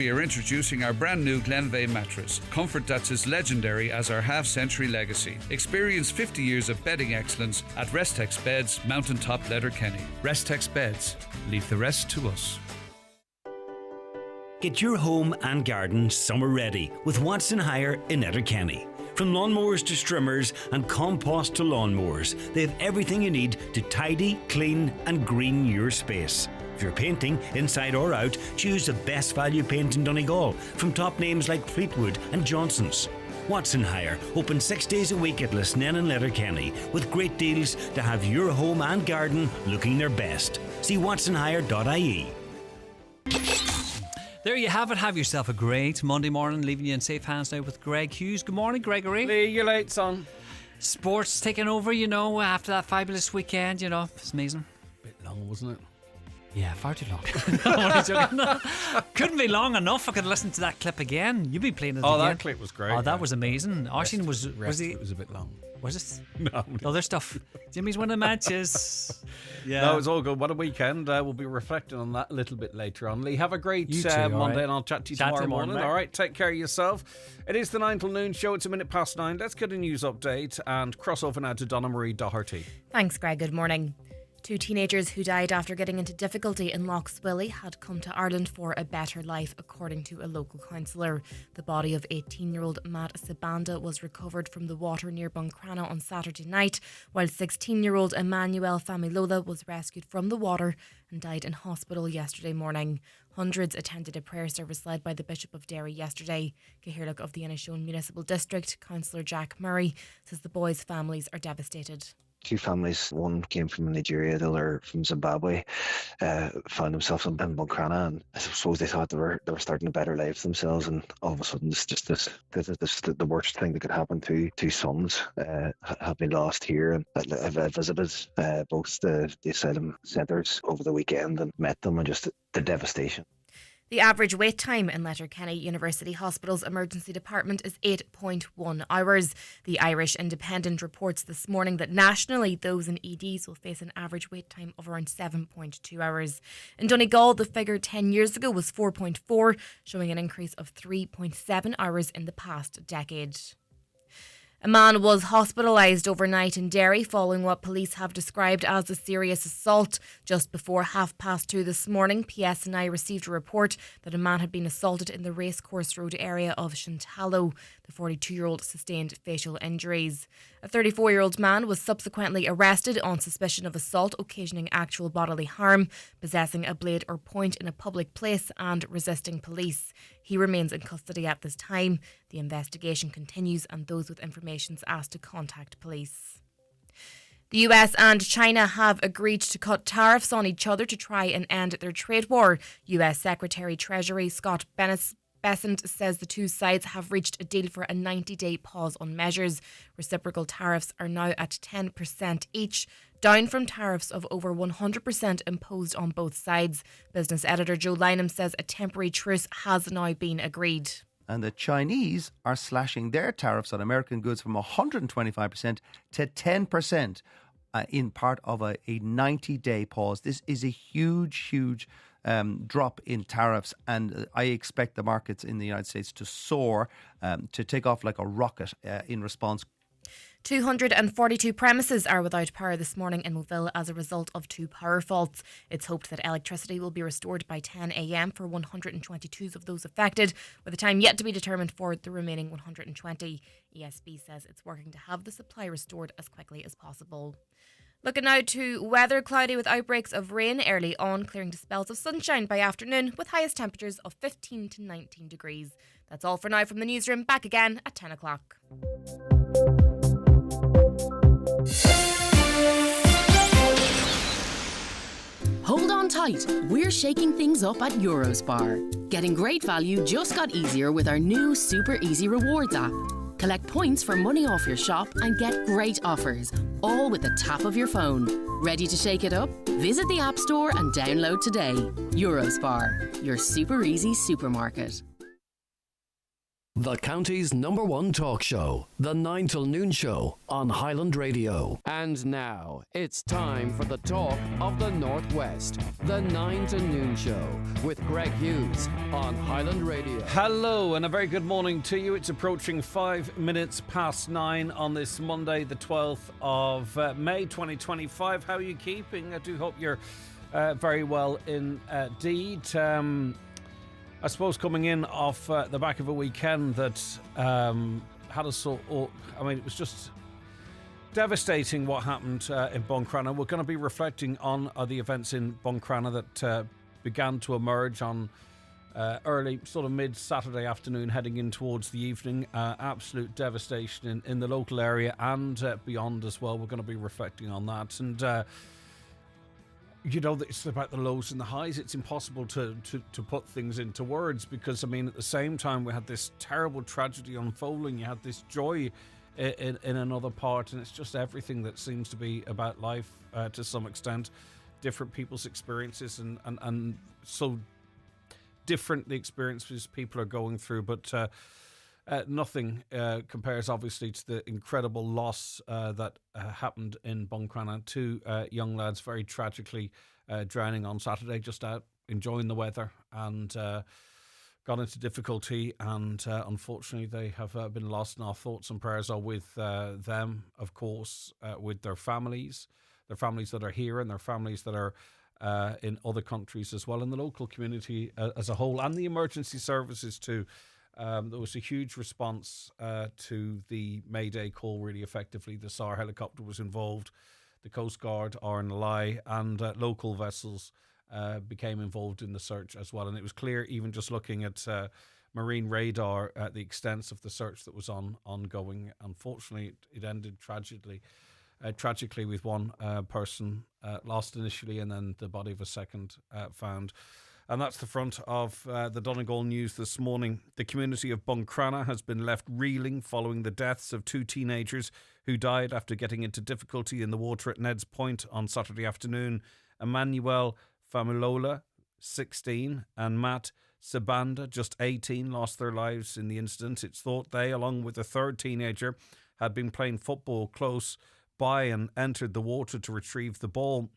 We are introducing our brand new Glenveigh mattress, comfort that's as legendary as our half-century legacy. Experience 50 years of bedding excellence at Restex Beds, Mountaintop Letterkenny. Restex Beds, leave the rest to us. Get your home and garden summer ready with Watson Hire in Letterkenny. From lawnmowers to strimmers and compost to lawnmowers, they have everything you need to tidy, clean and green your space. If you're painting, inside or out, choose the best value paint in Donegal from top names like Fleetwood and Johnson's. Watson Hire, open 6 days a week at Lisnen and Letterkenny with great deals to have your home and garden looking their best. See watsonhire.ie. There you have it. Have yourself a great Monday morning. Leaving you in safe hands now with Greg Hughes. Good morning, Gregory. Lee, you're late, son. Sports taking over, after that fabulous weekend, It's amazing. Bit long, wasn't it? Yeah, far too long. No, I'm only joking. No. Couldn't be long enough. I could listen to that clip again. You'd be playing it again. Oh, that clip was great. Oh, that was amazing. Oisin was he? It was a bit long. Was it? No. Other stuff. Jimmy's winning matches. Yeah. No, it was all good. What a weekend. We'll be reflecting on that a little bit later on. Lee, have a great Monday, right. and I'll chat to you tomorrow morning. All right, take care of yourself. It is the 9 till noon show. It's 9:01. Let's get a news update and cross over now to Donna Marie Doherty. Thanks, Greg. Good morning. 2 teenagers who died after getting into difficulty in Lough Swilly had come to Ireland for a better life, according to a local councillor. The body of 18-year-old Matt Sabanda was recovered from the water near Buncrana on Saturday night, while 16-year-old Emmanuel Familola was rescued from the water and died in hospital yesterday morning. Hundreds attended a prayer service led by the Bishop of Derry yesterday. Cahirlock of the Inishowen Municipal District, Councillor Jack Murray, says the boys' families are devastated. 2 families, one came from Nigeria, the other from Zimbabwe, found themselves in Buncrana, and I suppose they thought they were starting a better life themselves, and all of a sudden this the worst thing that could happen to 2 sons have been lost here. And I visited both the asylum centres over the weekend and met them, and just the devastation. The average wait time in Letterkenny University Hospital's emergency department is 8.1 hours. The Irish Independent reports this morning that nationally those in EDs will face an average wait time of around 7.2 hours. In Donegal, the figure 10 years ago was 4.4, showing an increase of 3.7 hours in the past decade. A man was hospitalised overnight in Derry following what police have described as a serious assault. Just before 2:30 this morning, PSNI received a report that a man had been assaulted in the Racecourse Road area of Shantallow. The 42-year-old sustained facial injuries. A 34-year-old man was subsequently arrested on suspicion of assault occasioning actual bodily harm, possessing a blade or point in a public place and resisting police. He remains in custody at this time. The investigation continues and those with information are asked to contact police. The US and China have agreed to cut tariffs on each other to try and end their trade war. US Secretary Treasury Scott Bessent says the 2 sides have reached a deal for a 90-day pause on measures. Reciprocal tariffs are now at 10% each, down from tariffs of over 100% imposed on both sides. Business editor Joe Lynham says a temporary truce has now been agreed. And the Chinese are slashing their tariffs on American goods from 125% to 10% in part of a 90-day pause. This is a huge drop in tariffs, and I expect the markets in the United States to soar, to take off like a rocket in response. 242 premises are without power this morning in Moville as a result of 2 power faults. It's hoped that electricity will be restored by 10 a.m. for 122 of those affected, with a time yet to be determined for the remaining 120. ESB says it's working to have the supply restored as quickly as possible. Looking now to weather, cloudy with outbreaks of rain early on, clearing to spells of sunshine by afternoon with highest temperatures of 15 to 19 degrees. That's all for now from the newsroom. Back again at 10 o'clock. Hold on tight, we're shaking things up at Eurospar. Getting great value just got easier with our new Super Easy Rewards app. Collect points for money off your shop and get great offers, all with the tap of your phone. Ready to shake it up? Visit the App Store and download today. Eurospar, your super easy supermarket. The county's #1 talk show, The 9 till Noon Show on Highland Radio. And now, it's time for the talk of the Northwest. The 9 to Noon Show with Greg Hughes on Highland Radio. Hello and a very good morning to you. It's approaching 5 minutes past 9 on this Monday, the 12th of May 2025. How are you keeping? I do hope you're very well indeed. I suppose coming in off the back of a weekend that had us so... it was just devastating what happened in Buncrana. We're going to be reflecting on the events in Buncrana that began to emerge on early, sort of mid-Saturday afternoon, heading in towards the evening. Absolute devastation in the local area and beyond as well. We're going to be reflecting on that. And... it's about the lows and the highs. It's impossible to put things into words because, at the same time, we had this terrible tragedy unfolding. You had this joy in another part, and it's just everything that seems to be about life to some extent. Different people's experiences and so different the experiences people are going through, but nothing compares, obviously, to the incredible loss that happened in Buncrana. Two young lads very tragically drowning on Saturday, just out enjoying the weather, and got into difficulty. And unfortunately, they have been lost. And our thoughts and prayers are with them, of course, with their families that are here and their families that are in other countries as well, and the local community as a whole, and the emergency services too. There was a huge response to the Mayday call, really effectively. The SAR helicopter was involved, the Coast Guard, RNLI, and local vessels became involved in the search as well. And it was clear, even just looking at marine radar, at the extent of the search that was ongoing. Unfortunately, it ended tragically with one person lost initially, and then the body of a second found. And that's the front of the Donegal News this morning. The community of Buncrana has been left reeling following the deaths of two teenagers who died after getting into difficulty in the water at Ned's Point on Saturday afternoon. Emmanuel Familola, 16, and Matt Sabanda, just 18, lost their lives in the incident. It's thought they, along with a third teenager, had been playing football close by and entered the water to retrieve the ball.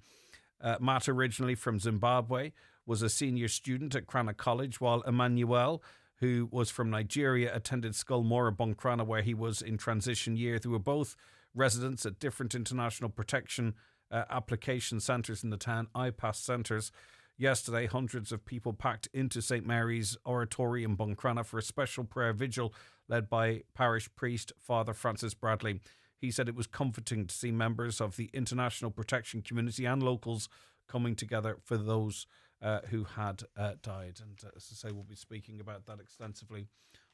Matt, originally from Zimbabwe, was a senior student at Crana College, while Emmanuel, who was from Nigeria, attended Sculmora Buncrana, where he was in transition year. They were both residents at different international protection application centres in the town, IPAS centres. Yesterday, hundreds of people packed into St Mary's Oratory in Buncrana for a special prayer vigil led by parish priest Father Francis Bradley. He said it was comforting to see members of the international protection community and locals coming together for those who had died. And as I say, we'll be speaking about that extensively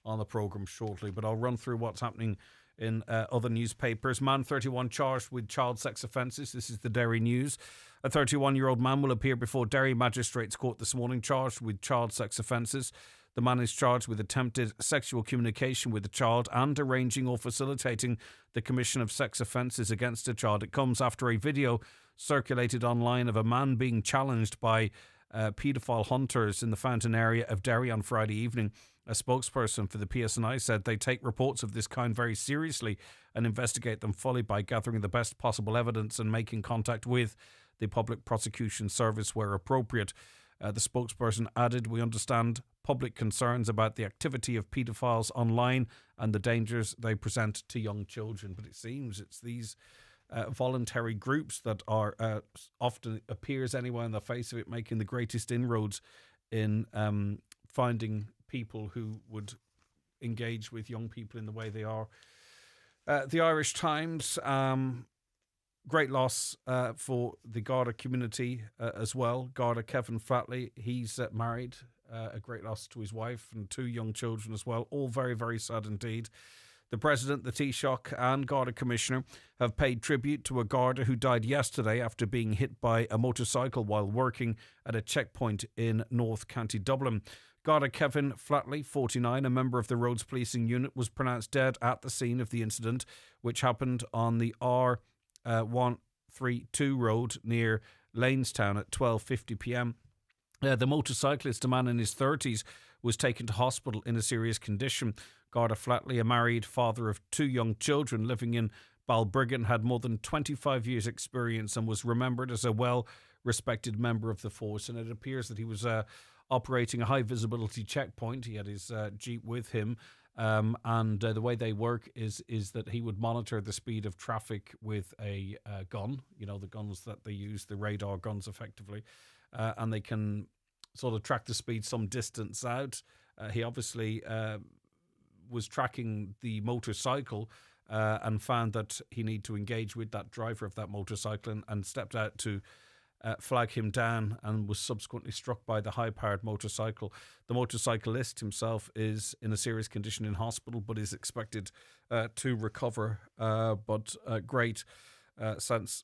on the programme shortly. But I'll run through what's happening in other newspapers. Man 31 charged with child sex offences. This is the Derry News. A 31-year-old man will appear before Derry Magistrates Court this morning, charged with child sex offences. The man is charged with attempted sexual communication with a child and arranging or facilitating the commission of sex offences against a child. It comes after a video circulated online of a man being challenged by paedophile hunters in the Fountain area of Derry on Friday evening. A spokesperson for the PSNI said they take reports of this kind very seriously and investigate them fully by gathering the best possible evidence and making contact with the Public Prosecution Service where appropriate. The spokesperson added, "We understand public concerns about the activity of paedophiles online and the dangers they present to young children." But it seems it's these voluntary groups that are often, appears anyway on the face of it, making the greatest inroads in finding people who would engage with young people in the way they are. The Irish Times, great loss for the Garda community as well. Garda Kevin Flatley, he's married, a great loss to his wife and two young children as well. All very, very sad indeed. The President, the Taoiseach and Garda Commissioner have paid tribute to a Garda who died yesterday after being hit by a motorcycle while working at a checkpoint in North County Dublin. Garda Kevin Flatley, 49, a member of the Roads Policing Unit, was pronounced dead at the scene of the incident, which happened on the R132 road near Lanestown at 12:50 p.m. The motorcyclist, a man in his 30s, was taken to hospital in a serious condition. Garda Flatley, a married father of 2 young children living in Balbriggan, had more than 25 years' experience and was remembered as a well-respected member of the force. And it appears that he was operating a high-visibility checkpoint. He had his Jeep with him. And the way they work is that he would monitor the speed of traffic with a gun, the guns that they use, the radar guns effectively, and they can sort of track the speed some distance out. He obviously was tracking the motorcycle and found that he needed to engage with that driver of that motorcycle and stepped out to flag him down and was subsequently struck by the high-powered motorcycle. The motorcyclist himself is in a serious condition in hospital, but is expected to recover. But great sense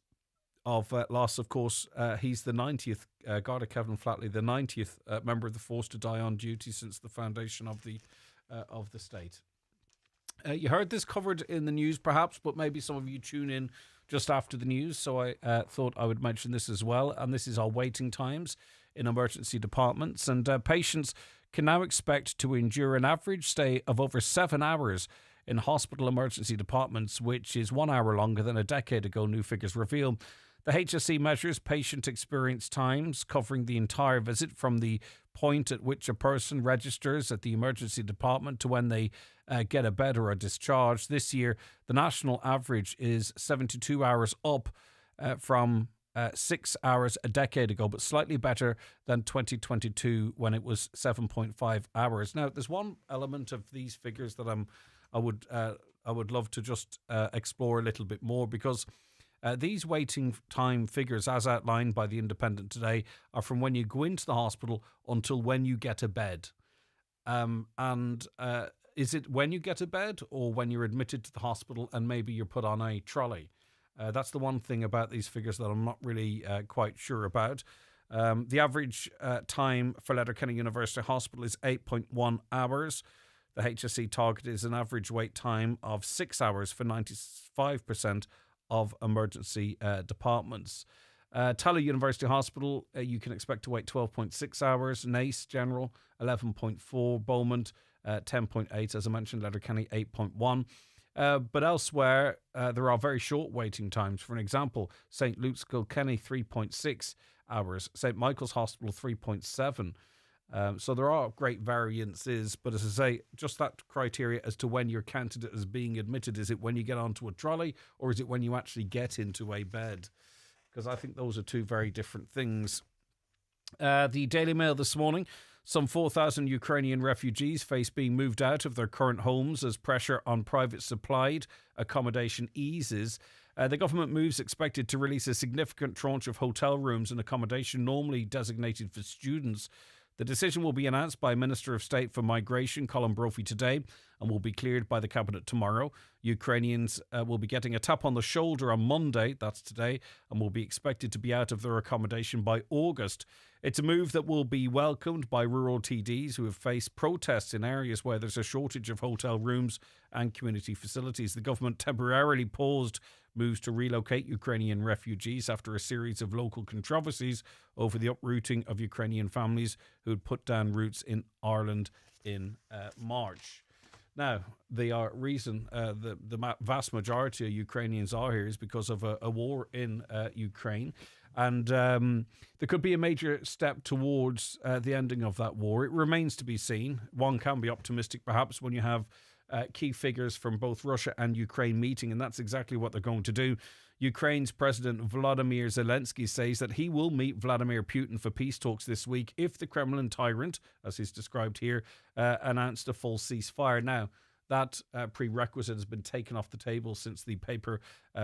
of loss, of course. He's the 90th, Garda Kevin Flatley, the 90th member of the force to die on duty since the foundation of the state. You heard this covered in the news, perhaps, but maybe some of you tune in just after the news, so I thought I would mention this as well. And this is our waiting times in emergency departments. And patients can now expect to endure an average stay of over 7 hours in hospital emergency departments, which is 1 hour longer than a decade ago, new figures reveal. The HSE measures patient experience times covering the entire visit from the point at which a person registers at the emergency department to when they get a bed or a discharge. This year, the national average is 72 hours, up from 6 hours a decade ago, but slightly better than 2022 when it was 7.5 hours. Now, there's one element of these figures that I would love to just explore a little bit more, because these waiting time figures, as outlined by The Independent today, are from when you go into the hospital until when you get a bed. Is it when you get a bed or when you're admitted to the hospital and maybe you're put on a trolley? That's the one thing about these figures that I'm not really quite sure about. The average time for Letterkenny University Hospital is 8.1 hours. The HSE target is an average wait time of 6 hours for 95% of emergency departments. Tallaght University Hospital, you can expect to wait 12.6 hours. Naas General, 11.4. Beaumont, 10.8. As I mentioned, Letterkenny, 8.1. But elsewhere, there are very short waiting times. For an example, St. Luke's Kilkenny, 3.6 hours. St. Michael's Hospital, 3.7. So there are great variances, but as I say, just that criteria as to when you're counted as being admitted. Is it when you get onto a trolley, or is it when you actually get into a bed? Because I think those are two very different things. The Daily Mail this morning: some 4,000 Ukrainian refugees face being moved out of their current homes as pressure on private supplied accommodation eases. The government moves expected to release a significant tranche of hotel rooms and accommodation normally designated for students. The decision will be announced by Minister of State for Migration, Colin Brophy, today and will be cleared by the Cabinet tomorrow. Ukrainians will be getting a tap on the shoulder on Monday, that's today, and will be expected to be out of their accommodation by August. It's a move that will be welcomed by rural TDs who have faced protests in areas where there's a shortage of hotel rooms and community facilities. The government temporarily paused moves to relocate Ukrainian refugees after a series of local controversies over the uprooting of Ukrainian families who had put down roots in Ireland in March. Now, the reason the vast majority of Ukrainians are here is because of a war in Ukraine. And there could be a major step towards the ending of that war. It remains to be seen. One can be optimistic, perhaps, when you have key figures from both Russia and Ukraine meeting, and that's exactly what they're going to do. Ukraine's President Volodymyr Zelensky says that he will meet Vladimir Putin for peace talks this week if the Kremlin tyrant, as he's described here, announced a full ceasefire. Now, that prerequisite has been taken off the table since the paper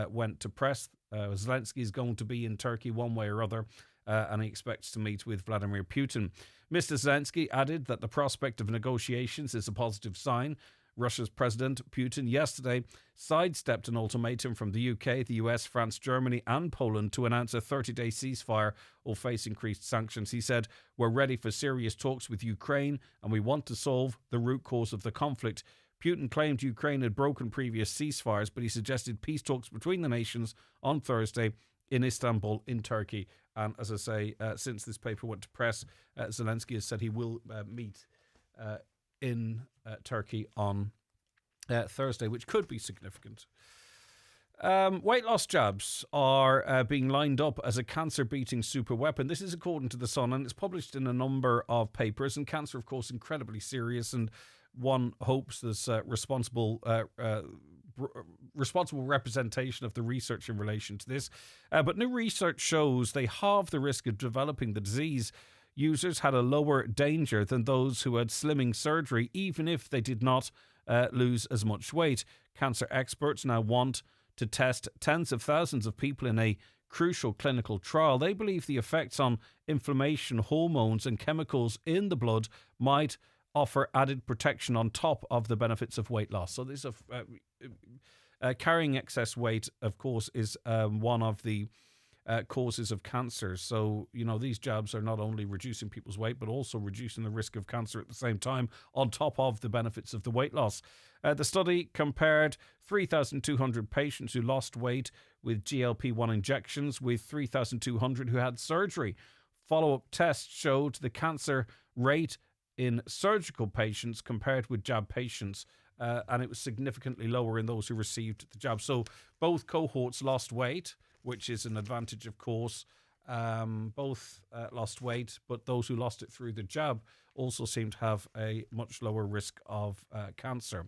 went to press. Zelensky is going to be in Turkey one way or other, and he expects to meet with Vladimir Putin. Mr. Zelensky added that the prospect of negotiations is a positive sign. Russia's President Putin yesterday sidestepped an ultimatum from the UK, the US, France, Germany and Poland to announce a 30-day ceasefire or face increased sanctions. He said, "We're ready for serious talks with Ukraine and we want to solve the root cause of the conflict." Putin claimed Ukraine had broken previous ceasefires, but he suggested peace talks between the nations on Thursday in Istanbul in Turkey. And as I say, since this paper went to press, Zelensky has said he will meet in Turkey on Thursday, which could be significant. Weight loss jabs are being lined up as a cancer-beating super weapon. This is according to The Sun, and it's published in a number of papers. And cancer, of course, incredibly serious, and one hopes there's responsible representation of the research in relation to this. But new research shows they halve the risk of developing the disease. Users had a lower danger than those who had slimming surgery, even if they did not lose as much weight. Cancer experts now want to test tens of thousands of people in a crucial clinical trial. They believe the effects on inflammation, hormones and chemicals in the blood might offer added protection on top of the benefits of weight loss. So this carrying excess weight, of course, is one of the causes of cancer. So, these jabs are not only reducing people's weight, but also reducing the risk of cancer at the same time, on top of the benefits of the weight loss. The study compared 3,200 patients who lost weight with GLP-1 injections with 3,200 who had surgery. Follow-up tests showed the cancer rate in surgical patients compared with jab patients, and it was significantly lower in those who received the jab. So both cohorts lost weight, which is an advantage, of course. Both lost weight, but those who lost it through the jab also seem to have a much lower risk of cancer.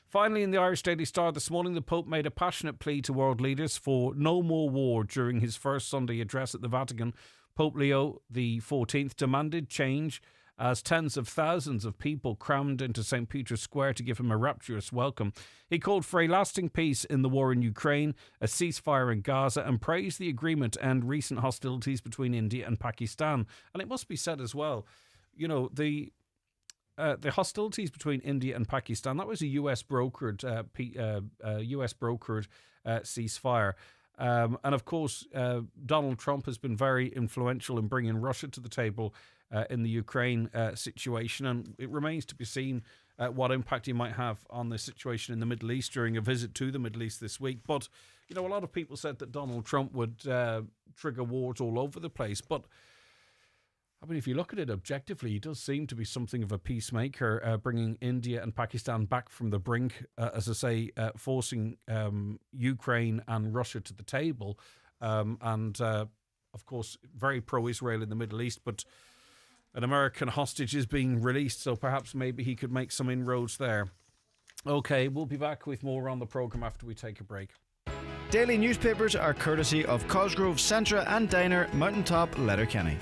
Finally, in the Irish Daily Star this morning, the Pope made a passionate plea to world leaders for no more war during his first Sunday address at the Vatican. Pope Leo XIV demanded change as tens of thousands of people crammed into St. Peter's Square to give him a rapturous welcome. He called for a lasting peace in the war in Ukraine, a ceasefire in Gaza, and praised the agreement to end recent hostilities between India and Pakistan. And it must be said as well, the hostilities between India and Pakistan, that was a US brokered ceasefire. And of course, Donald Trump has been very influential in bringing Russia to the table in the Ukraine situation, and it remains to be seen what impact he might have on the situation in the Middle East during a visit to the Middle East this week. But, a lot of people said that Donald Trump would trigger wars all over the place. But, if you look at it objectively, he does seem to be something of a peacemaker, bringing India and Pakistan back from the brink, as I say, forcing Ukraine and Russia to the table. And, of course, very pro-Israel in the Middle East, but an American hostage is being released, so perhaps maybe he could make some inroads there. Okay, we'll be back with more on the programme after we take a break. Daily newspapers are courtesy of Cosgrove, Centra and Diner, Mountaintop, Letterkenny.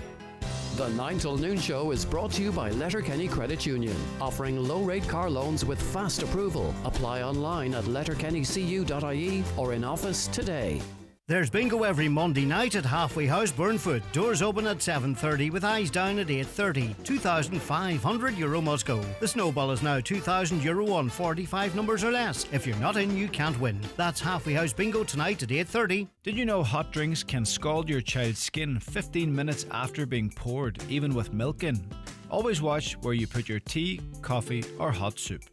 The 9 till noon show is brought to you by Letterkenny Credit Union, offering low-rate car loans with fast approval. Apply online at letterkennycu.ie or in office today. There's bingo every Monday night at Halfway House, Burnfoot. Doors open at 7:30 with eyes down at 8:30. €2,500 must go. The snowball is now €2,000 on 45 numbers or less. If you're not in, you can't win. That's Halfway House bingo tonight at 8:30. Did you know hot drinks can scald your child's skin 15 minutes after being poured, even with milk in? Always watch where you put your tea, coffee or hot soup.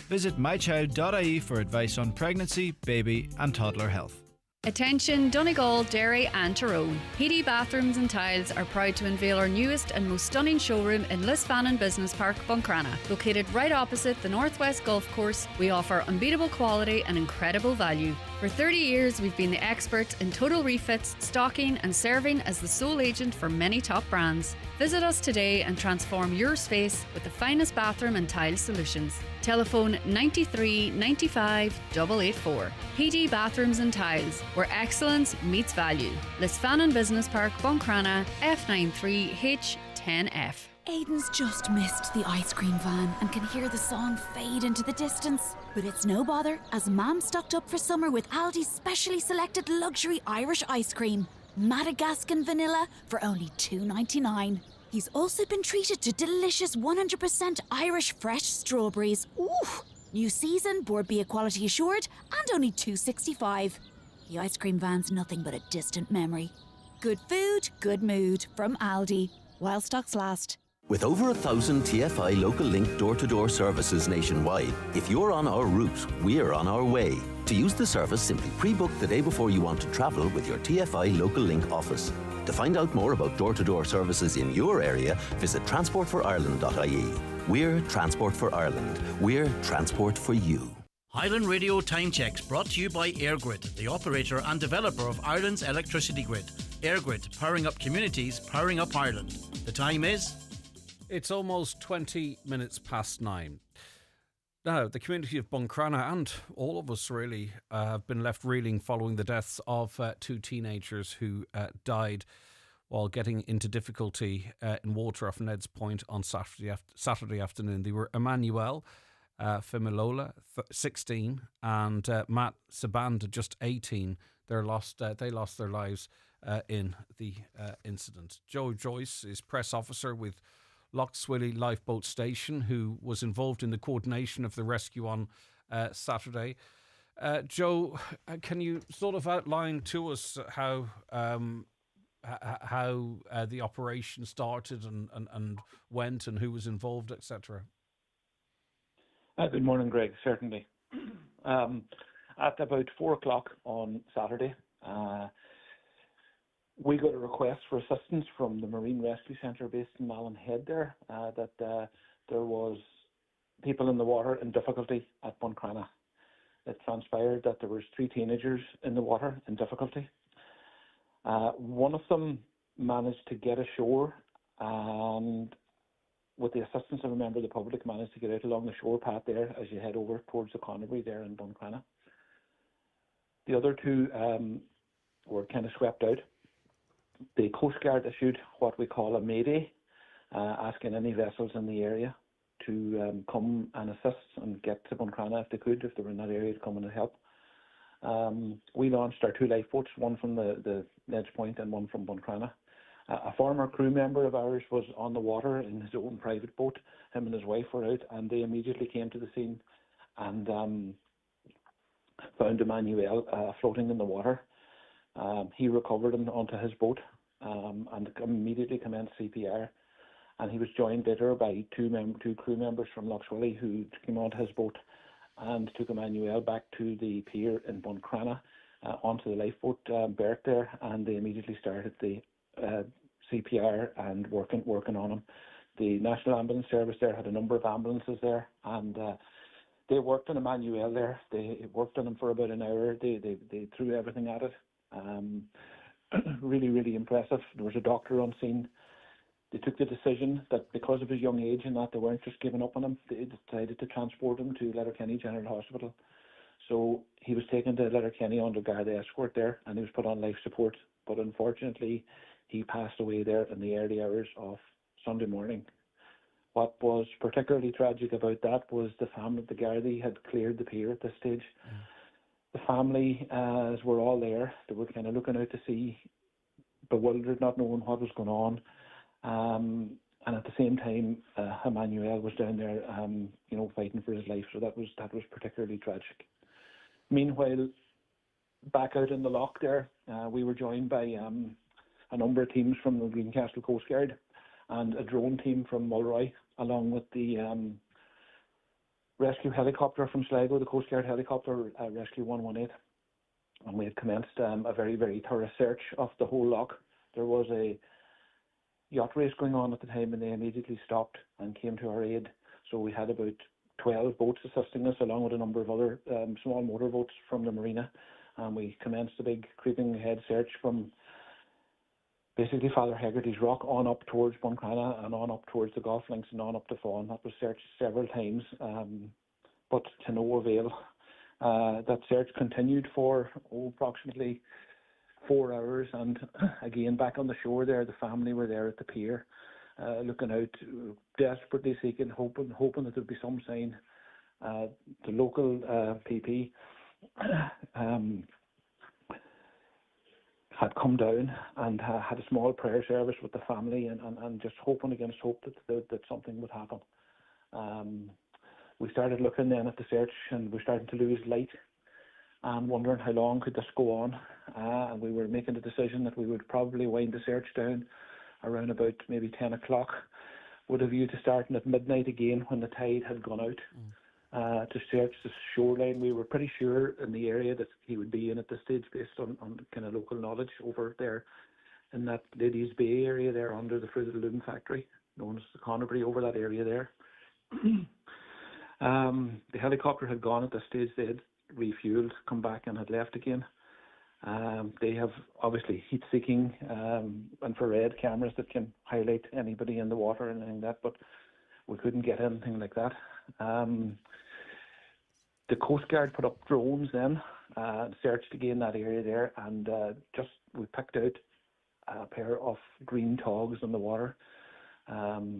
Visit mychild.ie for advice on pregnancy, baby and toddler health. Attention Donegal, Derry and Tyrone. PD Bathrooms and Tiles are proud to unveil our newest and most stunning showroom in Lisfannon Business Park, Buncrana. Located right opposite the Northwest Golf Course, we offer unbeatable quality and incredible value. For 30 years, we've been the experts in total refits, stocking and serving as the sole agent for many top brands. Visit us today and transform your space with the finest bathroom and tile solutions. Telephone 93 95 884. PD Bathrooms and Tiles, where excellence meets value. Lisfannon Business Park, Buncrana, F93H10F. Aidan's just missed the ice cream van and can hear the song fade into the distance. But it's no bother, as Mam stocked up for summer with Aldi's specially selected luxury Irish ice cream. Madagascan vanilla for only $2.99. He's also been treated to delicious 100% Irish fresh strawberries. Ooh! New season, Board Bia quality assured, and only $2.65. The ice cream van's nothing but a distant memory. Good food, good mood from Aldi. While stocks last. With over 1,000 TFI Local Link door-to-door services nationwide, if you're on our route, we're on our way. To use the service, simply pre-book the day before you want to travel with your TFI Local Link office. To find out more about door-to-door services in your area, visit transportforireland.ie. We're Transport for Ireland. We're transport for you. Highland Radio Time Checks brought to you by EirGrid, the operator and developer of Ireland's electricity grid. EirGrid, powering up communities, powering up Ireland. The time is... It's almost 20 minutes past 9. Now, the community of Buncrana and all of us really have been left reeling following the deaths of two teenagers who died while getting into difficulty in water off Ned's Point on Saturday afternoon. They were Emmanuel Fimilola, 16, and Matt Sabanda, just 18. They lost their lives in the incident. Joe Joyce is press officer with Lough Swilly Lifeboat Station, who was involved in the coordination of the rescue on Saturday. Joe, can you sort of outline to us how the operation started and went and who was involved, etc.? Good morning, Greg. Certainly. At about 4 o'clock on Saturday, we got a request for assistance from the Marine Rescue Centre based in Malin Head there, that there was people in the water in difficulty at Buncrana. It transpired that there was 3 teenagers in the water in difficulty. One of them managed to get ashore and with the assistance of a member of the public, managed to get out along the shore path there as you head over towards the Connery there in Buncrana. The other 2 were kind of swept out. The Coast Guard issued what we call a mayday, asking any vessels in the area to come and assist and get to Buncrana if they could, if they were in that area, to come and help. We launched our 2 lifeboats, one from the Ned's Point and one from Buncrana. A former crew member of ours was on the water in his own private boat. Him and his wife were out, and they immediately came to the scene and found Emmanuel floating in the water. He recovered him onto his boat and immediately commenced CPR. And he was joined later by 2 crew members from Lough Swilly who came onto his boat and took Emmanuel back to the pier in Buncrana onto the lifeboat berth there, and they immediately started the CPR and working on him. The National Ambulance Service there had a number of ambulances there, and they worked on Emmanuel there. They worked on him for about an hour. They threw everything at it. Really, really impressive. There was a doctor on scene. They took the decision that because of his young age and that they weren't just giving up on him, they decided to transport him to Letterkenny General Hospital. So he was taken to Letterkenny under guard escort there, and he was put on life support. But unfortunately, he passed away there in the early hours of Sunday morning. What was particularly tragic about that was the family. The Gardaí had cleared the pier at this stage. The family, as we're all there, they were kind of looking out to sea, bewildered, not knowing what was going on. And at the same time, Emmanuel was down there, fighting for his life. So that was particularly tragic. Meanwhile, back out in the loch there, we were joined by a number of teams from the Greencastle Coast Guard and a drone team from Mulroy, along with the rescue helicopter from Sligo, the Coast Guard helicopter, Rescue 118. And we had commenced a very, very thorough search of the whole loch. There was a yacht race going on at the time, and they immediately stopped and came to our aid. So we had about 12 boats assisting us, along with a number of other small motorboats from the marina. And we commenced a big creeping ahead search from basically Father Hegarty's Rock on up towards Buncrana and on up towards the golf links and on up to Fawn. That was searched several times, but to no avail. That search continued for approximately 4 hours, and again back on the shore there, the family were there at the pier, looking out, desperately seeking, hoping that there'd be some sign. The local PP had come down and had a small prayer service with the family, and just hoping against hope that something would happen. We started looking then at the search, and we started to lose light and wondering how long could this go on. And we were making the decision that we would probably wind the search down around about maybe 10 o'clock with a view to starting at midnight again when the tide had gone out, to search the shoreline. We were pretty sure in the area that he would be in at this stage based on kind of local knowledge over there in that Ladies Bay area there under the Fruit of the Loom factory, known as the Connery, over that area there. The helicopter had gone at this stage. They had refueled, come back, and had left again. They have obviously heat-seeking infrared cameras that can highlight anybody in the water and anything like that, but we couldn't get anything like that. The Coast Guard put up drones then, searched again that area there, and we picked out a pair of green togs in the water. That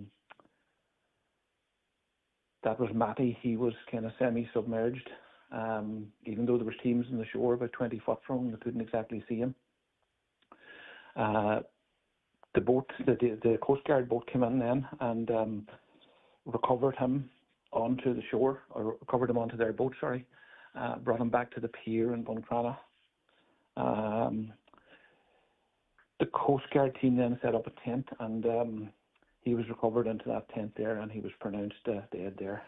was Matty. He was kind of semi-submerged. Even though there was teams on the shore about 20 foot from him, they couldn't exactly see him. The Coast Guard boat came in then and recovered him onto the shore, or recovered him onto their boat, brought him back to the pier in Buncrana. The Coast Guard team then set up a tent, and he was recovered into that tent there, and he was pronounced dead there.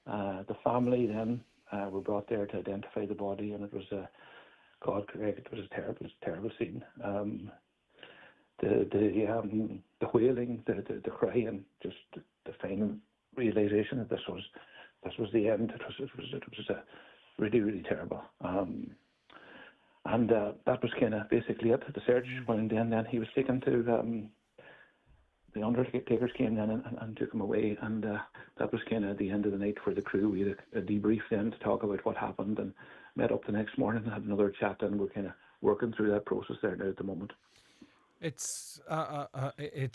The family then were brought there to identify the body, and it was a terrible scene. The wailing, the crying, just the final realization that this was the end. It was really, really terrible. And that was kind of basically it. The search went in, then he was taken to the undertakers came in and took him away, and that was kind of the end of the night for the crew. We had a debrief then to talk about what happened, and met up the next morning and had another chat, and we're kind of working through that process there now at the moment. It's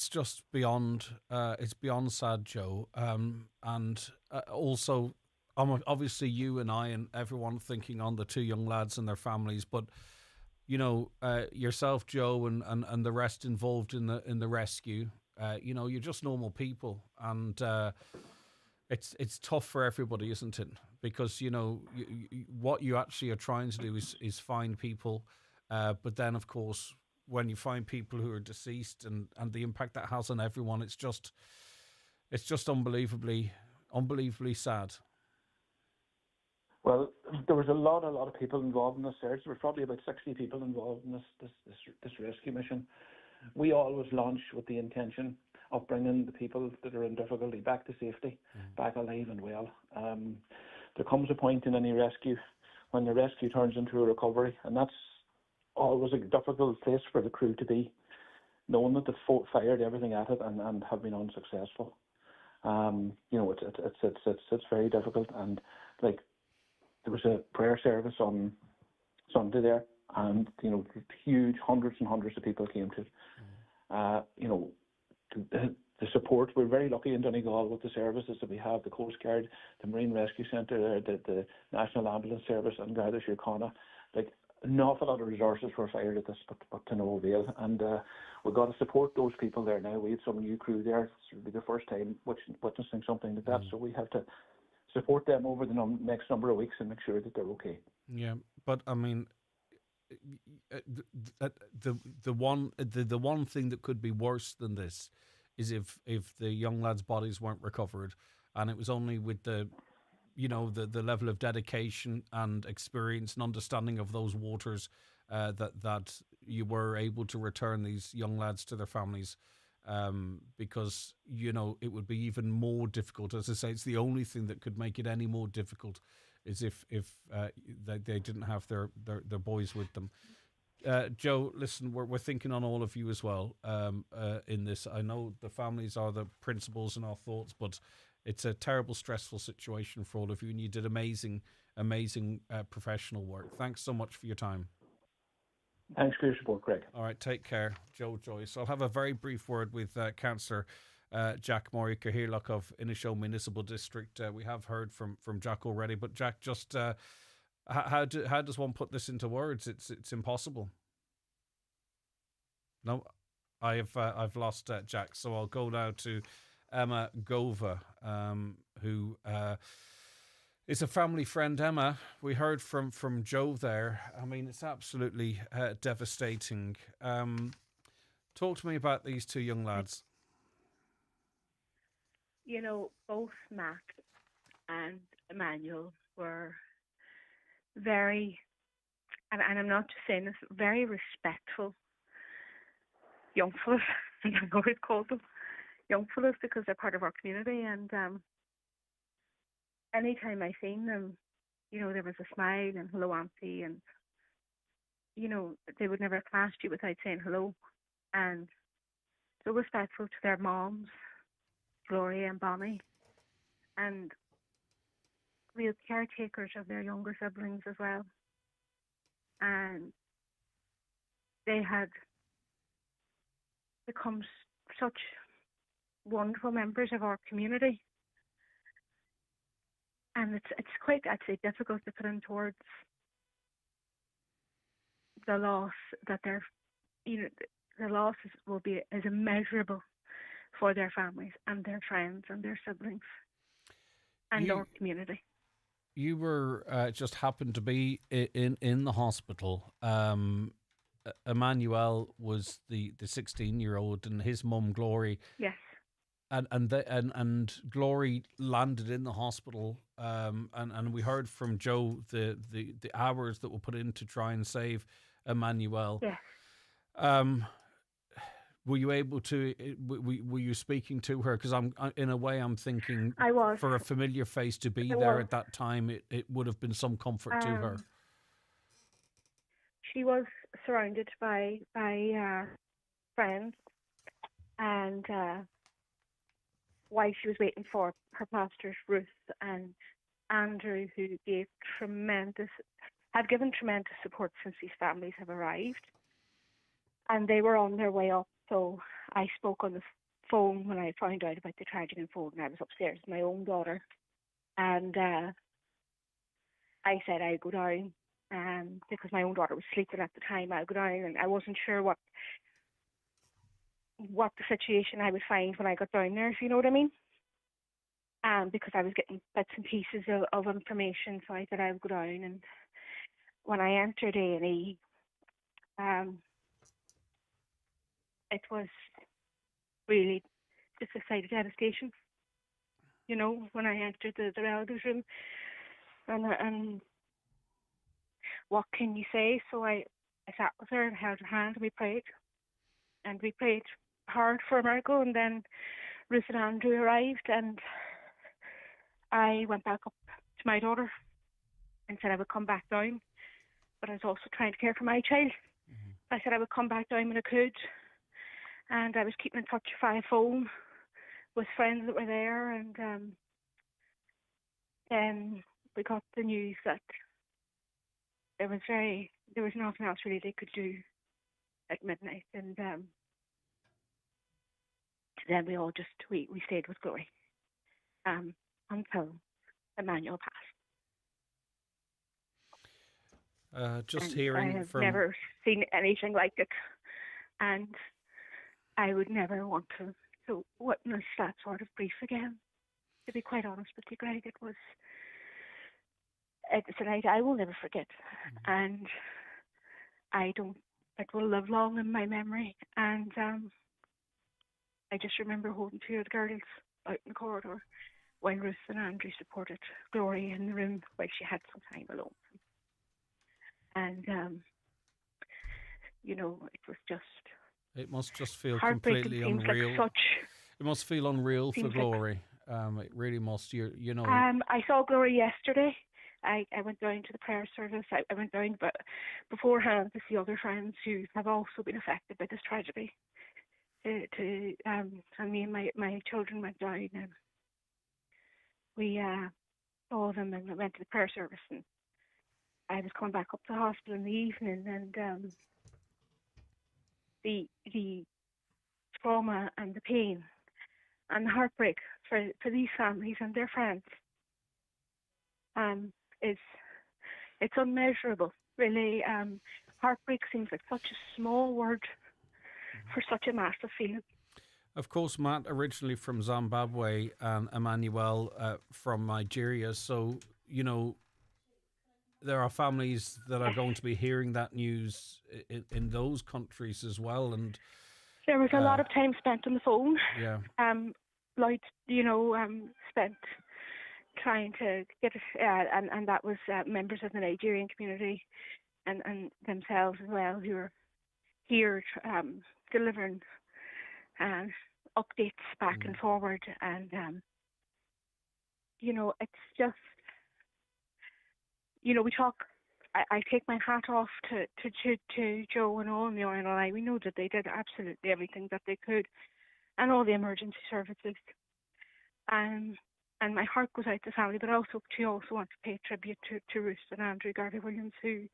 just beyond it's beyond sad, Joe, and also obviously you and I and everyone thinking on the two young lads and their families, but you know, yourself, Joe, and the rest involved in the rescue. You know, you're just normal people, and it's tough for everybody, isn't it? Because you know what you actually are trying to do is find people, but then of course when you find people who are deceased and the impact that has on everyone, it's just unbelievably sad. Well, there was a lot of people involved in this search. There was probably about 60 people involved in this rescue mission. We always launch with the intention of bringing the people that are in difficulty back to safety, back alive and well. There comes a point in any rescue when the rescue turns into a recovery, and that's always a difficult place for the crew to be, knowing that they've fired everything at it and have been unsuccessful. You know, it's very difficult, and like there was a prayer service on Sunday there, and you know, huge hundreds and hundreds of people came to it. You know, the support. We're very lucky in Donegal with the services that we have: the Coast Guard, the Marine Rescue Centre, the National Ambulance Service, and Garda Síochána. Like an awful lot of resources were fired at this, but to no avail. And we've got to support those people there now. We had some new crew there. It'll be the first time witnessing something like that, so we have to support them over the next number of weeks and make sure that they're okay. Yeah, but I mean, the one thing that could be worse than this is if the young lads' bodies weren't recovered, and it was only with the level of dedication and experience and understanding of those waters that you were able to return these young lads to their families. Because you know it would be even more difficult. As I say, it's the only thing that could make it any more difficult is if they didn't have their boys with them. Joe, listen, we're thinking on all of you as well in this. I know the families are the principals in our thoughts, but it's a terrible, stressful situation for all of you, and you did amazing professional work. Thanks so much for your time. Thanks for your support, Greg. All right, take care, Joe Joyce. I'll have a very brief word with Councillor Jack Murray Cahirlock of Inishowen Municipal District. We have heard from Jack already, but Jack, just how does one put this into words? It's impossible. No, I've lost Jack, so I'll go now to Emma Gova, who is a family friend. Emma, we heard from Joe there. I mean, it's absolutely devastating. Talk to me about these two young lads. You know, both Mac and Emmanuel were very, and I'm not just saying this, very respectful young fellas. I don't know what to call them, young fellas, because they're part of our community, and anytime I seen them, there was a smile and hello, auntie, and they would never class you without saying hello, and so respectful to their moms, Gloria and Bonnie, and real caretakers of their younger siblings as well. And they had become such wonderful members of our community. And it's quite, I'd say, difficult to put in towards the loss that the loss is immeasurable for their families and their friends and their siblings and our community. You were just happened to be in the hospital. Emmanuel was the 16-year-old, and his mum Glory. Yes. And Glory landed in the hospital. And we heard from Joe the hours that were put in to try and save Emmanuel. Yes. Were you able to? Were you speaking to her? Because in a way, I'm thinking. I was. For a familiar face to be at that time, it would have been some comfort to her. She was surrounded by friends, and while she was waiting for her pastors, Ruth and Andrew, who have given tremendous support since these families have arrived, and they were on their way up. So I spoke on the phone when I found out about the tragedy unfolding. I was upstairs with my own daughter, and I said I'd go down, because my own daughter was sleeping at the time. I'd go down, and I wasn't sure what the situation I would find when I got down there, if you know what I mean. Because I was getting bits and pieces of information, so I said I would go down. And when I entered A&E, it was really just a sight of devastation. When I entered the relatives room, and what can you say? So I sat with her and held her hand, and we prayed. And we prayed hard for a miracle, and then Ruth and Andrew arrived, and I went back up to my daughter and said I would come back down, but I was also trying to care for my child. Mm-hmm. I said I would come back down when I could, and I was keeping in touch via phone with friends that were there, and then we got the news that there was nothing else really they could do at midnight, and then we all we stayed with Glory until Emmanuel passed. Just and hearing I have from never seen anything like it, and I would never want to witness that sort of grief again. To be quite honest with you, Greg, it's a night I will never forget, and it will live long in my memory. And I just remember holding two of the girls out in the corridor while Ruth and Andrew supported Glory in the room while she had some time alone. And it was just. It must just feel heartbreaking. completely unreal. It must feel unreal for Glory. It really must. I saw Glory yesterday. I went down to the prayer service. I went down, but beforehand to see other friends who have also been affected by this tragedy. And me and my children went down, and we saw them, and went to the prayer service. And I was coming back up to the hospital in the evening, and the trauma and the pain and the heartbreak for these families and their friends it's unmeasurable, really. Heartbreak seems like such a small word for such a massive feeling. Of course, Matt originally from Zimbabwe and Emmanuel from Nigeria, so there are families that are going to be hearing that news in those countries as well. And there was a lot of time spent on the phone. Yeah. Lloyd, spent trying to get it, and that was members of the Nigerian community and themselves as well, who are here delivering updates back and forward. And it's just, we talk. I take my hat off to Joe and all in the RNLI. We know that they did absolutely everything that they could, and all the emergency services. And my heart goes out to the family, but I also want to pay tribute to Ruth and Andrew Garvey Williams, who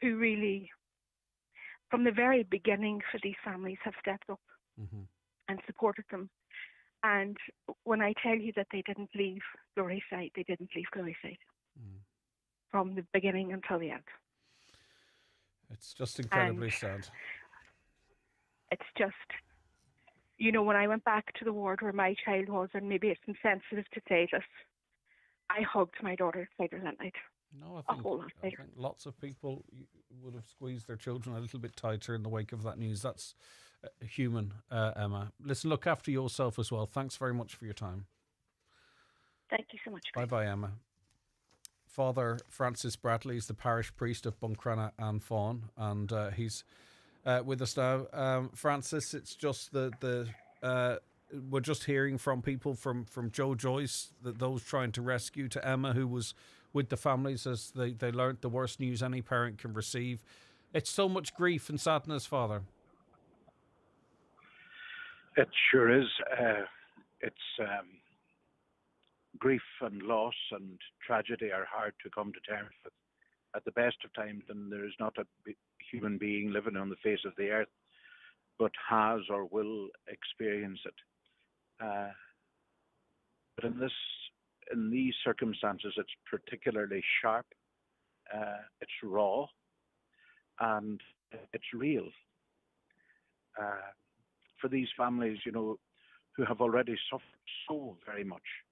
really, from the very beginning for these families, have stepped up and supported them. And when I tell you that they didn't leave Glory's side, they didn't leave Glory's side from the beginning until the end. It's just incredibly sad. It's just, when I went back to the ward where my child was, and maybe it's insensitive to say this, I hugged my daughter later that night. No, I think lots of people would have squeezed their children a little bit tighter in the wake of that news. That's human, Emma. Listen, look after yourself as well. Thanks very much for your time. Thank you so much. Bye-bye, Emma. Father Francis Bradley is the parish priest of Buncrana and Fawn, and he's with us now. Francis, it's just we're just hearing from people from Joe Joyce, that those trying to rescue, to Emma, who was with the families as they learnt the worst news any parent can receive. It's so much grief and sadness, Father. It sure is. It's grief and loss and tragedy are hard to come to terms with at the best of times, and there is not a human being living on the face of the earth but has or will experience it. But in these circumstances, it's particularly sharp, it's raw, and it's real. For these families, who have already suffered so very much,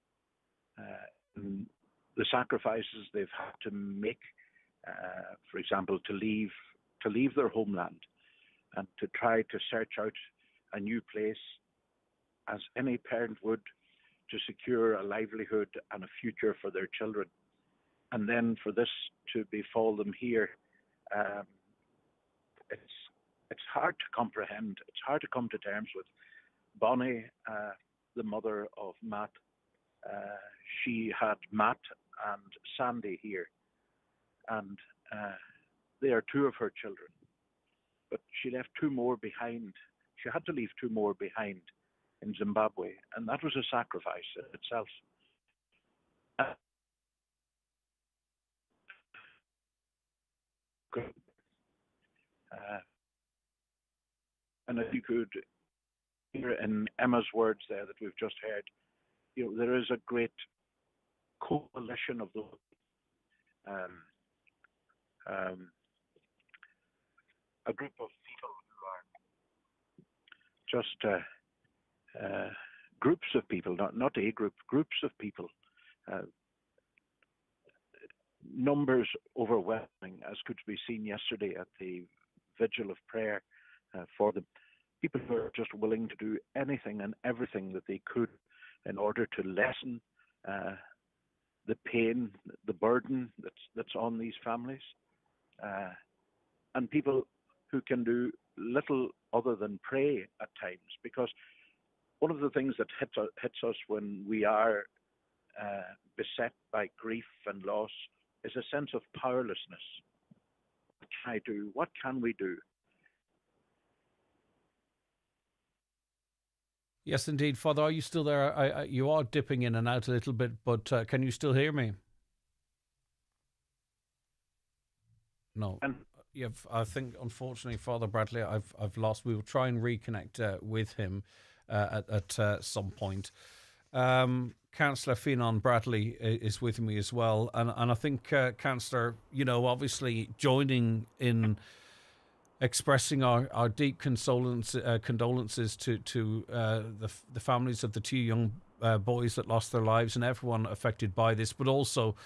the sacrifices they've had to make, for example, to leave their homeland and to try to search out a new place, as any parent would, to secure a livelihood and a future for their children. And then for this to befall them here, it's hard to comprehend. It's hard to come to terms with. Bonnie, the mother of Matt, she had Matt and Sandy here, and they are two of her children. But she left two more behind. She had to leave two more behind in Zimbabwe, and that was a sacrifice in itself. And if you could hear in Emma's words there that we've just heard, there is a great coalition of those. A group of people who are just groups of people, not a group, groups of people. Numbers overwhelming, as could be seen yesterday at the vigil of prayer for them. People who are just willing to do anything and everything that they could in order to lessen the pain, the burden that's on these families, and people who can do little other than pray at times. Because one of the things that hits us when we are beset by grief and loss is a sense of powerlessness. What can I do? What can we do? Yes, indeed. Father, are you still there? You are dipping in and out a little bit, but can you still hear me? No. I think, unfortunately, Father Bradley, I've lost. We will try and reconnect with him at some point. Councillor Fionnán Bradley is with me as well, and I think Councillor, obviously joining in expressing our deep condolences to the families of the two young boys that lost their lives and everyone affected by this. But also,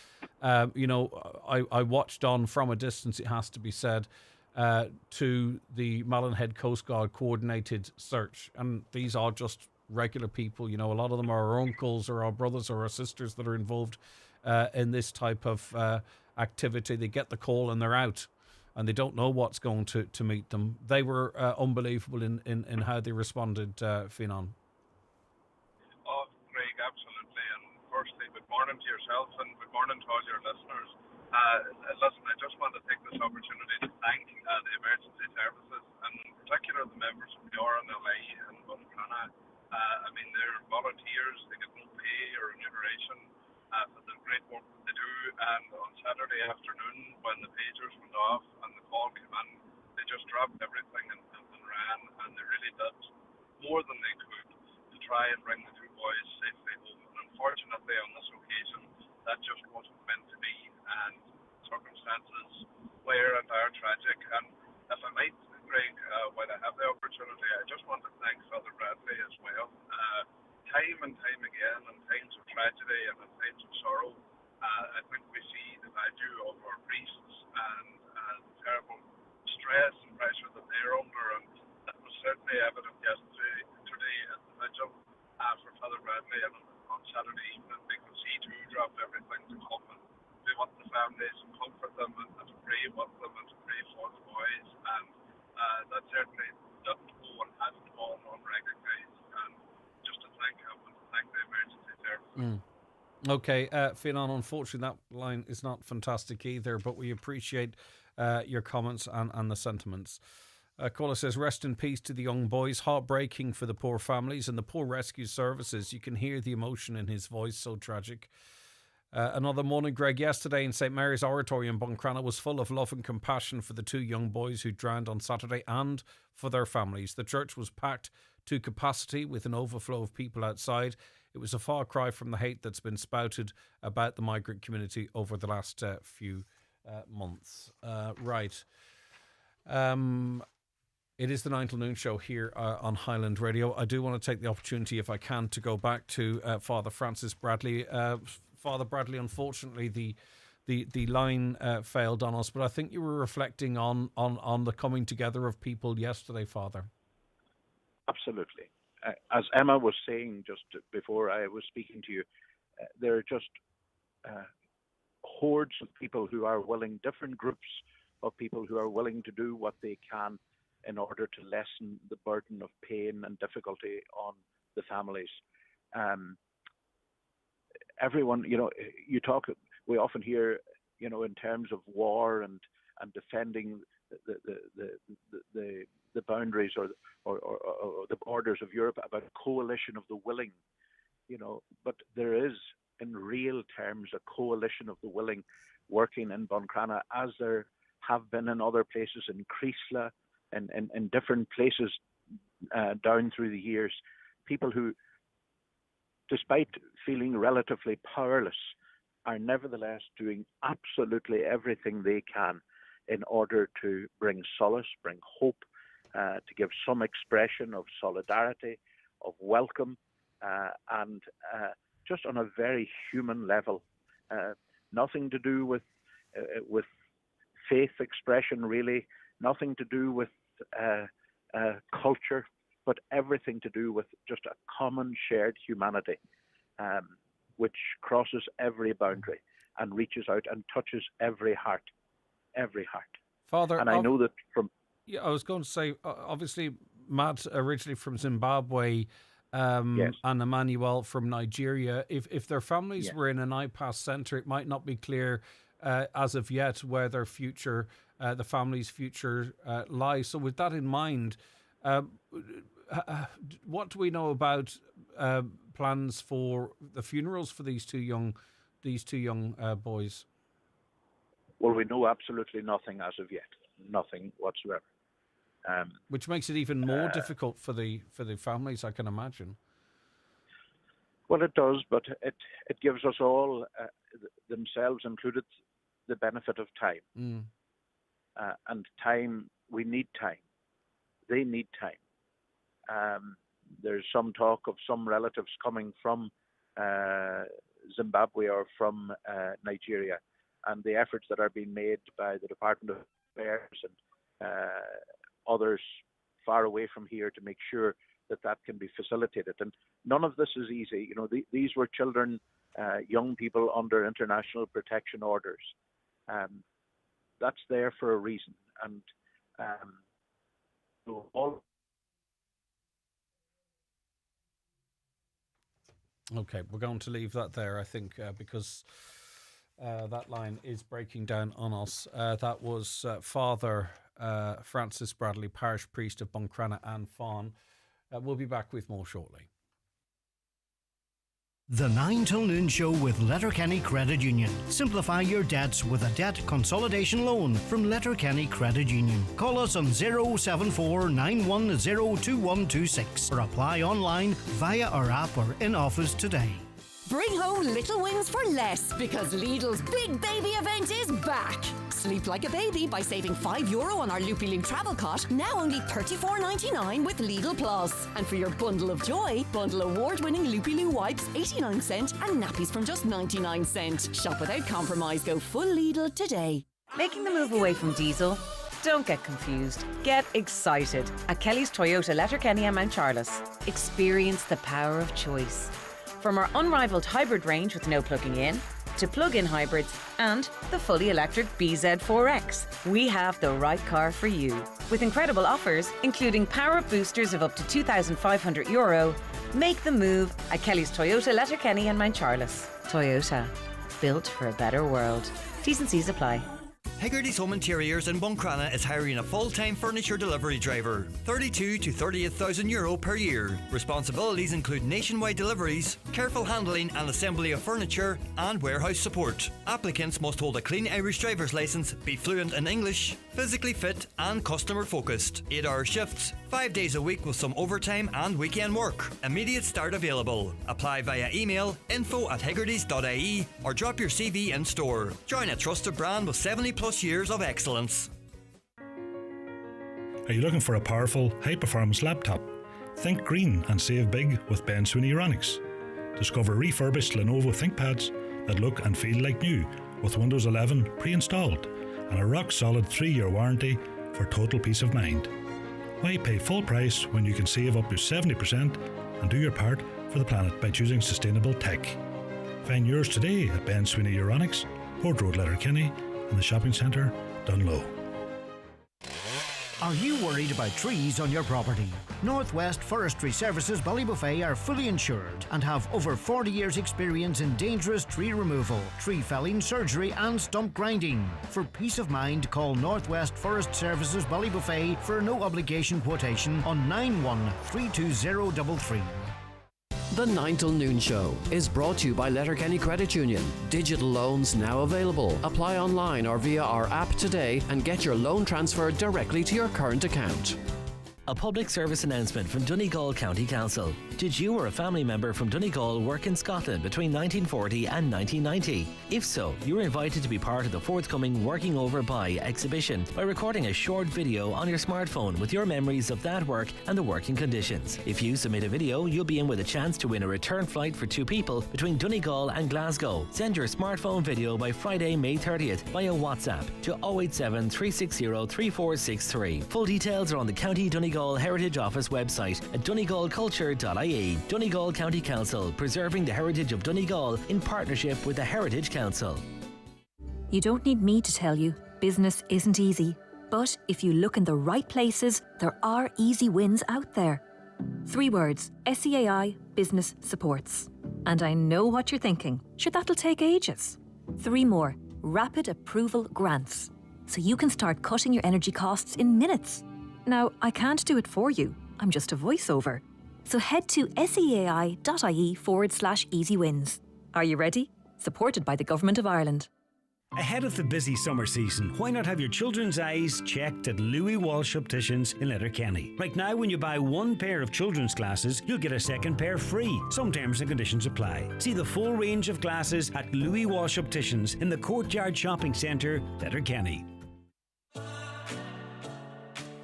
I watched on from a distance, it has to be said, to the Malin Coast Guard coordinated search. And these are just regular people. A lot of them are our uncles or our brothers or our sisters that are involved in this type of activity. They get the call and they're out, and they don't know what's going to meet them. They were unbelievable in how they responded, Fionnán. Oh, Craig, absolutely. And firstly, morning to yourself and good morning to all your listeners. Listen, I just want to take this opportunity to thank the emergency services and in particular the members of the RNLA and Buncrana. I mean, they're volunteers, they get no pay or remuneration for the great work that they do. And on Saturday afternoon, when the pagers went off and the call came in, they just dropped everything and ran, and they really did more than they could to try and bring the two boys safely home. And unfortunately, on this occasion, that just wasn't meant to be, and circumstances were and are tragic. And if I might, Greg, while I have the opportunity, I just want to thank Father Bradley as well. Time and time again, in times of tragedy and in times of sorrow, I think we see the value of our priests and the terrible stress and pressure that they're under, and that was certainly evident yesterday at the vigil for Father Bradley and on Saturday evening, because he too dropped everything to come and be with the families and comfort them and to pray with them and to pray for the boys, and that certainly didn't go and hasn't gone unrecognised, and just to thank him and to thank the emergency services. Okay, Fionnán, unfortunately that line is not fantastic either, but we appreciate your comments and the sentiments. Caller says, rest in peace to the young boys. Heartbreaking for the poor families and the poor rescue services. You can hear the emotion in his voice, so tragic. Another morning, Greg. Yesterday in St Mary's Oratory in Buncrana was full of love and compassion for the two young boys who drowned on Saturday and for their families. The church was packed to capacity with an overflow of people outside. It was a far cry from the hate that's been spouted about the migrant community over the last few months. Right. It is the 9 till noon show here on Highland Radio. I do want to take the opportunity, if I can, to go back to Father Francis Bradley. Father Bradley, unfortunately, the line failed on us, but I think you were reflecting on the coming together of people yesterday, Father. Absolutely. As Emma was saying just before I was speaking to you, there are just hordes of people who are willing, different groups of people who are willing to do what they can in order to lessen the burden of pain and difficulty on the families. Everyone, we often hear, in terms of war and defending the boundaries or the borders of Europe, about a coalition of the willing, but there is, in real terms, a coalition of the willing working in Buncrana, as there have been in other places, in Creasla, in different places down through the years. People who, despite feeling relatively powerless, are nevertheless doing absolutely everything they can in order to bring solace, bring hope, to give some expression of solidarity, of welcome, and just on a very human level. Nothing to do with faith expression, really, nothing to do with culture, but everything to do with just a common shared humanity, which crosses every boundary and reaches out and touches every heart. Every heart. Father, and I know that from... Yeah, I was going to say, obviously, Matt originally from Zimbabwe, yes, and Emmanuel from Nigeria. If their families were in an IPAS centre, it might not be clear as of yet where their future, the family's future lies. So with that in mind, what do we know about plans for the funerals for these two young boys? Well, we know absolutely nothing as of yet, nothing whatsoever. Which makes it even more difficult for the families, I can imagine. Well, it does, but it gives us all, themselves included, the benefit of time. And time, we need time. They need time. There's some talk of some relatives coming from Zimbabwe or from Nigeria, and the efforts that are being made by the Department of Affairs and others far away from here to make sure that can be facilitated. And none of this is easy. These were children, young people under international protection orders. That's there for a reason. And all... Okay, we're going to leave that there, I think, because that line is breaking down on us. That was Father Francis Bradley, parish priest of Buncrana and Fawn. We'll be back with more shortly. The 9 till noon show with Letterkenny Credit Union. Simplify your debts with a debt consolidation loan from Letterkenny Credit Union. Call us on 074 910 2126 or apply online via our app or in office today. Bring home little wins for less because Lidl's Big Baby event is back. Sleep like a baby by saving €5 on our Loopy Loo travel cot, now only $34.99 with Lidl Plus. And for your bundle of joy, bundle award-winning Loopy Loo wipes 89 cent and nappies from just 99 cent. Shop without compromise. Go full Lidl today. Making the move away from diesel? Don't get confused. Get excited at Kelly's Toyota Letterkenny and Mount Charles. Experience the power of choice. From our unrivaled hybrid range with no plugging in, to plug-in hybrids and the fully electric BZ4X, we have the right car for you. With incredible offers, including power-up boosters of up to €2,500, make the move at Kelly's Toyota Letterkenny and Mount Charles. Toyota, built for a better world. T's and C's apply. Higgardy's Home Interiors in Buncrana is hiring a full-time furniture delivery driver, €32,000 to €38,000 per year. Responsibilities include nationwide deliveries, careful handling and assembly of furniture, and warehouse support. Applicants must hold a clean Irish driver's licence, be fluent in English, physically fit and customer-focused. 8-hour shifts, 5 days a week with some overtime and weekend work. Immediate start available. Apply via email info@higgardys.ie or drop your CV in store. Join a trusted brand with 70+ years of excellence. Are you looking for a powerful, high-performance laptop? Think green and save big with Ben Sweeney Euronics. Discover refurbished Lenovo ThinkPads that look and feel like new with Windows 11 pre-installed and a rock-solid 3-year warranty for total peace of mind. Why pay full price when you can save up to 70% and do your part for the planet by choosing sustainable tech? Find yours today at Ben Sweeney Euronics, Port Road, Letterkenny, and the shopping centre, Dunlow. Are you worried about trees on your property? Northwest Forestry Services Ballybuffet are fully insured and have over 40 years experience in dangerous tree removal, tree felling, surgery and stump grinding. For peace of mind, call Northwest Forest Services Ballybuffet for a no obligation quotation on 913233. The 9 till noon show is brought to you by Letterkenny Credit Union. Digital loans now available. Apply online or via our app today and get your loan transferred directly to your current account. A public service announcement from Donegal County Council. Did you or a family member from Donegal work in Scotland between 1940 and 1990? If so, you're invited to be part of the forthcoming Working Over By exhibition by recording a short video on your smartphone with your memories of that work and the working conditions. If you submit a video, you'll be in with a chance to win a return flight for 2 people between Donegal and Glasgow. Send your smartphone video by Friday, May 30th via WhatsApp to 087 360 3463. Full details are on the County Donegal Heritage Office website at donegalculture.ie. Donegal County Council, preserving the heritage of Donegal in partnership with the Heritage Council. You don't need me to tell you, business isn't easy. But if you look in the right places, there are easy wins out there. 3 words, SEAI Business Supports. And I know what you're thinking. Sure, that'll take ages. 3 more, Rapid Approval Grants. So you can start cutting your energy costs in minutes. Now, I can't do it for you. I'm just a voiceover. So head to seai.ie/easy wins. Are you ready? Supported by the Government of Ireland. Ahead of the busy summer season, why not have your children's eyes checked at Louis Walsh Opticians in Letterkenny? Right now, when you buy 1 pair of children's glasses, you'll get a 2nd pair free. Some terms and conditions apply. See the full range of glasses at Louis Walsh Opticians in the Courtyard Shopping Centre, Letterkenny.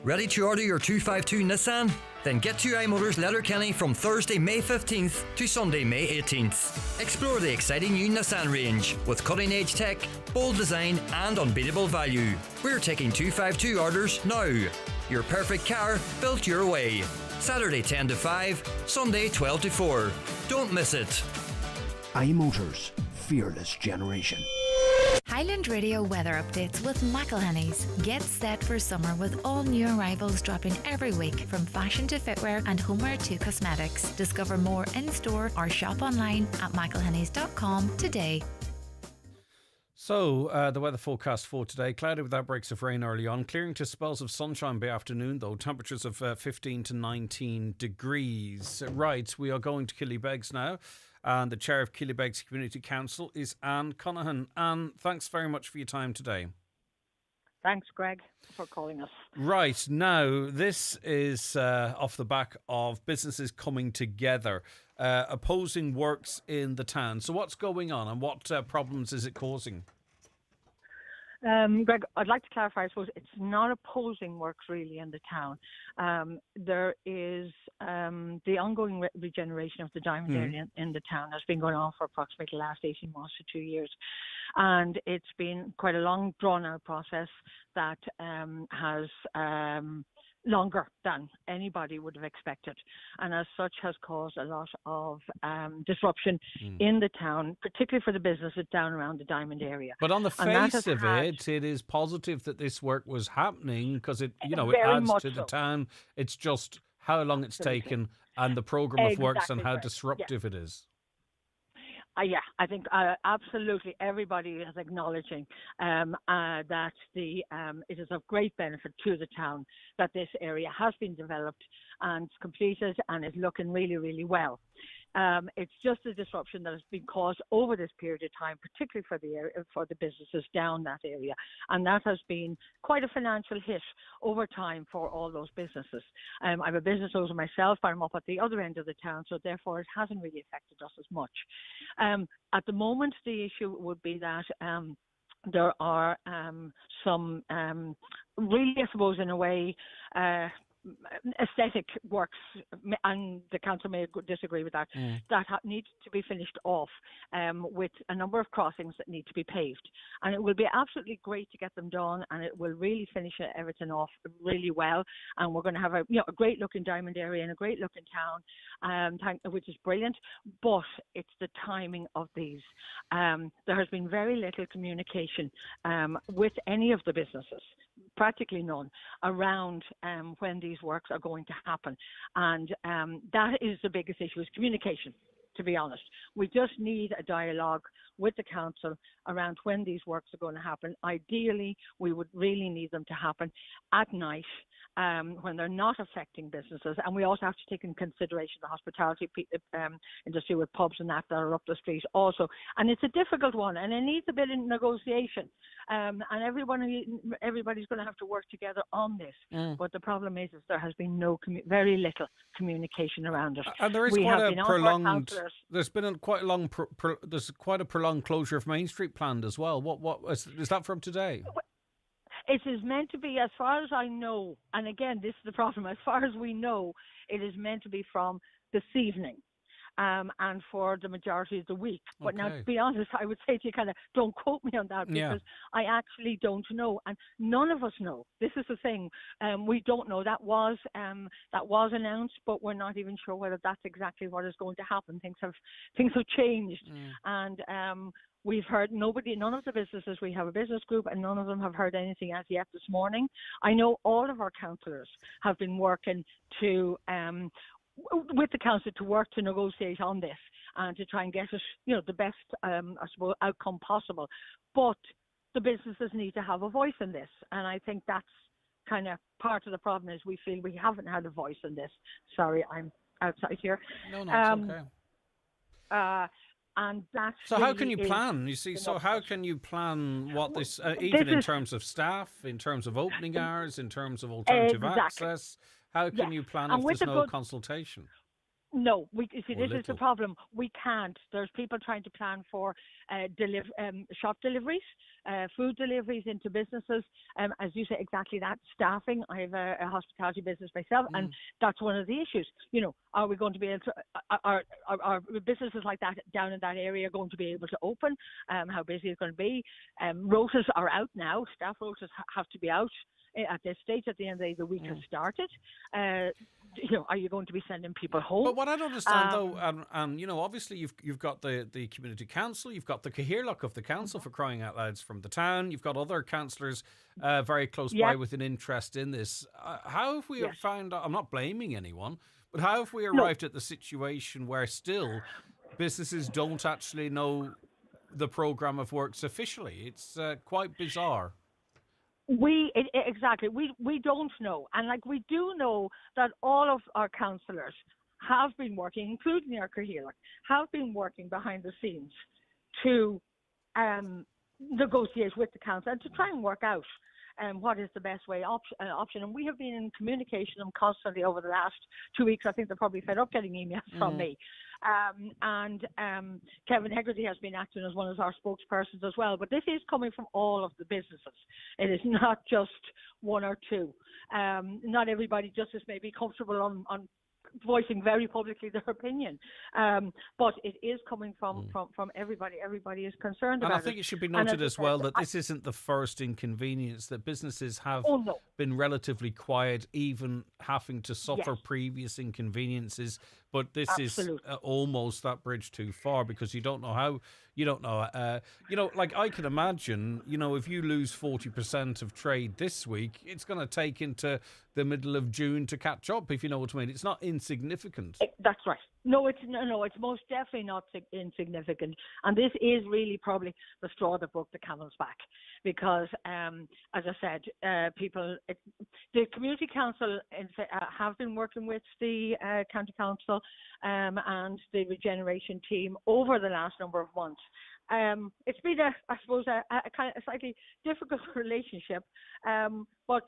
Ready to order your 252 Nissan? Then get to iMotors Letterkenny from Thursday, May 15th to Sunday, May 18th. Explore the exciting new Nissan range with cutting-edge tech, bold design and unbeatable value. We're taking 252 orders now. Your perfect car built your way. Saturday 10 to 5, Sunday 12 to 4. Don't miss it. iMotors, fearless generation. Highland Radio weather updates with McElhenney's. Get set for summer with all new arrivals dropping every week, from fashion to footwear and homeware to cosmetics. Discover more in-store or shop online at mcelhenneys.com today. So, the weather forecast for today: cloudy with outbreaks of rain early on, clearing to spells of sunshine by afternoon, though. Temperatures of 15 to 19 degrees. Right, we are going to Killybegs now. And the chair of Killybegs Community Council is Anne Conahan. Anne, thanks very much for your time today. Thanks, Greg, for calling us. Right, now, this is off the back of businesses coming together, opposing works in the town. So what's going on and what problems is it causing? Greg, I'd like to clarify, I suppose it's not opposing works really in the town. There is the ongoing regeneration of the diamond area in the town has been going on for approximately the last 18 months to 2 years. And it's been quite a long, drawn-out process that has longer than anybody would have expected, and as such has caused a lot of disruption in the town, particularly for the businesses down around the diamond area. But on the face of it is positive that this work was happening, because it adds to the town. It's just how long it's taken and the programme of works and how disruptive it is. Yeah, I think absolutely everybody is acknowledging that it is of great benefit to the town that this area has been developed and completed and is looking really, really well. It's just a disruption that has been caused over this period of time, particularly for the businesses down that area, and that has been quite a financial hit over time for all those businesses. I'm a business owner myself, but I'm up at the other end of the town, so therefore it hasn't really affected us as much. At the moment, the issue would be that there are some really, I suppose, in a way, aesthetic works, and the council may disagree with that, that need to be finished off with a number of crossings that need to be paved. And it will be absolutely great to get them done, and it will really finish everything off really well. And we're going to have a great looking diamond area and a great looking town, which is brilliant. But it's the timing of these. There has been very little communication with any of the businesses, practically none, around when these works are going to happen. And that is the biggest issue, is communication, to be honest. We just need a dialogue with the council around when these works are going to happen. Ideally, we would really need them to happen at night, when they're not affecting businesses. And we also have to take in consideration the hospitality industry with pubs and that are up the street also. And it's a difficult one, and it needs a bit of negotiation. And everybody's going to have to work together on this. But the problem is there has been very little communication around it. And there is there's been quite a prolonged closure of Main Street planned as well. What is that from today? It is meant to be, as far as I know, and again, this is the problem, as far as we know, it is meant to be from this evening. And for the majority of the week. But now, to be honest, I would say to you, kind of, don't quote me on that, because I actually don't know, and none of us know. This is the thing. We don't know. That was announced, but we're not even sure whether that's exactly what is going to happen. Things have changed, and we've heard none of the businesses. We have a business group, and none of them have heard anything as yet this morning. I know all of our councillors have been working to with the council to work to negotiate on this and to try and get it, the best, I suppose, outcome possible. But the businesses need to have a voice in this, and I think that's kind of part of the problem, is we feel we haven't had a voice in this. Sorry, I'm outside here. No, it's okay. And that's so how can you plan? You see, so how can you plan what this, even in terms of staff, in terms of opening hours, in terms of alternative access? How can you plan if there's no consultation? No, this is the problem. We can't. There's people trying to plan for shop deliveries, food deliveries into businesses. As you say, exactly that, staffing. I have a hospitality business myself, and that's one of the issues. Are we going to be able to, are businesses like that down in that area going to be able to open? How busy it's going to be? Rotas are out now. Staff rotas have to be out. at this stage. At the end of the day, the week has started. Are you going to be sending people home? But what I don't understand, though, obviously you've got the community council, you've got the Cahirlock of the council for crying out loud from the town, you've got other councillors very close by with an interest in this. How have we found out? I'm not blaming anyone, but how have we arrived at the situation where still businesses don't actually know the programme of works officially? It's quite bizarre. Exactly. We don't know. And we do know that all of our councillors have been working, including our Cahirlock, have been working behind the scenes to negotiate with the council and to try and work out what is the best way option. And we have been in communication with them constantly over the last 2 weeks. I think they're probably fed up getting emails from me. Kevin Hegarty has been acting as one of our spokespersons as well. But this is coming from all of the businesses. It is not just one or two. Not everybody just is maybe comfortable on voicing very publicly their opinion. But it is coming from everybody. Everybody is concerned about it. And I think it should be noted as well that this isn't the first inconvenience, that businesses have been relatively quiet, even having to suffer previous inconveniences. But this is almost that bridge too far, because you don't know how. You don't know. I can imagine, if you lose 40% of trade this week, it's going to take into the middle of June to catch up, if you know what I mean. It's not insignificant. That's right. No, it's most definitely not insignificant. And this is really probably the straw that broke the camel's back, because, as I said, the community council have been working with the county council and the regeneration team over the last number of months. It's been, I suppose, a kind of a slightly difficult relationship, but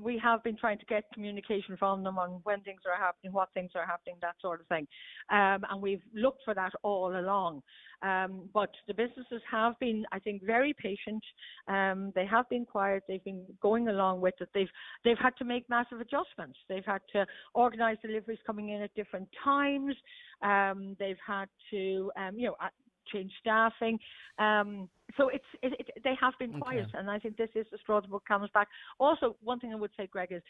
we have been trying to get communication from them on when things are happening, what things are happening, that sort of thing. And we've looked for that all along. But the businesses have been, I think, very patient. They have been quiet. They've been going along with it. They've had to make massive adjustments. They've had to organise deliveries coming in at different times. They've had to, change staffing. So they have been quiet, and I think this is the straw that broke camel's back. Also, one thing I would say, Greg, is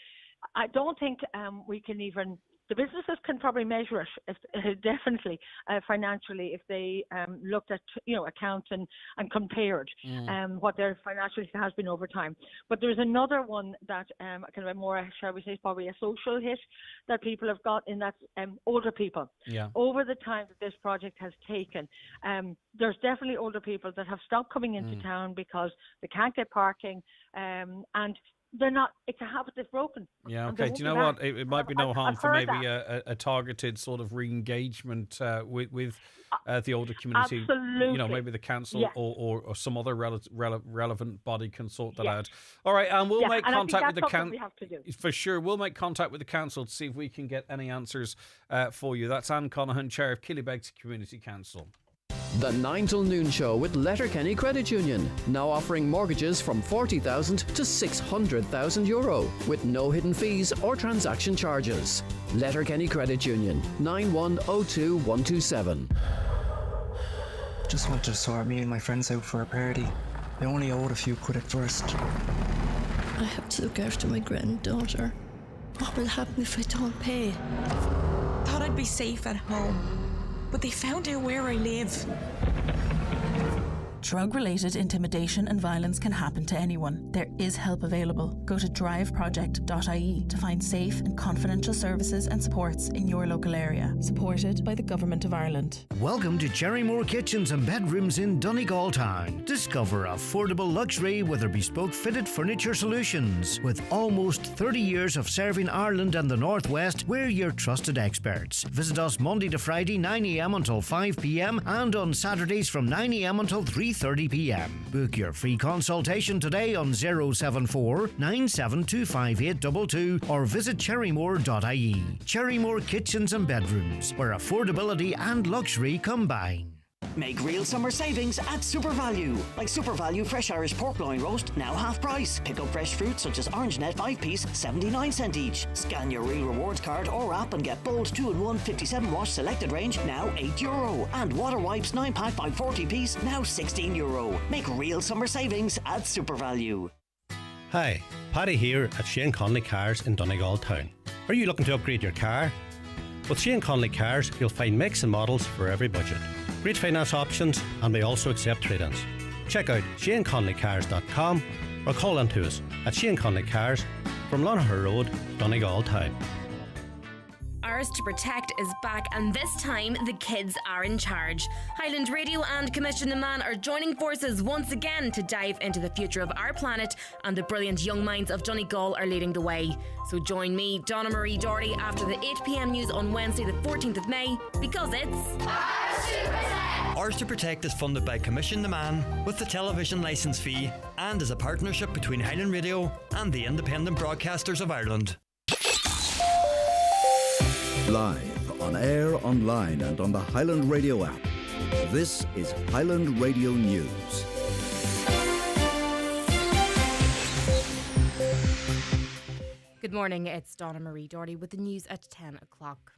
I don't think we can even. The businesses can probably measure it definitely financially if they looked at accounts and compared what their financial has been over time. But there's another one that kind of a more, shall we say, probably a social hit that people have got, in that older people. Yeah. Over the time that this project has taken, there's definitely older people that have stopped coming into town because they can't get parking, and they're not. It's a habit they've broken. Yeah. Okay. Do you know what? It might be no harm for maybe a targeted sort of re-engagement with the older community. Absolutely. Maybe the council or some other relevant body can sort that out. All right, and we'll make contact with the council. For sure, we'll make contact with the council to see if we can get any answers for you. That's Anne Conahan, Chair of Killybegs Community Council. The 9 till noon show with Letterkenny Credit Union, now offering mortgages from €40,000 to €600,000 with no hidden fees or transaction charges. Letterkenny Credit Union, 9102127. Just wanted to sort me and my friends out for a party. I only owed a few quid at first. I have to look after my granddaughter. What will happen if I don't pay? Thought I'd be safe at home, but they found out where I live. Drug-related intimidation and violence can happen to anyone. There is help available. Go to driveproject.ie to find safe and confidential services and supports in your local area. Supported by the Government of Ireland. Welcome to Cherrymore Kitchens and Bedrooms in Donegal Town. Discover affordable luxury with our bespoke fitted furniture solutions. With almost 30 years of serving Ireland and the Northwest, we're your trusted experts. Visit us Monday to Friday 9 a.m. until 5 p.m. and on Saturdays from 9 a.m. until 3:30 p.m. Book your free consultation today on 074 9725822 or visit cherrymore.ie. Cherrymore Kitchens and Bedrooms, where affordability and luxury combine. Make real summer savings at Super Value. Like Super Value Fresh Irish Pork Loin Roast, now half price. Pick up fresh fruit such as Orange Net 5-piece, 79 cent each. Scan your Real Rewards card or app and get Bold 2-in-1 57 wash selected range, now €8. And Water Wipes 9-pack by 40-piece, now €16. Make real summer savings at Super Value. Hi, Paddy here at Shane Conley Cars in Donegal Town. Are you looking to upgrade your car? With Shane Conley Cars, you'll find makes and models for every budget. Great finance options, and we also accept trade-ins. Check out shaneconleycars.com or call in to us at Shane Conley Cars from Lonahur Road, Donegal Town. Ours to Protect is back, and this time the kids are in charge. Highland Radio and Commission the Man are joining forces once again to dive into the future of our planet, and the brilliant young minds of Donegal are leading the way. So join me, Donna Marie Doherty, after the 8 p.m. news on Wednesday the 14th of May, because it's Ours to Protect! Ours to Protect is funded by Commission the Man with the television licence fee and is a partnership between Highland Radio and the Independent Broadcasters of Ireland. Live, on air, online and on the Highland Radio app. This is Highland Radio News. Good morning, it's Donna Marie Doherty with the news at 10 o'clock.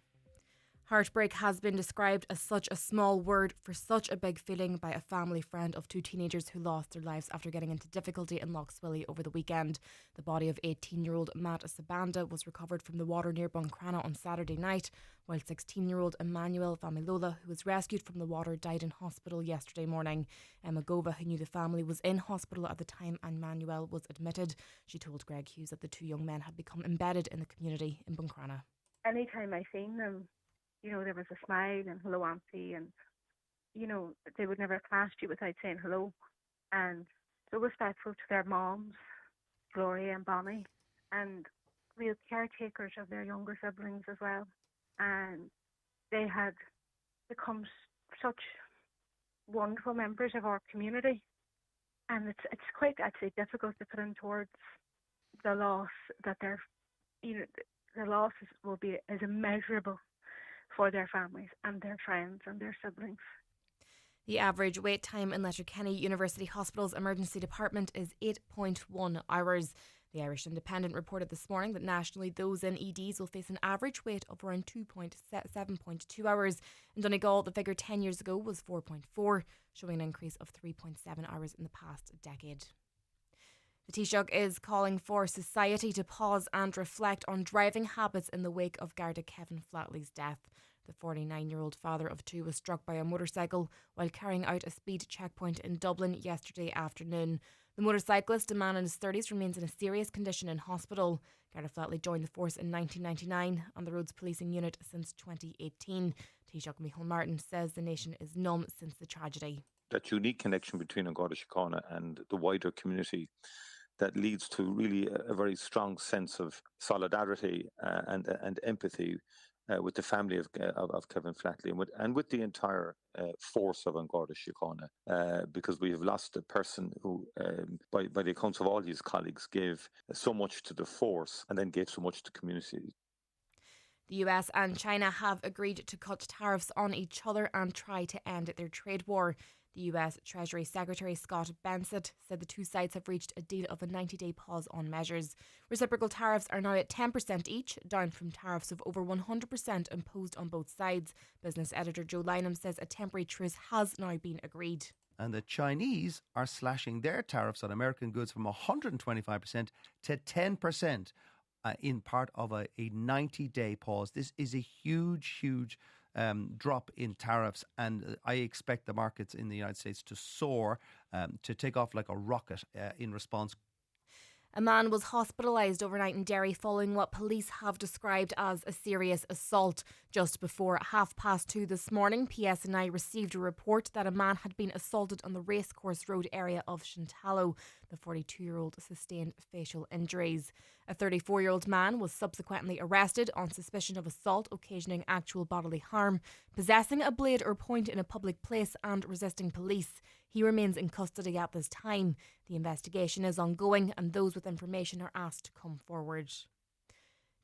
Heartbreak has been described as such a small word for such a big feeling by a family friend of two teenagers who lost their lives after getting into difficulty in Lochswilly over the weekend. The body of 18-year-old Matt Sabanda was recovered from the water near Buncrana on Saturday night, while 16-year-old Emmanuel Vamilola, who was rescued from the water, died in hospital yesterday morning. Emma Gova, who knew the family, was in hospital at the time Emmanuel was admitted. She told Greg Hughes that the two young men had become embedded in the community in Buncrana. Anytime I seen them, there was a smile and hello auntie, and they would never have passed you without saying hello, and so respectful to their moms, Gloria and Bonnie, and real caretakers of their younger siblings as well. And they had become such wonderful members of our community, and it's quite actually difficult to put into words the loss that the loss will be as immeasurable for their families and their friends and their siblings. The average wait time in Letterkenny University Hospital's emergency department is 8.1 hours. The Irish Independent reported this morning that nationally those in EDs will face an average wait of around 7.2 hours. In Donegal, the figure 10 years ago was 4.4, showing an increase of 3.7 hours in the past decade. The Taoiseach is calling for society to pause and reflect on driving habits in the wake of Garda Kevin Flatley's death. The 49-year-old father of two was struck by a motorcycle while carrying out a speed checkpoint in Dublin yesterday afternoon. The motorcyclist, a man in his 30s, remains in a serious condition in hospital. Garda Flatley joined the force in 1999 and the roads policing unit since 2018. Taoiseach Micheál Martin says the nation is numb since the tragedy. That unique connection between An Garda Síochána and the wider community that leads to really a very strong sense of solidarity and empathy with the family of Kevin Flatley and with the entire force of An Garda Síochána, because we have lost a person who, by the accounts of all his colleagues, gave so much to the force and then gave so much to the community. The US and China have agreed to cut tariffs on each other and try to end their trade war. The US Treasury Secretary Scott Bensett said the two sides have reached a deal of a 90-day pause on measures. Reciprocal tariffs are now at 10% each, down from tariffs of over 100% imposed on both sides. Business editor Joe Lynham says a temporary truce has now been agreed. And the Chinese are slashing their tariffs on American goods from 125% to 10% in part of a 90-day pause. This is a huge drop in tariffs, and I expect the markets in the United States to soar, to take off like a rocket in response. A man was hospitalised overnight in Derry following what police have described as a serious assault. Just before 2:30 this morning, PSNI received a report that a man had been assaulted on the Racecourse Road area of Shantallow. The 42-year-old sustained facial injuries. A 34-year-old man was subsequently arrested on suspicion of assault occasioning actual bodily harm, possessing a blade or point in a public place and resisting police. He remains in custody at this time. The investigation is ongoing and those with information are asked to come forward.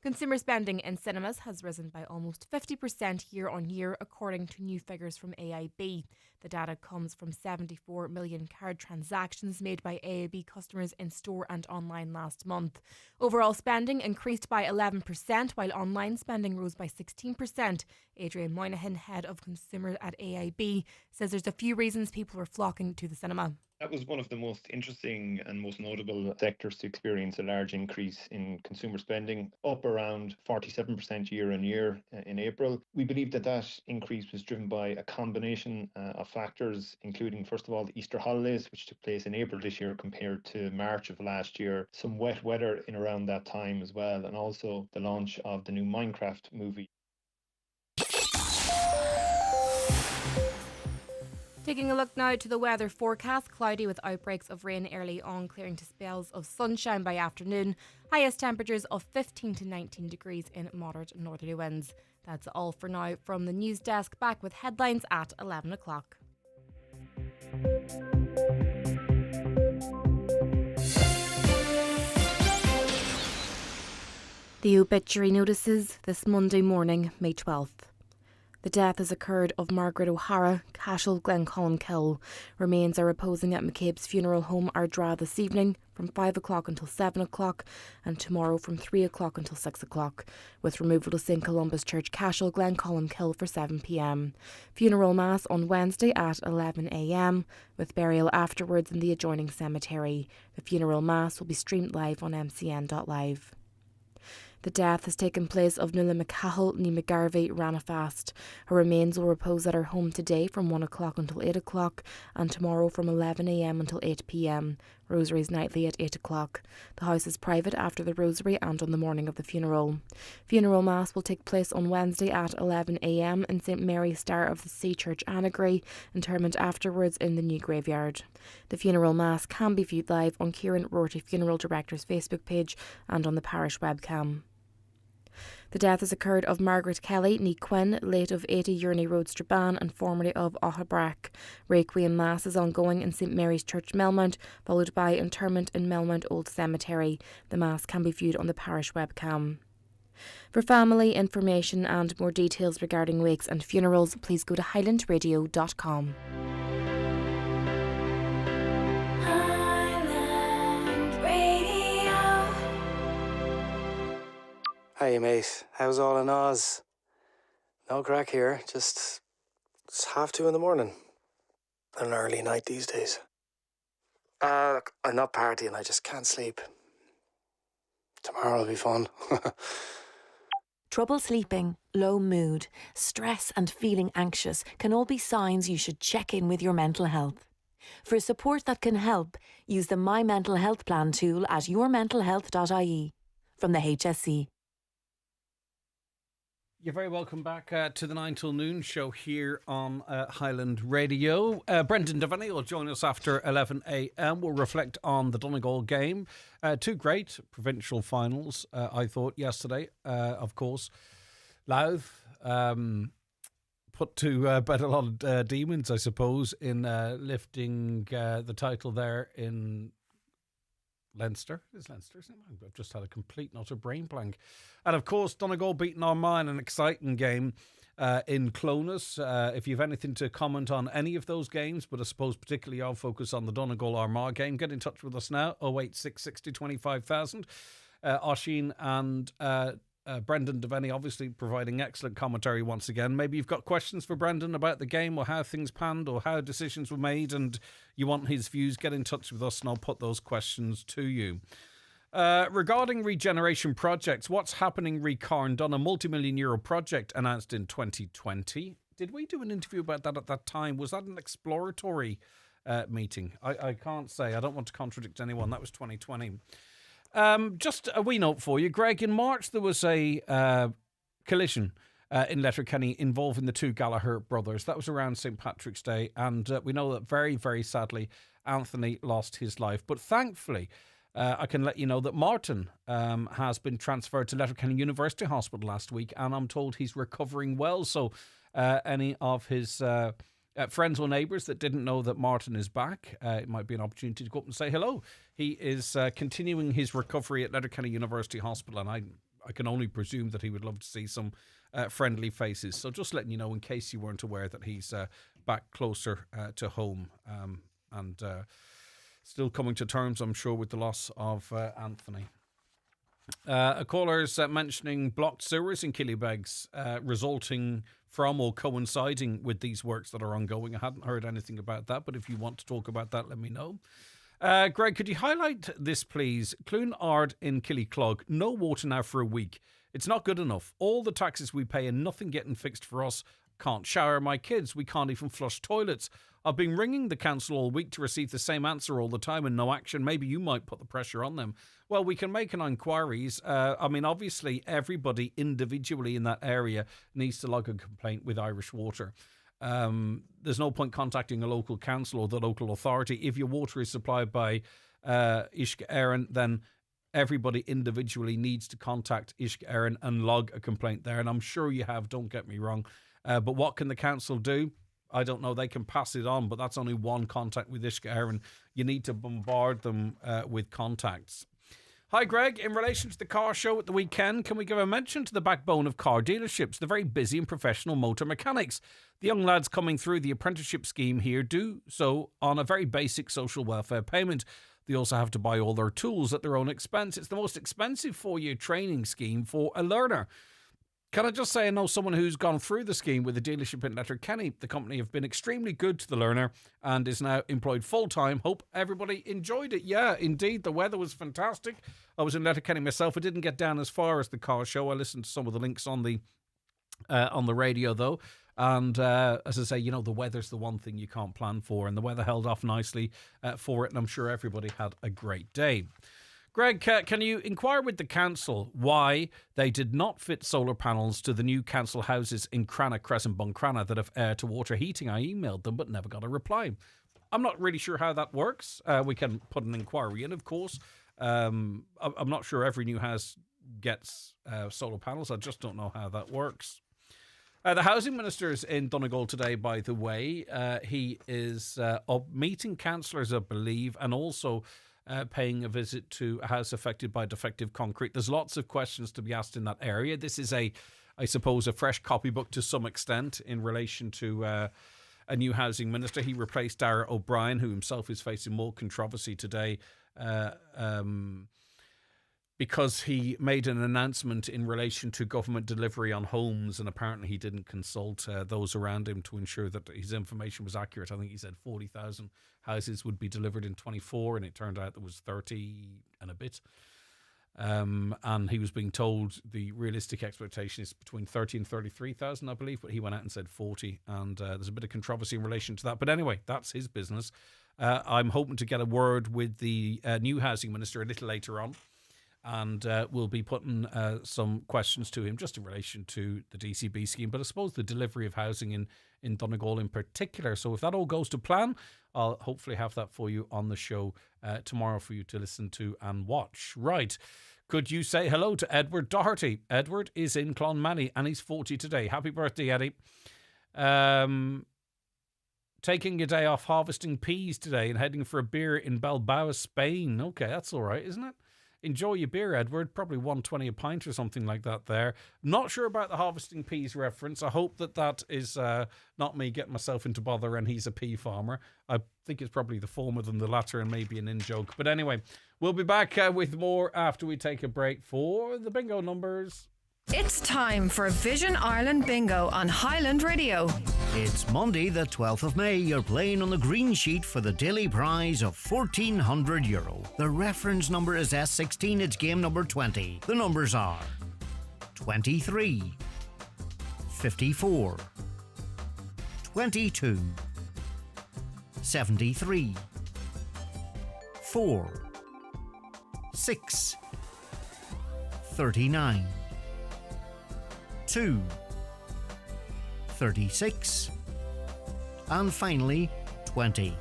Consumer spending in cinemas has risen by almost 50% year on year, according to new figures from AIB. The data comes from 74 million card transactions made by AIB customers in store and online last month. Overall spending increased by 11%, while online spending rose by 16%. Adrian Moynihan, head of consumer at AIB, says there's a few reasons people are flocking to the cinema. That was one of the most interesting and most notable sectors to experience a large increase in consumer spending, up around 47% year on year in April. We believe that that increase was driven by a combination of factors, including, first of all, the Easter holidays, which took place in April this year compared to March of last year, some wet weather in around that time as well, and also the launch of the new Minecraft movie. Taking a look now to the weather forecast, cloudy with outbreaks of rain early on, clearing to spells of sunshine by afternoon. Highest temperatures of 15 to 19 degrees in moderate northerly winds. That's all for now from the news desk. Back with headlines at 11 o'clock. The obituary notices this Monday morning, May 12th. The death has occurred of Margaret O'Hara, Cashel, Glencolmkill. Remains are reposing at McCabe's funeral home Ardra this evening from 5 o'clock until 7 o'clock and tomorrow from 3 o'clock until 6 o'clock, with removal to St Columba's Church, Cashel, Glencolmkill for 7 p.m. Funeral mass on Wednesday at 11 a.m, with burial afterwards in the adjoining cemetery. The funeral mass will be streamed live on mcn.live. The death has taken place of Nuala McCahill ní McGarvey Ranafast. Her remains will repose at her home today from 1 o'clock until 8 o'clock and tomorrow from 11 a.m. until 8 p.m. Rosaries nightly at 8 o'clock. The house is private after the rosary and on the morning of the funeral. Funeral mass will take place on Wednesday at 11 a.m. in St Mary's Star of the Sea Church, Annagry. Interment afterwards in the new graveyard. The funeral mass can be viewed live on Kieran Rorty Funeral Director's Facebook page and on the parish webcam. The death has occurred of Margaret Kelly, ní Quinn, late of 80 Yerney Road, Strabane, and formerly of Ochabrack. Requiem Mass is ongoing in St Mary's Church, Melmount, followed by interment in Melmount Old Cemetery. The Mass can be viewed on the parish webcam. For family information and more details regarding wakes and funerals, please go to highlandradio.com. Hey mate, how's all in Oz? No crack here, just it's 2:30 in the morning. An early night these days. Look, I'm not partying, I just can't sleep. Tomorrow will be fun. Trouble sleeping, low mood, stress and feeling anxious can all be signs you should check in with your mental health. For support that can help, use the My Mental Health Plan tool at yourmentalhealth.ie from the HSC. You're very welcome back to the 9 till noon show here on Highland Radio. Brendan Devaney will join us after 11 a.m. We'll reflect on the Donegal game. Two great provincial finals, I thought, yesterday. Of course, Louth put to bed a lot of demons, I suppose, in lifting the title there in Leinster. Is Leinster, isn't it? I've just had a complete and utter brain blank. And of course, Donegal beating Armagh, an exciting game in Clonus. If you have anything to comment on any of those games, but I suppose particularly I'll focus on the Donegal Armagh game, get in touch with us now, 086 60 25,000. Oisín and Brendan Devaney obviously providing excellent commentary once again. Maybe you've got questions for Brendan about the game or how things panned or how decisions were made and you want his views, get in touch with us and I'll put those questions to you. Regarding regeneration projects, what's happening re Carndon, a multi-million-euro project announced in 2020. Did we do an interview about that at that time? Was that an exploratory meeting? I can't say. I don't want to contradict anyone. That was 2020. Just a wee note for you, Greg. In March, there was a collision in Letterkenny involving the two Gallagher brothers. That was around St. Patrick's Day. And we know that very, very sadly, Anthony lost his life. But thankfully, I can let you know that Martin has been transferred to Letterkenny University Hospital last week. And I'm told he's recovering well. So any of his friends or neighbours that didn't know that Martin is back, it might be an opportunity to go up and say hello. He is continuing his recovery at Letterkenny University Hospital, and I can only presume that he would love to see some friendly faces. So just letting you know, in case you weren't aware, that he's back closer to home and still coming to terms, I'm sure, with the loss of Anthony. A caller's mentioning blocked sewers in Killybegs, resulting from or coinciding with these works that are ongoing. I hadn't heard anything about that, but if you want to talk about that, let me know. Greg, could you highlight this, please? Clune Ard in Killyclog, no water now for a week. It's not good enough. All the taxes we pay and nothing getting fixed for us. Can't shower my kids. We can't even flush toilets. I've been ringing the council all week to receive the same answer all the time and no action. Maybe you might put the pressure on them. Well, we can make an inquiries. Obviously, everybody individually in that area needs to log a complaint with Irish Water. There's no point contacting a local council or the local authority. If your water is supplied by Uisce Éireann, then everybody individually needs to contact Uisce Éireann and log a complaint there. And I'm sure you have, don't get me wrong. But what can the council do? I don't know. They can pass it on, but that's only one contact with Uisce Éireann. You need to bombard them with contacts. Hi, Greg. In relation to the car show at the weekend, can we give a mention to the backbone of car dealerships, the very busy and professional motor mechanics? The young lads coming through the apprenticeship scheme here do so on a very basic social welfare payment. They also have to buy all their tools at their own expense. It's the most expensive 4-year training scheme for a learner. Can I just say I know someone who's gone through the scheme with a dealership in Letterkenny. The company have been extremely good to the learner and is now employed full-time. Hope everybody enjoyed it. Yeah, indeed, the weather was fantastic. I was in Letterkenny myself. I didn't get down as far as the car show. I listened to some of the links on the radio, though. And as I say, the weather's the one thing you can't plan for. And the weather held off nicely for it. And I'm sure everybody had a great day. Greg, can you inquire with the council why they did not fit solar panels to the new council houses in Crana Crescent, Buncrana that have air-to-water heating? I emailed them but never got a reply. I'm not really sure how that works. We can put an inquiry in, of course. I'm not sure every new house gets solar panels. I just don't know how that works. The housing minister is in Donegal today, by the way. He is meeting councillors, I believe, and also paying a visit to a house affected by defective concrete. There's lots of questions to be asked in that area. This is I suppose, a fresh copybook to some extent in relation to a new housing minister. He replaced Dara O'Brien, who himself is facing more controversy today because he made an announcement in relation to government delivery on homes, and apparently he didn't consult those around him to ensure that his information was accurate. I think he said 40,000 houses would be delivered in 24, and it turned out there was 30 and a bit. And he was being told the realistic expectation is between 30 and 33,000, I believe, but he went out and said 40, and there's a bit of controversy in relation to that. But anyway, that's his business. I'm hoping to get a word with the new housing minister a little later on, and we'll be putting some questions to him just in relation to the DCB scheme, but I suppose the delivery of housing in Donegal in particular. So if that all goes to plan, I'll hopefully have that for you on the show tomorrow for you to listen to and watch. Right. Could you say hello to Edward Doherty? Edward is in Clonmany and he's 40 today. Happy birthday, Eddie. Taking a day off harvesting peas today and heading for a beer in Bilbao, Spain. Okay, that's all right, isn't it? Enjoy your beer, Edward. Probably $1.20 a pint or something like that there. Not sure about the harvesting peas reference. I hope that is not me getting myself into bother and he's a pea farmer. I think it's probably the former than the latter and maybe an in-joke. But anyway, we'll be back with more after we take a break for the bingo numbers. It's time for Vision Ireland Bingo on Highland Radio. It's Monday the 12th of May. You're playing on the green sheet for the daily prize of €1,400. The reference number is S16. It's game number 20. The numbers are 23, 54, 22, 73, 4, 6, 39, 2, 36, and finally 20.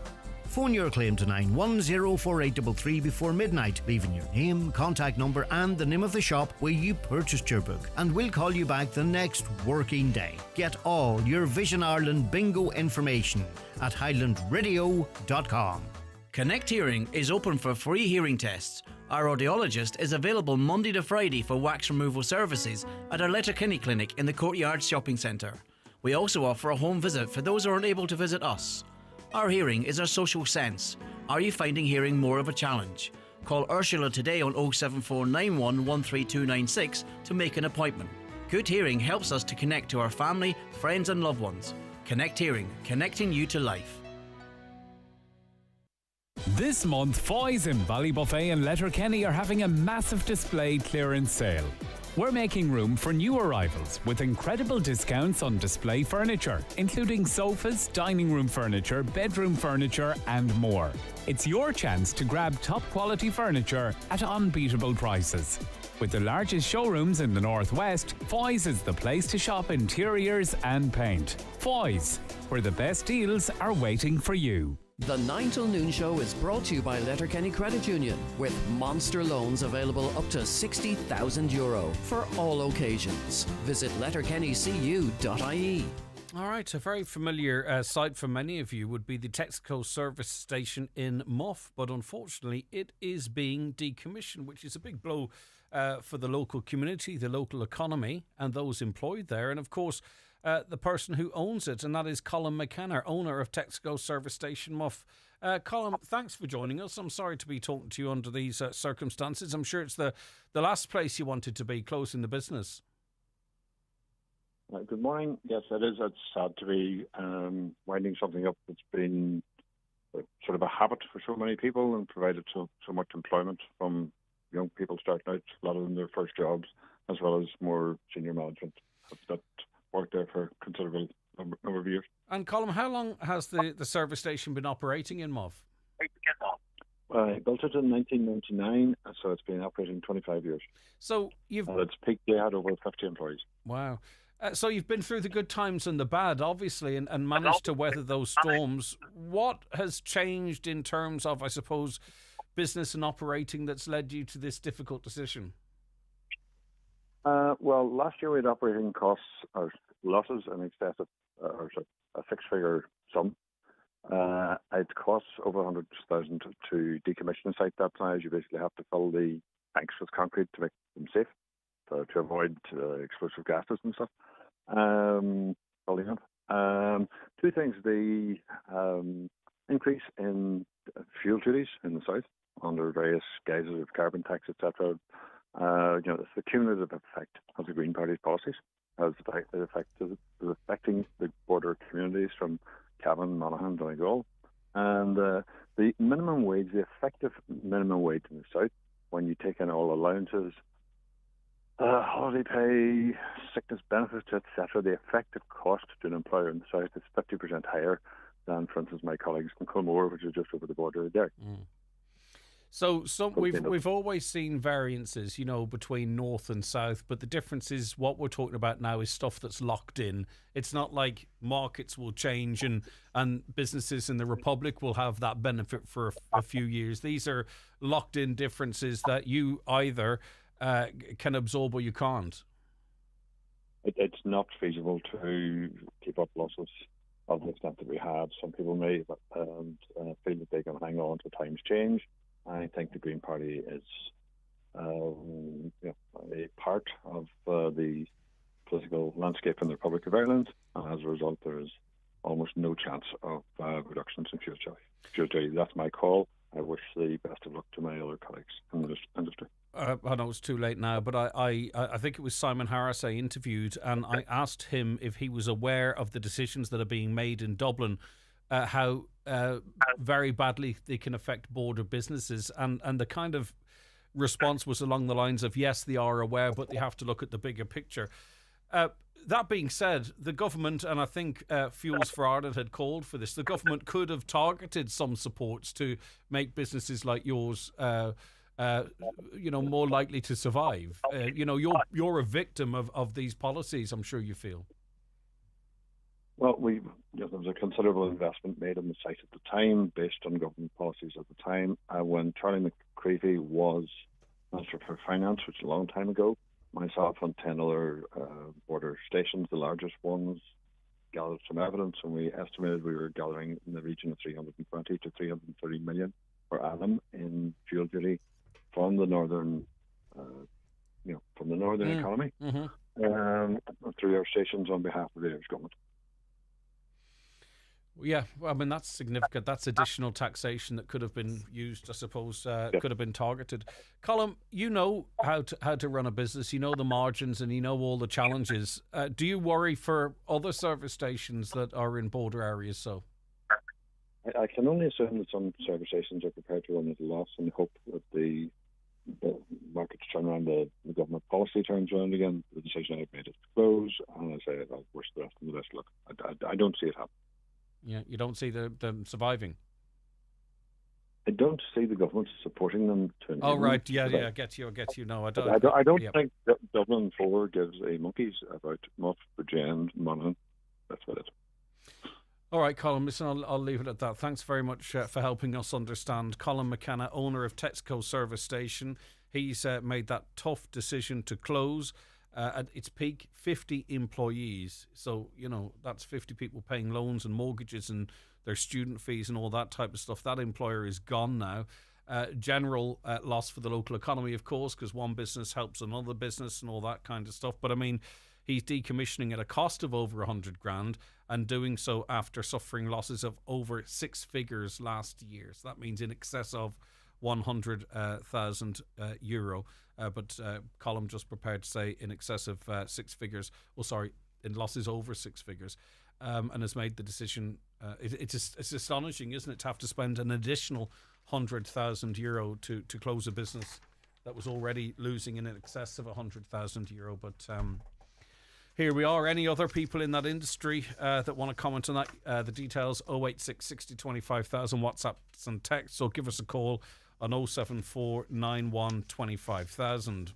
Phone your claim to 9104833 before midnight, leaving your name, contact number and the name of the shop where you purchased your book, and we'll call you back the next working day. Get all your Vision Ireland bingo information at highlandradio.com. Connect Hearing is open for free hearing tests. Our audiologist is available Monday to Friday for wax removal services at our Letterkenny clinic in the Courtyard Shopping Centre. We also offer a home visit for those who aren't able to visit us. Our hearing is our social sense. Are you finding hearing more of a challenge? Call Ursula today on 07491 13296 to make an appointment. Good hearing helps us to connect to our family, friends and loved ones. Connect Hearing, connecting you to life. This month, Foy's in Ballybuffet and Letterkenny are having a massive display clearance sale. We're making room for new arrivals with incredible discounts on display furniture, including sofas, dining room furniture, bedroom furniture and more. It's your chance to grab top quality furniture at unbeatable prices. With the largest showrooms in the Northwest, Foy's is the place to shop interiors and paint. Foy's, where the best deals are waiting for you. The 9 till noon show is brought to you by Letterkenny Credit Union, with monster loans available up to €60,000 for all occasions. Visit letterkennycu.ie. All right, a very familiar sight for many of you would be the Texaco service station in Muff, but unfortunately it is being decommissioned, which is a big blow for the local community, the local economy and those employed there. And of course, the person who owns it, and that is Colin McKenna, owner of Texaco Service Station Muff. Colin, thanks for joining us. I'm sorry to be talking to you under these circumstances. I'm sure it's the last place you wanted to be, closing the business. Good morning. Yes, it is. It's sad to be winding something up that's been sort of a habit for so many people and provided so much employment from young people starting out, a lot of them their first jobs, as well as more senior management that worked there for a considerable number of years. And Colin, how long has the service station been operating in Muff? I built it in 1999, so it's been operating 25 years. So you've... At its peak, they had over 50 employees. Wow. So you've been through the good times and the bad, obviously, and managed to weather those storms. What has changed in terms of, I suppose, business and operating that's led you to this difficult decision? Well, last year we had operating costs or losses in excess of a six-figure sum. It costs over 100,000 to decommission the site that size. You basically have to fill the tanks with concrete to make them safe, to avoid explosive gases and stuff. Building up. Two things: the increase in fuel duties in the south under various guises of carbon tax, etc. It's the cumulative effect of the Green Party's policies. As the effect is affecting the border communities from Cavan, Monaghan, Donegal, and the minimum wage, the effective minimum wage in the south, when you take in all allowances, holiday pay, sickness benefits, etc., the effective cost to an employer in the south is 50% higher than, for instance, my colleagues in Culmore, which is just over the border there. So we've always seen variances, between north and south, but the difference is what we're talking about now is stuff that's locked in. It's not like markets will change and businesses in the Republic will have that benefit for a few years. These are locked in differences that you either can absorb or you can't. It's not feasible to keep up losses of the extent that we have. Some people may feel that they can hang on to times change. I think the Green Party is a part of the political landscape in the Republic of Ireland, and as a result there is almost no chance of reductions in fuel duty. That's my call. I wish the best of luck to my other colleagues in the industry. I know it's too late now, but I think it was Simon Harris I interviewed, and I asked him if he was aware of the decisions that are being made in Dublin, how very badly they can affect border businesses, and the kind of response was along the lines of, yes, they are aware, but they have to look at the bigger picture. That being said, the government, and I think Fuels for Ireland had called for this, the government could have targeted some supports to make businesses like yours more likely to survive. You're a victim of these policies, I'm sure you feel. Well, there was a considerable investment made in the site at the time, based on government policies at the time. When Charlie McCreevy was Minister for Finance, which was a long time ago, myself and 10 other border stations, the largest ones, gathered some evidence, and we estimated we were gathering in the region of 320 to 330 million per annum in fuel duty from the northern, economy, through our stations on behalf of the Irish government. Yeah, well, I mean, that's significant. That's additional taxation that could have been used, I suppose, could have been targeted. Colin, you know how to run a business. You know the margins and you know all the challenges. Do you worry for other service stations that are in border areas? So I can only assume that some service stations are prepared to run at a loss and hope that the markets turn around, the government policy turns around again. The decision I've made is to close, and I say I'll wish the rest of them the best luck. I don't see it happen. Yeah, you don't see them surviving. I don't see the government supporting them to. Oh right, yeah, I get you. No, I don't. I don't think that Dublin 4 gives a monkeys about Muff, Bridgend, Monaghan. That's about it. All right, Colin, listen, I'll leave it at that. Thanks very much for helping us understand. Colin McKenna, owner of Texaco Service Station, he's made that tough decision to close. At its peak, 50 employees. So, that's 50 people paying loans and mortgages and their student fees and all that type of stuff. That employer is gone now. General loss for the local economy, of course, because one business helps another business and all that kind of stuff. But, I mean, he's decommissioning at a cost of over 100 grand and doing so after suffering losses of over 6 figures last year. So that means in excess of 100,000 euro. But Colin just prepared to say in excess of 6 figures. Well, sorry, in losses over 6 figures. And has made the decision. It's astonishing, isn't it, to have to spend an additional 100,000 euro to close a business that was already losing in excess of 100,000 euro. But here we are. Any other people in that industry that want to comment on that? The details 086 60 25,000 WhatsApps and texts, or give us a call on 074 91 25,000.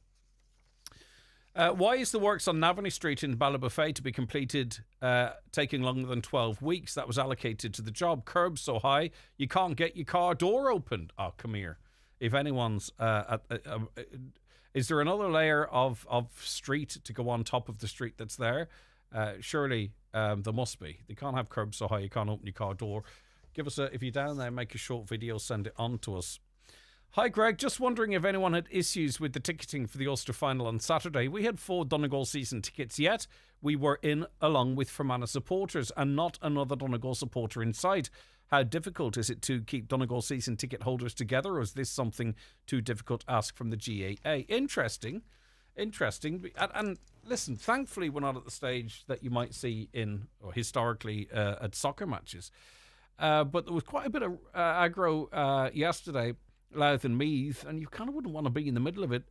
Why is the works on Navanny Street in Ballybofey to be completed taking longer than 12 weeks? That was allocated to the job. Curbs so high you can't get your car door opened. Oh, come here. If anyone's is there another layer of street to go on top of the street that's there? Surely there must be. They can't have curbs so high you can't open your car door. Give us if you're down there, make a short video, send it on to us. Hi Greg, just wondering if anyone had issues with the ticketing for the Ulster final on Saturday. We had 4 Donegal season tickets, yet we were in along with Fermanagh supporters and not another Donegal supporter in sight. How difficult is it to keep Donegal season ticket holders together, or is this something too difficult to ask from the GAA? Interesting. And listen, thankfully we're not at the stage that you might see in, or historically, at soccer matches. But there was quite a bit of aggro yesterday, Louth and Meath, and you kind of wouldn't want to be in the middle of it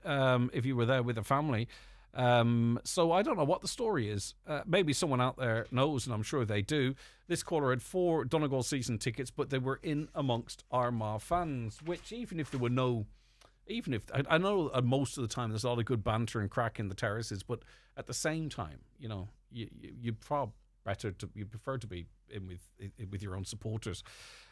if you were there with a family. So I don't know what the story is. Maybe someone out there knows, and I'm sure they do. This caller had 4 Donegal season tickets, but they were in amongst Armagh fans, which even if I know most of the time there's a lot of good banter and crack in the terraces, but at the same time, you prefer to be in with your own supporters.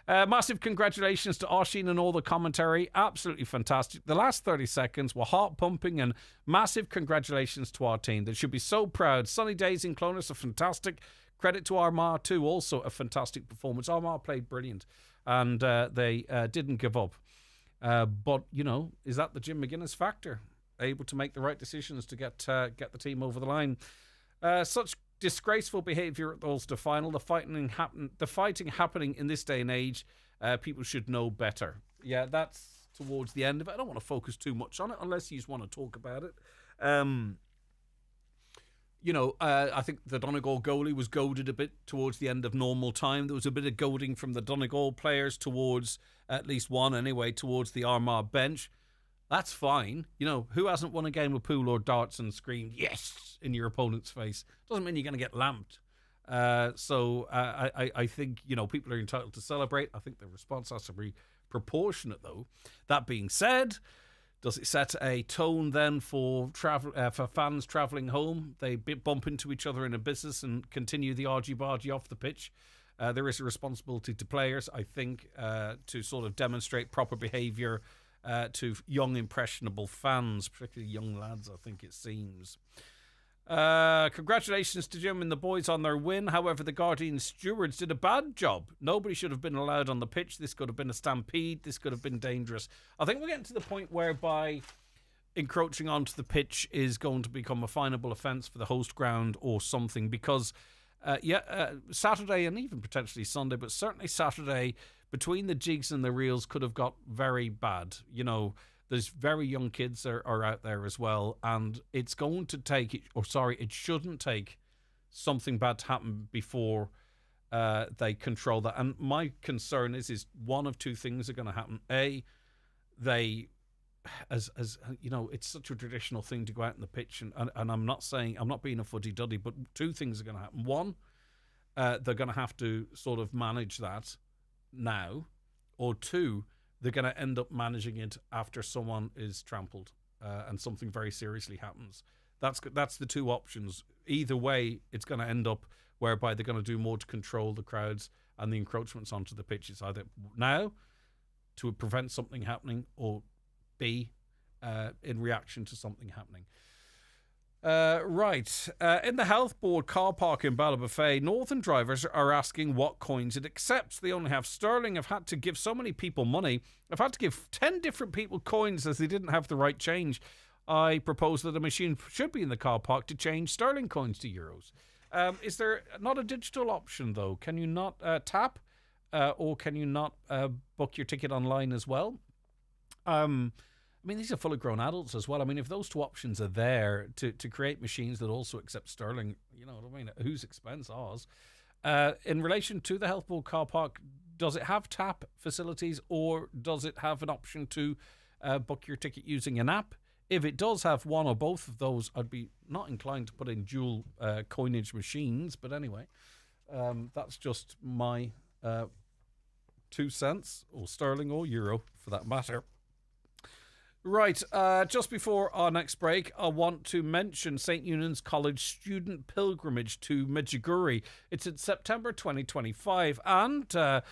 Massive congratulations to Oisín and all the commentary. Absolutely fantastic. The last 30 seconds were heart pumping, and massive congratulations to our team. They should be so proud. Sunny days in Clonus are fantastic. Credit to Armagh too, also a fantastic performance. Armagh played brilliant, and they didn't give up. But is that the Jim McGuinness factor? Able to make the right decisions to get the team over the line. Such disgraceful behaviour at the Ulster final. The fighting happening in this day and age. People should know better. Yeah, that's towards the end of it. I don't want to focus too much on it unless you just want to talk about it. I think the Donegal goalie was goaded a bit towards the end of normal time. There was a bit of goading from the Donegal players towards, at least one anyway, towards the Armagh bench. That's fine. Who hasn't won a game of pool or darts and screamed yes in your opponent's face? Doesn't mean you're going to get lamped. So I think people are entitled to celebrate. I think the response has to be proportionate, though. That being said, does it set a tone then for fans travelling home? They bump into each other in a business and continue the argy-bargy off the pitch. There is a responsibility to players, I think, to sort of demonstrate proper behaviour to young, impressionable fans, particularly young lads, I think it seems. Congratulations to Jim and the boys on their win. However, the Guardian stewards did a bad job. Nobody should have been allowed on the pitch. This could have been a stampede. This could have been dangerous. I think we're getting to the point whereby encroaching onto the pitch is going to become a finable offence for the host ground or something, because Saturday and even potentially Sunday, but certainly Saturday, between the jigs and the reels, could have got very bad. You know, there's very young kids are out there as well, and it's going to take, it shouldn't take something bad to happen before they control that. And my concern is one of two things are going to happen. A, they, as you know, it's such a traditional thing to go out in the pitch, and I'm not being a fuddy-duddy, but two things are going to happen. One, they're going to have to sort of manage that now, or two, they're going to end up managing it after someone is trampled and something very seriously happens. That's the two options. Either way, it's going to end up whereby they're going to do more to control the crowds and the encroachments onto the pitches, either now to prevent something happening, or B, in reaction to something happening. In the Health Board car park in Ballybofey, Northern drivers are asking what coins it accepts. They only have sterling. Have had to give so many people money. I've had to give 10 different people coins as they didn't have the right change. I propose that a machine should be in the car park to change sterling coins to euros. Is there not a digital option, though? Can you not tap, or can you not book your ticket online as well? I mean, these are fully grown adults as well. I mean, if those two options are there to create machines that also accept sterling, you know what I mean, whose expense? Ours. In relation to the Health Board car park, does it have tap facilities, or does it have an option to book your ticket using an app? If it does have one or both of those, I'd be not inclined to put in dual coinage machines. But anyway, that's just my 2 cents, or sterling or euro for that matter. Right, just before our next break, I want to mention St. Eunan's College student pilgrimage to Medjugorje. It's in September 2025, and to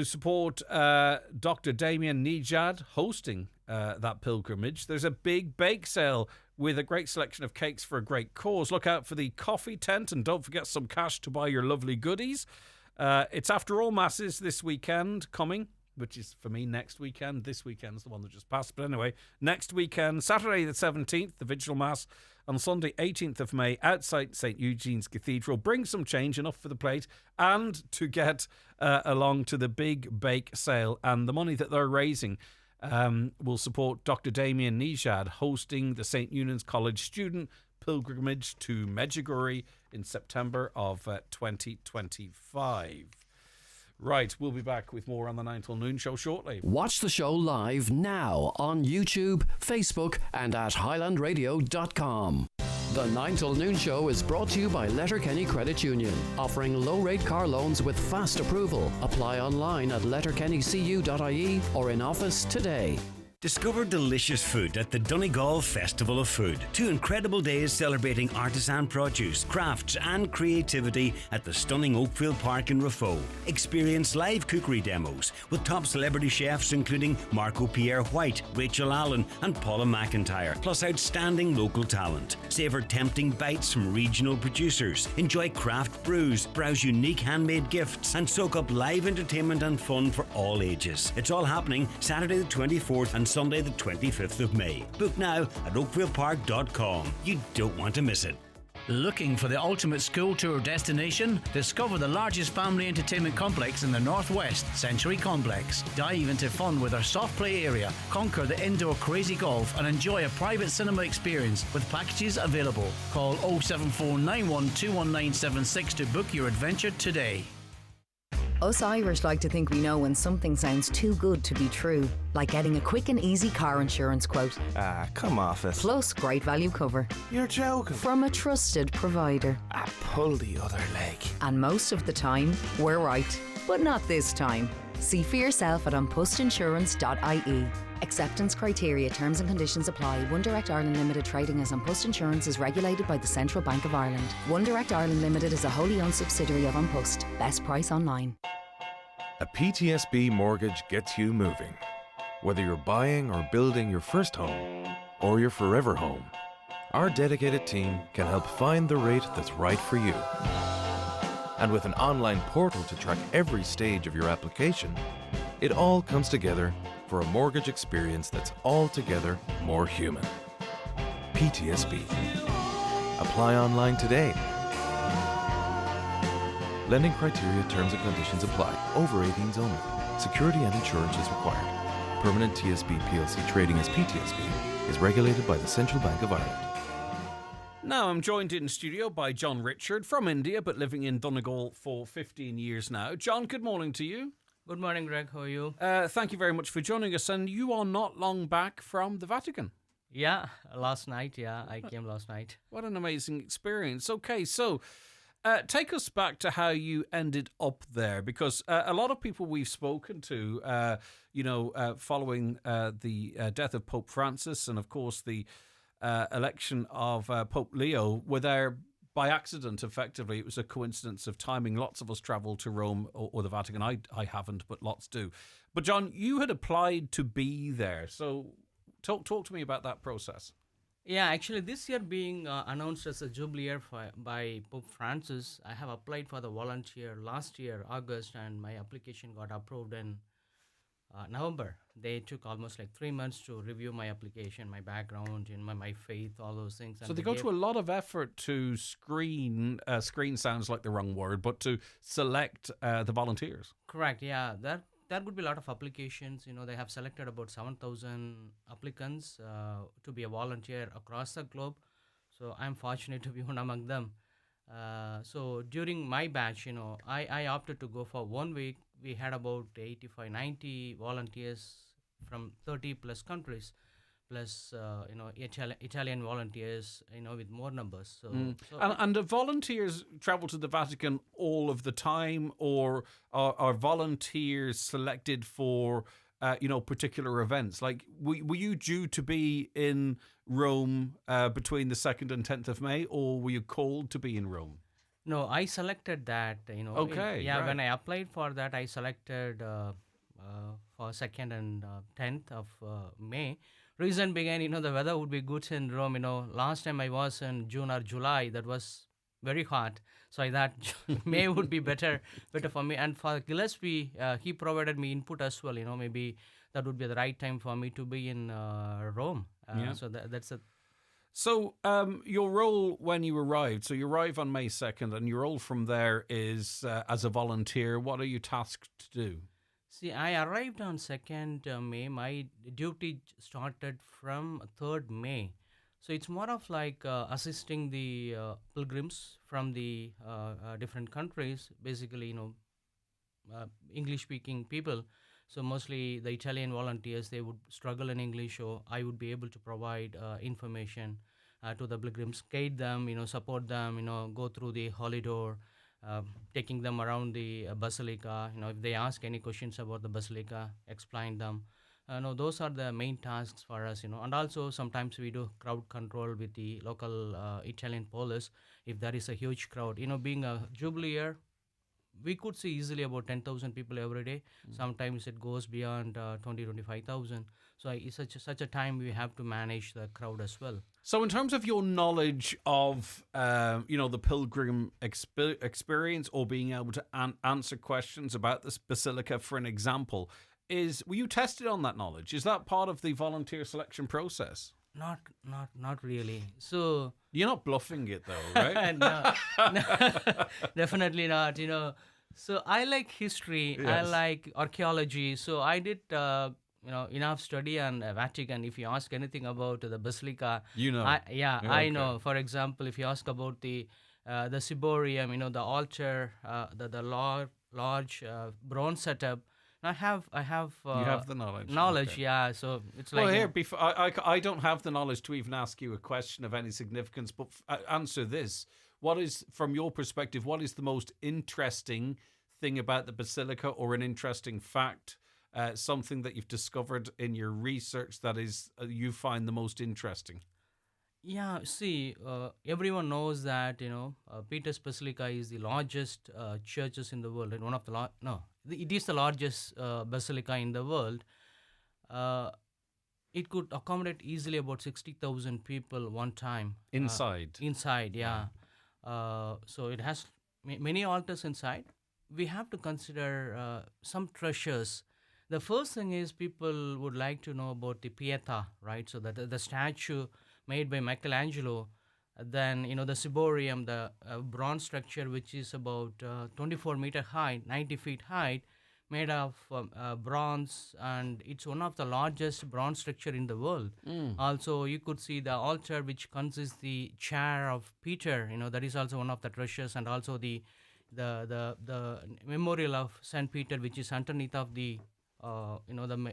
support Dr. Damien Nejad hosting that pilgrimage, there's a big bake sale with a great selection of cakes for a great cause. Look out for the coffee tent, and don't forget some cash to buy your lovely goodies. It's after all masses this weekend coming, which is for me next weekend. This weekend's the one that just passed. But anyway, next weekend, Saturday the 17th, the Vigil Mass. On Sunday 18th of May, outside St. Eugene's Cathedral. Bring some change, enough for the plate, and to get along to the big bake sale. And the money that they're raising will support Dr. Damien Nejad hosting the St. Eunan's College student pilgrimage to Medjugorje in September of 2025. Right, we'll be back with more on the 9 till noon show shortly. Watch the show live now on YouTube, Facebook, and at highlandradio.com. The 9 till noon show is brought to you by Letterkenny Credit Union, offering low-rate car loans with fast approval. Apply online at letterkennycu.ie or in office today. Discover delicious food at the Donegal Festival of Food. 2 incredible days celebrating artisan produce, crafts and creativity at the stunning Oakfield Park in Raphoe. Experience live cookery demos with top celebrity chefs including Marco Pierre White, Rachel Allen and Paula McIntyre, plus outstanding local talent. Savour tempting bites from regional producers. Enjoy craft brews, browse unique handmade gifts and soak up live entertainment and fun for all ages. It's all happening Saturday the 24th and Sunday the 25th of May. Book now at oakfieldpark.com. You don't want to miss it. Looking for the ultimate school tour destination? Discover the largest family entertainment complex in the Northwest, Century Complex. Dive into fun with our soft play area, conquer the indoor crazy golf and enjoy a private cinema experience with packages available. Call 07491219976 to book your adventure today. Us Irish like to think we know when something sounds too good to be true, like getting a quick and easy car insurance quote. Ah, come off it. Plus great value cover. You're joking. From a trusted provider. Ah, pull the other leg. And most of the time, we're right. But not this time. See for yourself at onpostinsurance.ie. Acceptance criteria, terms and conditions apply. One Direct Ireland Limited trading as An Post Insurance is regulated by the Central Bank of Ireland. One Direct Ireland Limited is a wholly owned subsidiary of An Post. Best price online. A PTSB mortgage gets you moving. Whether you're buying or building your first home or your forever home, our dedicated team can help find the rate that's right for you. And with an online portal to track every stage of your application, it all comes together for a mortgage experience that's altogether more human. PTSB. Apply online today. Lending criteria, terms and conditions apply. Over 18s only. Security and insurance is required. Permanent TSB PLC trading as PTSB is regulated by the Central Bank of Ireland. Now I'm joined in studio by John Richard from India, but living in Donegal for 15 years now. John, good morning to you. Good morning, Greg. How are you? Thank you very much for joining us. And you are not long back from the Vatican. Yeah, last night. Yeah, I came last night. What an amazing experience. Okay, so take us back to how you ended up there, because a lot of people we've spoken to, following the death of Pope Francis and, of course, the election of Pope Leo, were there by accident, effectively. It was a coincidence of timing. Lots of us travel to Rome or the Vatican. I haven't, but lots do. But John, you had applied to be there. So talk to me about that process. Yeah, actually this year being announced as a jubilee year by Pope Francis, I have applied for the volunteer last year, August, and my application got approved in November. They took almost like 3 months to review my application, my background, my faith, all those things. So they go to a lot of effort to screen sounds like the wrong word, but to select the volunteers. Correct, yeah. That would be a lot of applications. They have selected about 7,000 applicants to be a volunteer across the globe. So I'm fortunate to be one among them. So during my batch, I opted to go for 1 week. We had about 85, 90 volunteers from 30 plus countries, plus Italian volunteers, with more numbers. So, and the volunteers travel to the Vatican all of the time, or are volunteers selected for particular events? Like, were you due to be in Rome between the 2nd and 10th of May, or were you called to be in Rome? No, I selected that. Okay. Right. When I applied for that, I selected for 2nd and 10th of May. Reason being, the weather would be good in Rome. Last time I was in June or July, that was very hot. So I thought May would be better for me. And for Gillespie, he provided me input as well. Maybe that would be the right time for me to be in Rome. So that's a. So your role when you arrived, so you arrive on May 2nd, and your role from there is as a volunteer. What are you tasked to do? See, I arrived on 2nd May. My duty started from 3rd May. So it's more of like assisting the pilgrims from the different countries, basically, English-speaking people. So mostly the Italian volunteers, they would struggle in English, so I would be able to provide information to the pilgrims, guide them, support them, go through the holy door, taking them around the basilica. If they ask any questions about the basilica, explain them. Those are the main tasks for us, And also sometimes we do crowd control with the local Italian police. If there is a huge crowd, being a jubilee year, we could see easily about 10,000 people every day. Sometimes it goes beyond 25,000. So it's such a time we have to manage the crowd as well. So in terms of your knowledge of, the pilgrim experience, or being able to answer questions about this basilica, for an example, were you tested on that knowledge? Is that part of the volunteer selection process? Not really. So you're not bluffing it though, right? no, definitely not. So I like history. Yes. I like archaeology. So I did, enough study on Vatican. If you ask anything about the basilica, I know. For example, if you ask about the ciborium, the altar, the large bronze setup. I have. You have the knowledge. Okay. Yeah. So it's like. Well, here, before I don't have the knowledge to even ask you a question of any significance, but answer this: what is, from your perspective, what is the most interesting thing about the basilica, or an interesting fact, something that you've discovered in your research that is you find the most interesting? Yeah, see, everyone knows that, Peter's Basilica is the largest churches in the world, and one of the it is the largest basilica in the world. It could accommodate easily about 60,000 people one time. Inside? Inside, yeah. So it has many altars inside. We have to consider some treasures. The first thing is people would like to know about the Pietà, right? So that the statue made by Michelangelo, Then the ciborium, the bronze structure, which is about 24-meter high, 90 feet high, made of bronze, and it's one of the largest bronze structure in the world. Also, you could see the altar, which consists the chair of Peter. That is also one of the treasures, and also the memorial of Saint Peter, which is underneath of the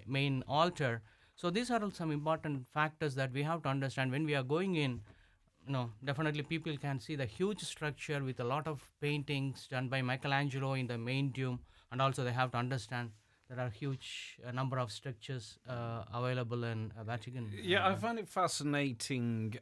main altar. So these are all some important factors that we have to understand when we are going in. Definitely people can see the huge structure with a lot of paintings done by Michelangelo in the main dome, and also they have to understand there are huge number of structures available in Vatican. Yeah, I find it fascinating.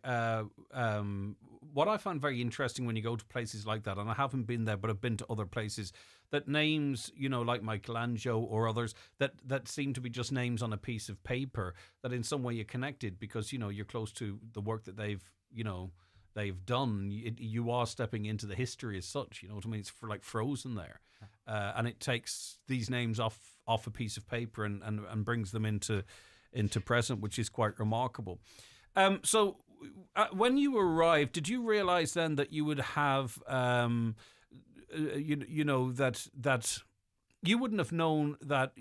What I find very interesting when you go to places like that, and I haven't been there, but I've been to other places, that names, like Michelangelo or others, that seem to be just names on a piece of paper, that in some way you're connected because, you're close to the work that they've done. You are stepping into the history as such, you know what I mean? It's frozen there. And it takes these names off a piece of paper and brings them into present, which is quite remarkable. So when you arrived, did you realize then that you would have, that you wouldn't have known that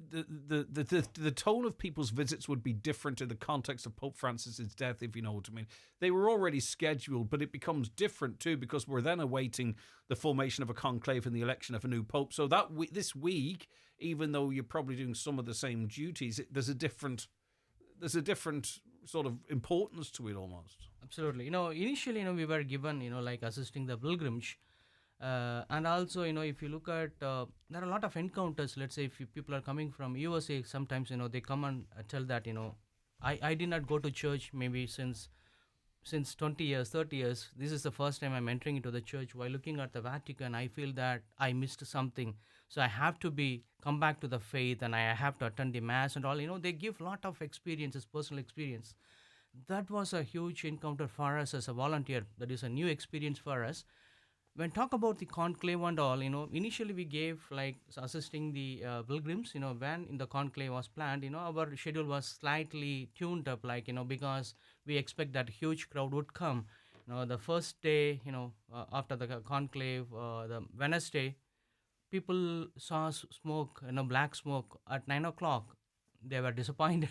the tone of people's visits would be different in the context of Pope Francis's death, if you know what I mean? They were already scheduled, but it becomes different too because we're then awaiting the formation of a conclave and the election of a new pope. So that this week, even though you're probably doing some of the same duties, there's a different sort of importance to it almost. Absolutely. Initially, we were given, like assisting the pilgrimage. And also, if you look at, there are a lot of encounters. Let's say if people are coming from USA, sometimes, they come and tell that, I did not go to church maybe since 20 years, 30 years. This is the first time I'm entering into the church. While looking at the Vatican, I feel that I missed something. So I have to come back to the faith, and I have to attend the mass and all. They give a lot of experiences, personal experience. That was a huge encounter for us as a volunteer. That is a new experience for us. When talk about the conclave and all, initially we gave assisting the pilgrims, when in the conclave was planned, our schedule was slightly tuned up, because we expect that huge crowd would come. The first day, after the conclave, the Wednesday, people saw smoke, black smoke at 9 o'clock. They were disappointed.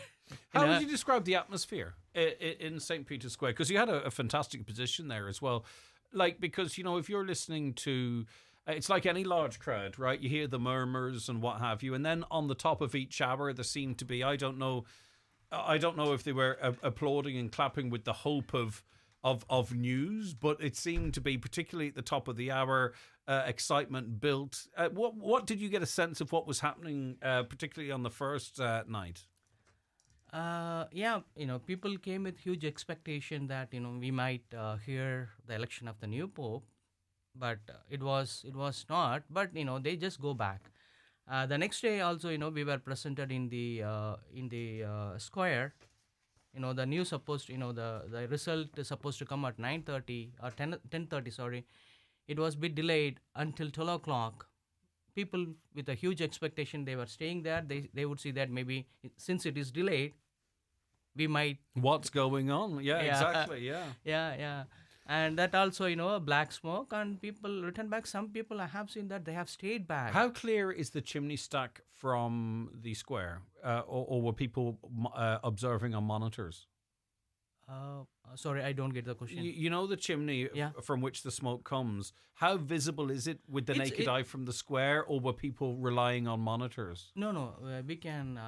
How would you describe the atmosphere in St. Peter's Square? Because you had a fantastic position there as well. Because, if you're listening to, it's like any large crowd, right? You hear the murmurs and what have you. And then on the top of each hour, there seemed to be, I don't know if they were applauding and clapping with the hope of news, but it seemed to be, particularly at the top of the hour, excitement built. What did you get a sense of what was happening, particularly on the first night? People came with huge expectation that we might hear the election of the new pope, but it was not. But they just go back. The next day also, we were presented in the square. The news supposed, the result is supposed to come at 9:30 or 10:30. Sorry, it was a bit delayed until 12 o'clock. People with a huge expectation, they were staying there. They would see that maybe since it is delayed, we might... What's going on? Yeah, exactly, Yeah. And that also, black smoke, and people return back. Some people, I have seen that they have stayed back. How clear is the chimney stack from the square? Or were people observing on monitors? Sorry, I don't get the question. You know the chimney from which the smoke comes. How visible is it with the naked eye from the square, or were people relying on monitors? No. We can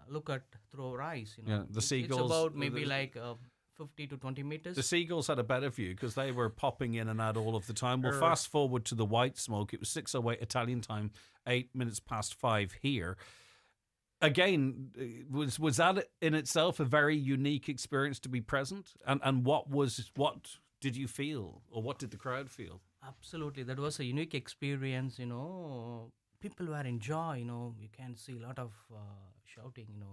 look at through our eyes. The seagulls. It's about maybe 50 to 20 meters. The seagulls had a better view because they were popping in and out all of the time. Well, fast forward to the white smoke. It was 6:08 Italian time, 8 minutes past 5 here. Again, was that in itself a very unique experience to be present? And what did you feel, or what did the crowd feel? Absolutely, that was a unique experience. People were in joy. You can see a lot of shouting.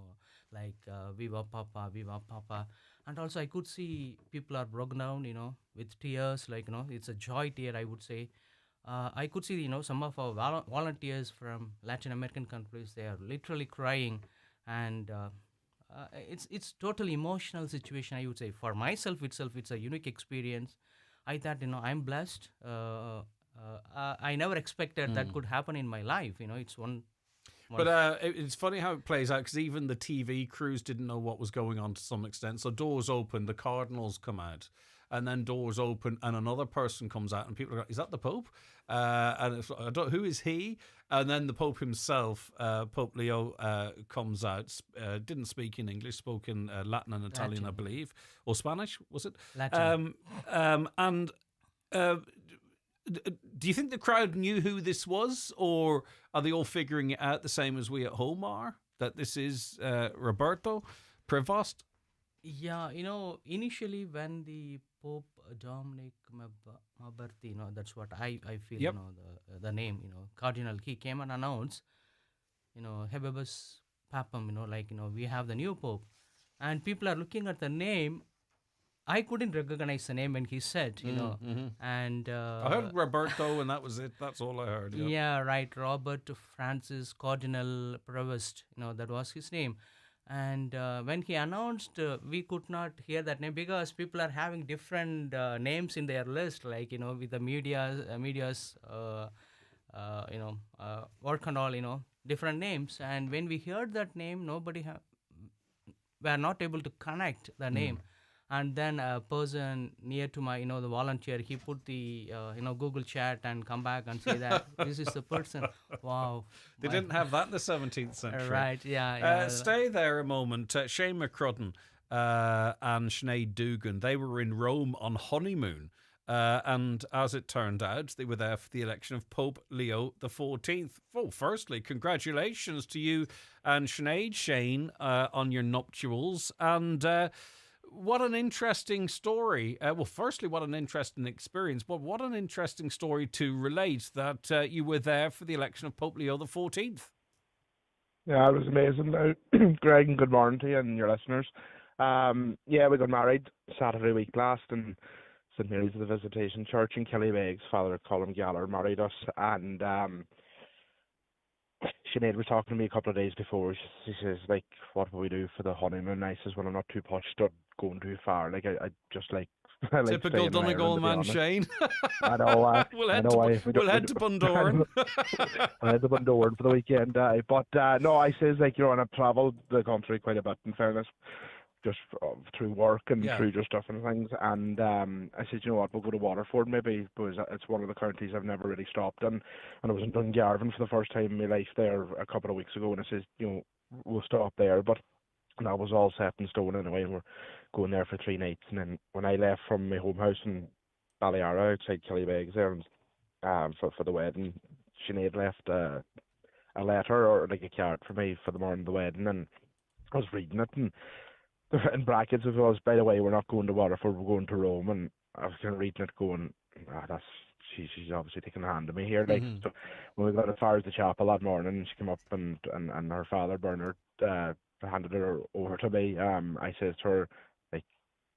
"Viva Papa, Viva Papa," and also I could see people are broken down. With tears. It's a joy tear, I would say. I could see, some of our volunteers from Latin American countries, they are literally crying, and it's totally emotional situation, I would say. For myself itself, it's a unique experience. I thought, I'm blessed. I never expected that could happen in my life. It's one. But it's funny how it plays out, because even the TV crews didn't know what was going on to some extent. So doors open, the Cardinals come out, and then doors open, and another person comes out, and people are like, "Is that the Pope?" And it's like, who is he? And then the Pope himself, Pope Leo, comes out. Didn't speak in English, spoke in Latin and Italian, I believe, or Spanish, was it? Latin. Do you think the crowd knew who this was, or are they all figuring it out the same as we at home are, that this is Roberto Prevost? Yeah, initially when the Pope Dominic Maberti, that's what I feel, Yep. The name, Cardinal, he came and announced, Hebebus Papam, we have the new Pope. And people are looking at the name. I couldn't recognize the name when he said, and I heard Roberto, and that was it. That's all I heard. Yeah, yeah, right. Robert Francis Cardinal Prevost, that was his name. And when he announced, we could not hear that name because people are having different names in their list, with the media's work and all, different names. And when we heard that name, were not able to connect the name. And then a person near to my, the volunteer, he put the, Google chat and come back and say that this is the person. Wow. They didn't have that in the 17th century. Right, yeah. Stay there a moment. Shane McCrudden and Sinead Dugan, they were in Rome on honeymoon. And as it turned out, they were there for the election of Pope Leo XIV. Oh, firstly, congratulations to you and Sinead, Shane, on your nuptials. And what an interesting story. Well, firstly, what an interesting experience, but what an interesting story to relate that you were there for the election of Pope Leo XIV. Yeah, it was amazing. Greg, and good morning to you and your listeners. Yeah, we got married Saturday week last in St Mary's of the Visitation Church in Killybegs. Father Colin Gallagher married us, and Sinead was talking to me a couple of days before. She says, like, what will we do for the honeymoon? I says, well, I'm not too pushed on going too far. Like, I just like... I like typical Donegal man, Shane. I know. We'll head to Bundoran. We'll head to Bundoran for the weekend. But no, I says, like, and I've travelled the country quite a bit, in fairness, just through work and through just stuff and things. And I said, you know what, we'll go to Waterford maybe, because it's one of the counties I've never really stopped in. And I was in Dungarvan for the first time in my life there a couple of weeks ago, and I says, we'll stop there. But that was all set in stone anyway, and we're going there for 3 nights. And then when I left from my home house in Ballyara outside Killybegs there, and for the wedding, Sinead left a letter or like a card for me for the morning of the wedding, and I was reading it, and in brackets it was, by the way, we're not going to Waterford, we're going to Rome. And I was kind of reading it going, she's obviously taking a hand of me here. Like, so when we got as far as the chapel that morning, she came up and her father, Bernard, handed her over to me. I says to her, like,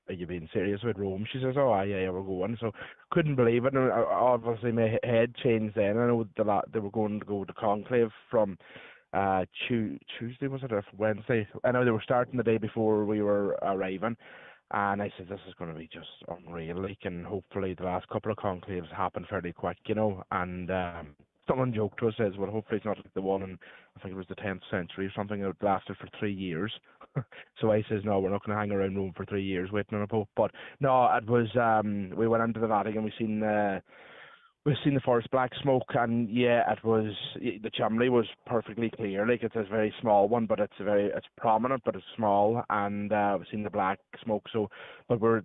are you being serious with Rome? She says, oh, yeah, we're going. So couldn't believe it. And obviously my head changed then. I know they were going to go to conclave from Tuesday, was it, or Wednesday? I know they were starting the day before we were arriving, and I said, this is going to be just unreal, like, and hopefully the last couple of conclaves happen fairly quick, and someone joked to us, says, well, hopefully it's not like the one in, I think it was the 10th century or something, that lasted for 3 years. So I says, no, we're not going to hang around Rome for 3 years waiting on a pope. But no, it was, we went into the Vatican, we've seen the first black smoke, and yeah, the chimney was perfectly clear. Like, it's a very small one, but it's prominent, but it's small, and we've seen the black smoke. So, but we're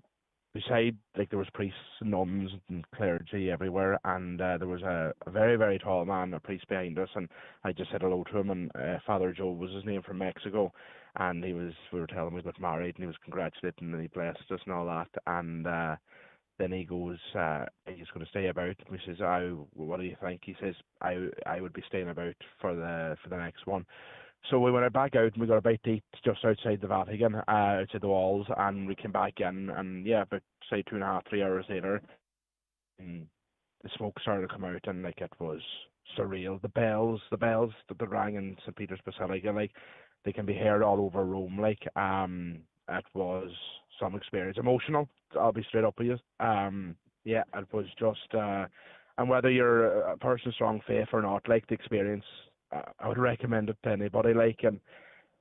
beside, like, there was priests and nuns and clergy everywhere, and there was a very, very tall man, a priest behind us, and I just said hello to him, and Father Joe was his name, from Mexico, and we were telling him we got married, and he was congratulating, and he blessed us and all that, and then he goes, he's going to stay about. We says, what do you think? He says, I would be staying about for the next one. So we went back out, and we got a bite to eat just outside the Vatican, outside the walls, and we came back in, and yeah, about, say, 2.5, 3 hours later, the smoke started to come out, and like, it was surreal. The bells that rang in St. Peter's Basilica, like, they can be heard all over Rome. Like, it was some experience, emotional, I'll be straight up with you. Yeah, it was just, and whether you're a person of strong faith or not, like the experience, I would recommend it to anybody. Like, and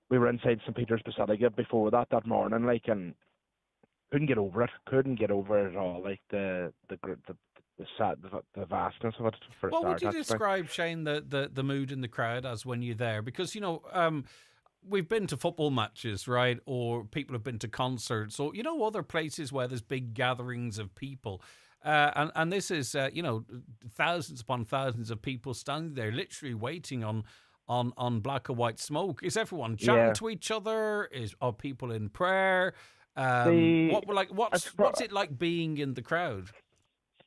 we were inside St. Peter's Basilica before that morning, like, and couldn't get over it. Couldn't get over it at all. Like the vastness of it. For a What would start, you actually. describe, Shane, the mood in the crowd as when you're there? Because, you know, we've been to football matches, right? Or people have been to concerts, or, you know, other places where there's big gatherings of people. And this is, you know, thousands upon thousands of people standing there literally waiting on black or white smoke. Is everyone chatting to each other? Are people in prayer? What's it like being in the crowd?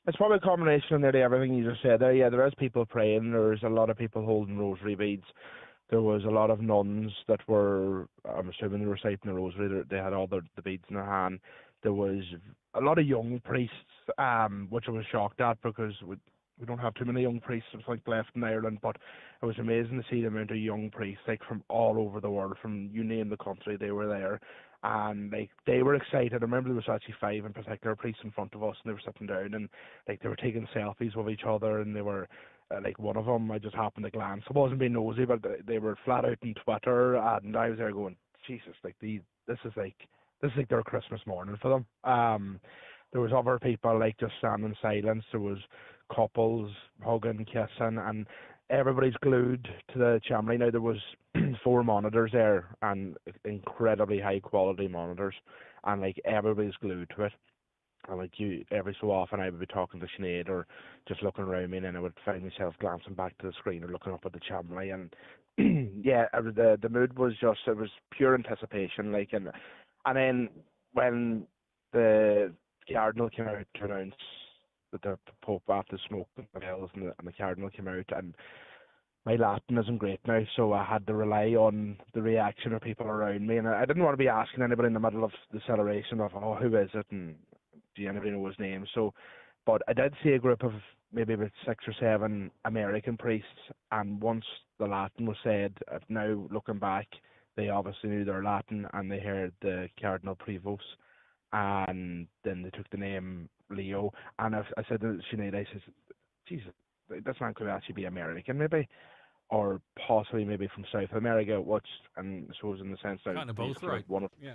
It's probably a combination of nearly everything you just said there. Yeah, there is people praying. There's a lot of people holding rosary beads. There was a lot of nuns that were, I'm assuming, they were reciting the rosary. They had all the beads in their hand. There was a lot of young priests, which I was shocked at because we don't have too many young priests, I think, left in Ireland. But it was amazing to see the amount of young priests, like from all over the world, from you name the country, they were there. And like they were excited. I remember there was actually 5 in particular priests in front of us, and they were sitting down and like they were taking selfies with each other, and they were like one of them. I just happened to glance. I wasn't being nosy, but they were flat out on Twitter, and I was there going, Jesus, like this is like their Christmas morning for them. There was other people like just standing in silence. There was couples hugging, kissing, and everybody's glued to the chimney. Now there was 4 monitors there, and incredibly high quality monitors, and like everybody's glued to it. And like every so often I would be talking to Sinead or just looking around me, and then I would find myself glancing back to the screen or looking up at the chimney, and yeah, the mood was just, it was pure anticipation. Like, and then when the Cardinal came out to announce that the Pope, after smoke and the bells, and the Cardinal came out, and my Latin isn't great now, so I had to rely on the reaction of people around me, and I didn't want to be asking anybody in the middle of the celebration of, oh, who is it, and do anybody know his name? So, but I did see a group of maybe about 6 or 7 American priests, and once the Latin was said, now looking back, they obviously knew their Latin, and they heard the Cardinal Prevost, and then they took the name Leo, and I said to Sinead, I said, Jesus, this man could actually be American, maybe, or possibly maybe from South America, which, and I suppose in the sense that kind of both, right? One of, yeah,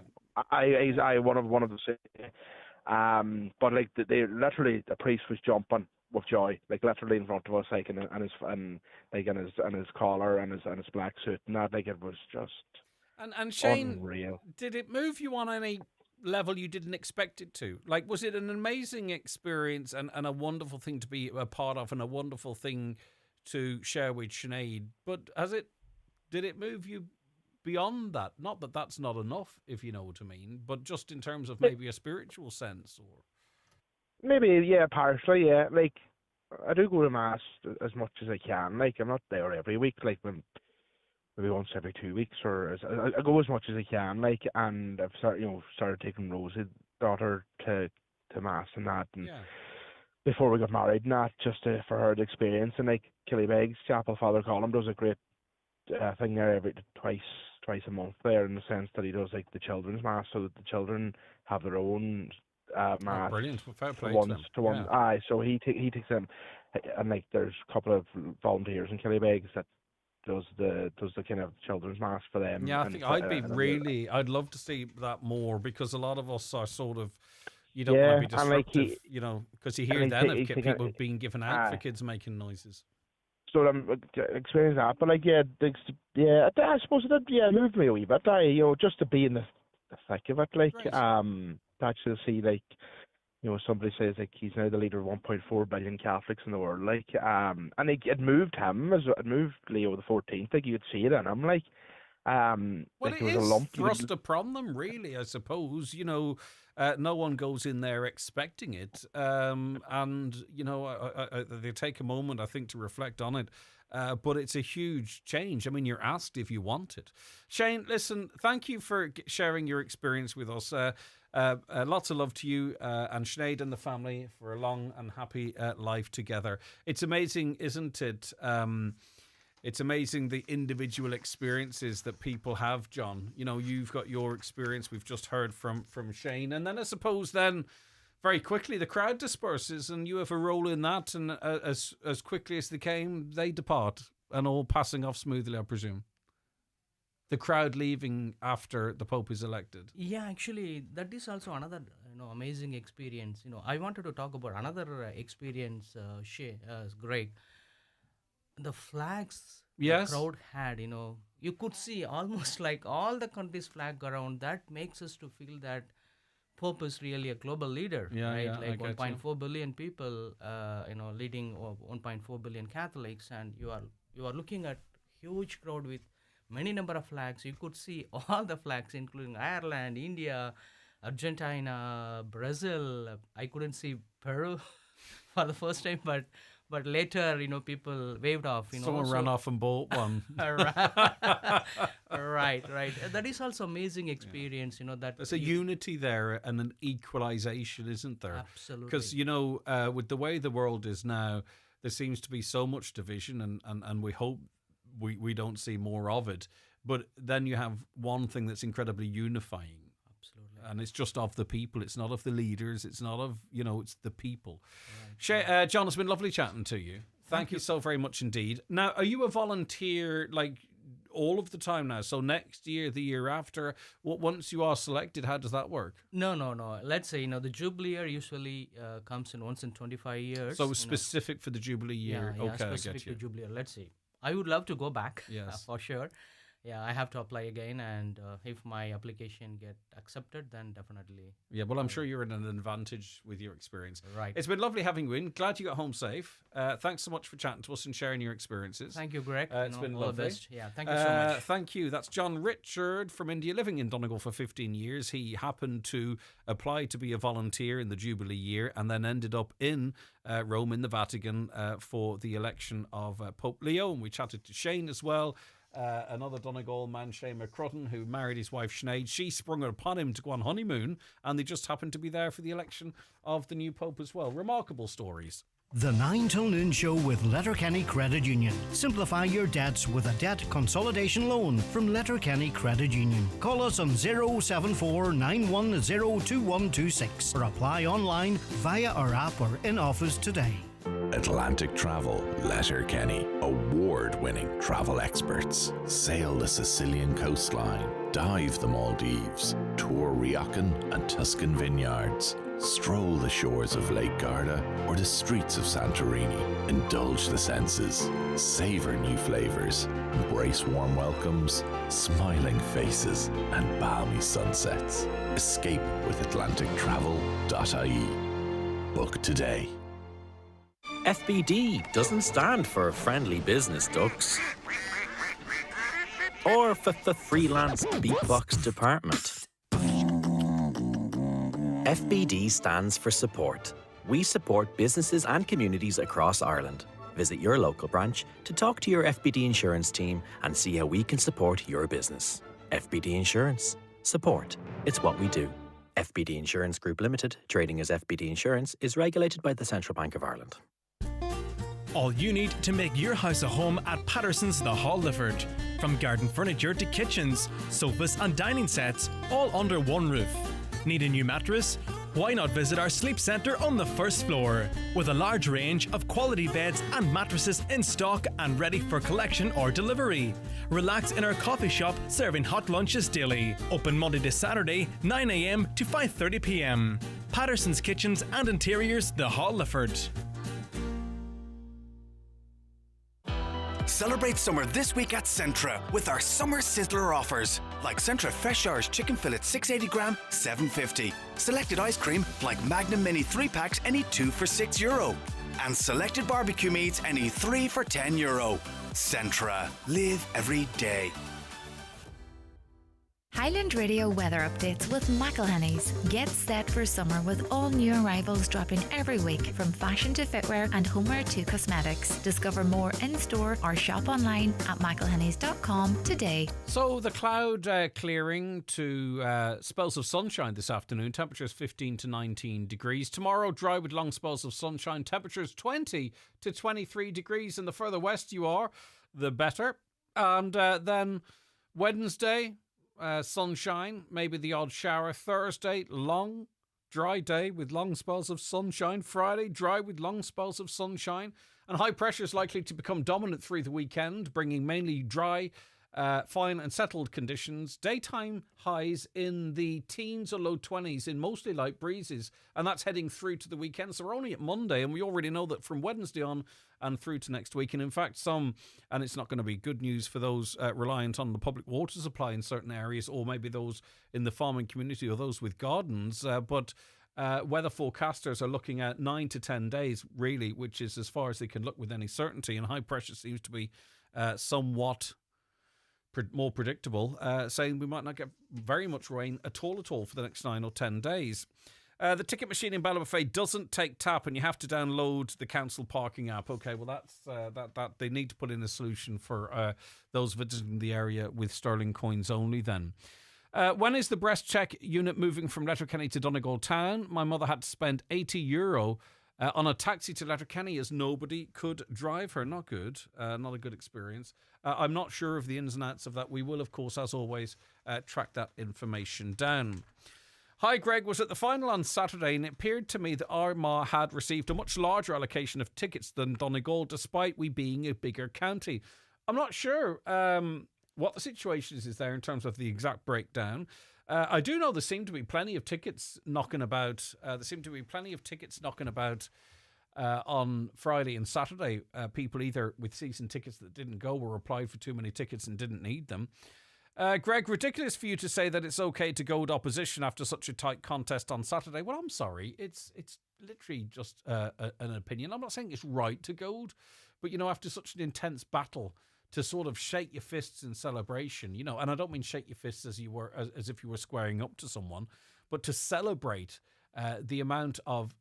I one of the same. But like they literally, the priest was jumping with joy, like literally in front of us, like in his collar and his black suit and that, like it was just and Shane, unreal. Did it move you on any level you didn't expect it to? Like, was it an amazing experience and a wonderful thing to be a part of, and a wonderful thing to share with Sinead? But did it move you beyond that? Not that that's not enough, if you know what I mean, but just in terms of maybe a spiritual sense, or maybe, yeah, partially, yeah. Like, I do go to mass as much as I can. Like, I'm not there every week. Like, maybe once every 2 weeks, or I go as much as I can. Like, and I've started taking Rosie's daughter to mass and that, and before we got married, and that, just for her to experience. And like Killybegs Chapel, Father Colin does a great thing there twice a month there, in the sense that he does like the children's mass, so that the children have their own mass. Oh, brilliant! Fair play to one. Aye, so he takes them, and like there's a couple of volunteers in Killybegs that does the kind of children's mass for them. Yeah, I think I'd love to see that more, because a lot of us are sort of, you don't want to be disruptive, because you hear then of people being given out for kids making noises. So I'm experiencing that, but like I suppose it did moved me a wee bit. Just to be in the thick of it, like to actually see, like, somebody says like he's now the leader of 1.4 billion Catholics in the world, like, and it moved him, it moved Leo the 14th. Like, you could see it in him, like, well, like it there was is a lump thrust upon them, really, I suppose. No one goes in there expecting it, and they take a moment, I think, to reflect on it. But it's a huge change. I mean, you're asked if you want it. Shane, listen, thank you for sharing your experience with us. Lots of love to you and Sinead and the family for a long and happy life together. It's amazing, isn't it? It's amazing the individual experiences that people have, John. You've got your experience. We've just heard from Shane. And then I suppose for very quickly the crowd disperses and you have a role in that, and as quickly as they came, they depart, and all passing off smoothly, I presume. The crowd leaving after the Pope is elected. Yeah, actually, that is also another amazing experience. I wanted to talk about another experience, Greg. The flags Yes. the crowd had, you could see almost like all the country's flag around. That makes us to feel that Pope is really a global leader, right? Like 1.4 billion people, leading 1.4 billion Catholics, and you are looking at huge crowd with many number of flags. You could see all the flags, including Ireland, India, Argentina, Brazil. I couldn't see Peru for the first time, but later, people waved off. Someone ran off and bought one. Right. That is also amazing experience. That there's a unity there and an equalization, isn't there? Absolutely. Because with the way the world is now, there seems to be so much division, and we hope we don't see more of it. But then you have one thing that's incredibly unifying. Absolutely. And it's just of the people. It's not of the leaders. It's not of, it's the people. Right. John, it's been lovely chatting to you. Thank you so very much indeed. Now, are you a volunteer all of the time now? So next year, the year after, once you are selected, how does that work? No. Let's say, the Jubilee year usually comes in once in 25 years. So specific for the Jubilee year. Yeah, okay, specific I get you. to Jubilee year. Let's see. I would love to go back, yes, for sure. Yeah, I have to apply again, and if my application get accepted, then definitely. Yeah, well, I'm sure you're in an advantage with your experience. Right. It's been lovely having you in. Glad you got home safe. Thanks so much for chatting to us and sharing your experiences. Thank you, Greg. It's been all lovely. The best. Yeah, thank you so much. Thank you. That's John Richard from India, living in Donegal for 15 years. He happened to apply to be a volunteer in the Jubilee year and then ended up in Rome in the Vatican for the election of Pope Leo. And we chatted to Shane as well. Another Donegal man, Shane McCrutton, who married his wife Sinead. She sprung upon him to go on honeymoon, and they just happened to be there for the election of the new Pope as well. Remarkable stories. The 9 till noon show with Letterkenny Credit Union. Simplify your debts with a debt consolidation loan from Letterkenny Credit Union. Call us on 074 910 2126 or apply online via our app or in office today. Atlantic Travel, Letterkenny, award-winning travel experts. Sail the Sicilian coastline, dive the Maldives, tour Riojan and Tuscan vineyards, stroll the shores of Lake Garda or the streets of Santorini. Indulge the senses, savor new flavors, embrace warm welcomes, smiling faces and balmy sunsets. Escape with atlantictravel.ie. Book today. FBD doesn't stand for Friendly Business Ducks or for the Freelance Beatbox Department. FBD stands for support. We support businesses and communities across Ireland. Visit your local branch to talk to your FBD insurance team and see how we can support your business. FBD Insurance. Support. It's what we do. FBD Insurance Group Limited, trading as FBD Insurance, is regulated by the Central Bank of Ireland. All you need to make your house a home at Patterson's The Hall Lifford. From garden furniture to kitchens, sofas and dining sets, all under one roof. Need a new mattress? Why not visit our sleep centre on the first floor? With a large range of quality beds and mattresses in stock and ready for collection or delivery. Relax in our coffee shop serving hot lunches daily. Open Monday to Saturday, 9 a.m. to 5:30 p.m. Patterson's Kitchens and Interiors, The Hall Lifford. Celebrate summer this week at Centra with our summer sizzler offers, like Centra Fresh Irish Chicken Fillet 680 gram, $7.50. Selected ice cream like Magnum Mini 3-packs, any 2 for €6. And selected barbecue meats, any 3 for €10. Centra. Live every day. Highland Radio weather updates with McElhenney's. Get set for summer with all new arrivals dropping every week, from fashion to footwear and homeware to cosmetics. Discover more in-store or shop online at mcelhenneys.com today. So the cloud clearing to spells of sunshine this afternoon. Temperatures 15 to 19 degrees. Tomorrow, dry with long spells of sunshine. Temperatures 20 to 23 degrees. And the further west you are, the better. And then Wednesday, sunshine, maybe the odd shower. Thursday, long, dry day with long spells of sunshine. Friday, dry with long spells of sunshine. And high pressure is likely to become dominant through the weekend, bringing mainly dry, fine and settled conditions. Daytime highs in the teens or low 20s in mostly light breezes, and that's heading through to the weekend. So we're only at Monday, and we already know that from Wednesday on and through to next week. And in fact, and it's not going to be good news for those reliant on the public water supply in certain areas, or maybe those in the farming community or those with gardens, but weather forecasters are looking at 9 to 10 days, really, which is as far as they can look with any certainty. And high pressure seems to be somewhat more predictable, saying we might not get very much rain at all for the next 9 or 10 days. The ticket machine in Ballybofey doesn't take tap, and you have to download the council parking app. Okay, well that's that they need to put in a solution for those visiting the area with sterling coins only. Then, when is the breast check unit moving from Letterkenny to Donegal town? My mother had to spend €80 on a taxi to Letterkenny as nobody could drive her. Not good. Not a good experience. I'm not sure of the ins and outs of that. We will, of course, as always, track that information down. Hi, Greg. Was at the final on Saturday, and it appeared to me that Armagh had received a much larger allocation of tickets than Donegal, despite we being a bigger county. I'm not sure what the situation is there in terms of the exact breakdown. I do know there seem to be plenty of tickets knocking about. On Friday and Saturday. People either with season tickets that didn't go or applied for too many tickets and didn't need them. Greg, ridiculous for you to say that it's okay to goad opposition after such a tight contest on Saturday. Well, I'm sorry. It's literally just an opinion. I'm not saying it's right to goad, but, after such an intense battle, to sort of shake your fists in celebration, and I don't mean shake your fists as if you were squaring up to someone, but to celebrate the amount of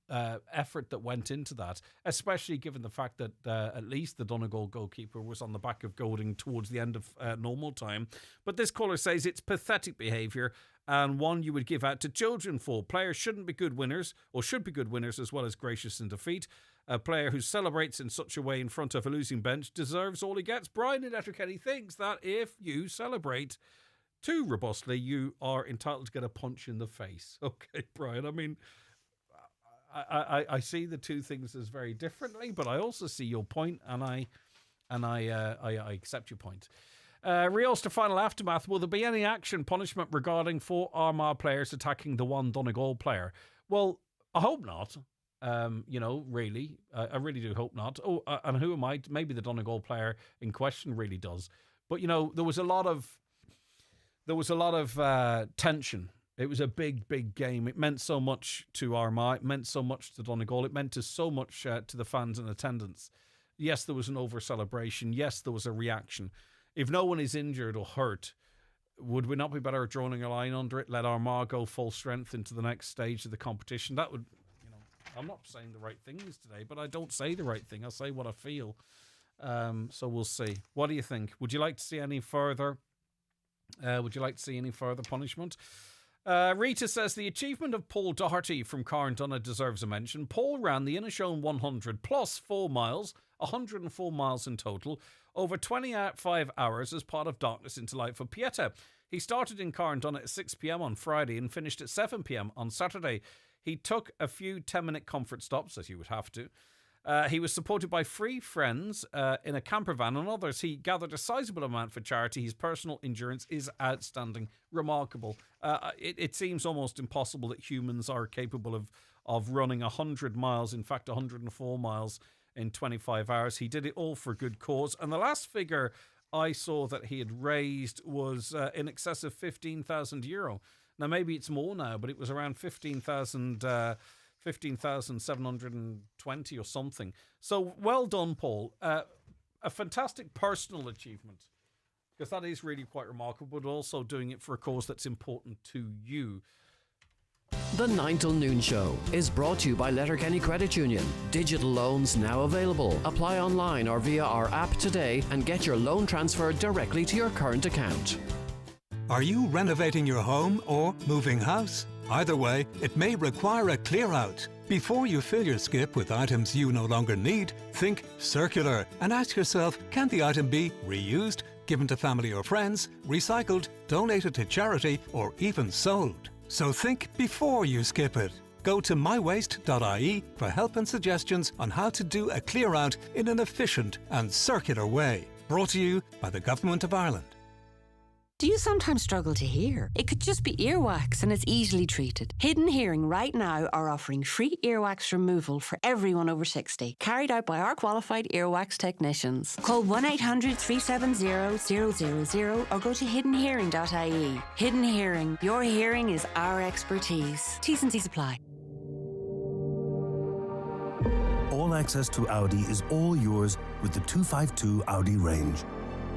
effort that went into that, especially given the fact that at least the Donegal goalkeeper was on the back of goading towards the end of normal time. But this caller says it's pathetic behaviour and one you would give out to children for. Players shouldn't be good winners, or should be good winners as well as gracious in defeat. A player who celebrates in such a way in front of a losing bench deserves all he gets. Brian in Letterkenny thinks that if you celebrate too robustly, you are entitled to get a punch in the face. Okay, Brian, I mean, I see the two things as very differently, but I also see your point, and I accept your point. Rios to final aftermath. Will there be any action punishment regarding 4 Armagh players attacking the one Donegal player? Well, I hope not. Really, I really do hope not. Oh, and who am I? Maybe the Donegal player in question really does. But there was a lot of tension. It was a big game. It meant so much to Armagh. It meant so much to Donegal. It meant so much to the fans in attendance. Yes, there was an over-celebration. Yes, there was a reaction. If no one is injured or hurt, would we not be better at drawing a line under it? Let Armagh go full strength into the next stage of the competition. That would, I'm not saying the right things today, but I don't say the right thing. I say what I feel. So we'll see. What do you think? Would you like to see any further? Punishment? Rita says the achievement of Paul Doherty from Carndonagh deserves a mention. Paul ran the Inishowen 100 plus 4 miles, 104 miles in total, over 25 hours as part of Darkness into Light for Pieta. He started in Carndonagh at 6 p.m. on Friday and finished at 7 p.m. on Saturday. He took a few 10-minute comfort stops, as you would have to. He was supported by 3 friends in a camper van and others. He gathered a sizable amount for charity. His personal endurance is outstanding, remarkable. It seems almost impossible that humans are capable of running 100 miles, in fact 104 miles in 25 hours. He did it all for good cause. And the last figure I saw that he had raised was in excess of €15,000. Now, maybe it's more now, but it was around 15,720 or something. So well done, Paul. A fantastic personal achievement, because that is really quite remarkable, but also doing it for a cause that's important to you. The 9 till noon show is brought to you by Letterkenny Credit Union. Digital loans now available. Apply online or via our app today and get your loan transferred directly to your current account. Are you renovating your home or moving house? Either way, it may require a clear out. Before you fill your skip with items you no longer need, think circular and ask yourself, can the item be reused, given to family or friends, recycled, donated to charity, or even sold? So think before you skip it. Go to mywaste.ie for help and suggestions on how to do a clear out in an efficient and circular way. Brought to you by the Government of Ireland. Do you sometimes struggle to hear? It could just be earwax and it's easily treated. Hidden Hearing right now are offering free earwax removal for everyone over 60, carried out by our qualified earwax technicians. Call 1-800-370-000 or go to hiddenhearing.ie. Hidden Hearing, your hearing is our expertise. T's and C's apply. All access to Audi is all yours with the 252 Audi range.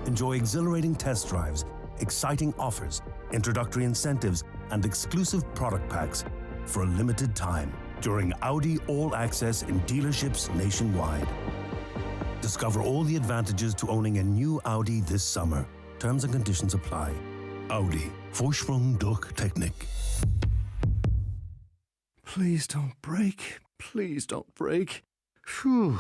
Enjoy exhilarating test drives, exciting offers, introductory incentives, and exclusive product packs for a limited time during Audi All Access in dealerships nationwide. Discover all the advantages to owning a new Audi this summer. Terms and conditions apply. Audi. Vorsprung durch Technik. Please don't break. Please don't break. Phew.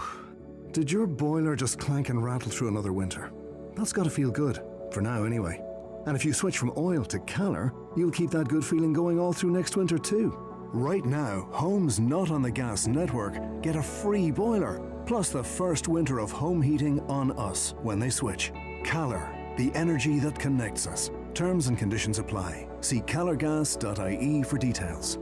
Did your boiler just clank and rattle through another winter? That's got to feel good. For now, anyway. And if you switch from oil to Caller, you'll keep that good feeling going all through next winter too. Right now, homes not on the gas network get a free boiler, plus the first winter of home heating on us when they switch. Caller, the energy that connects us. Terms and conditions apply. See calorgas.ie for details.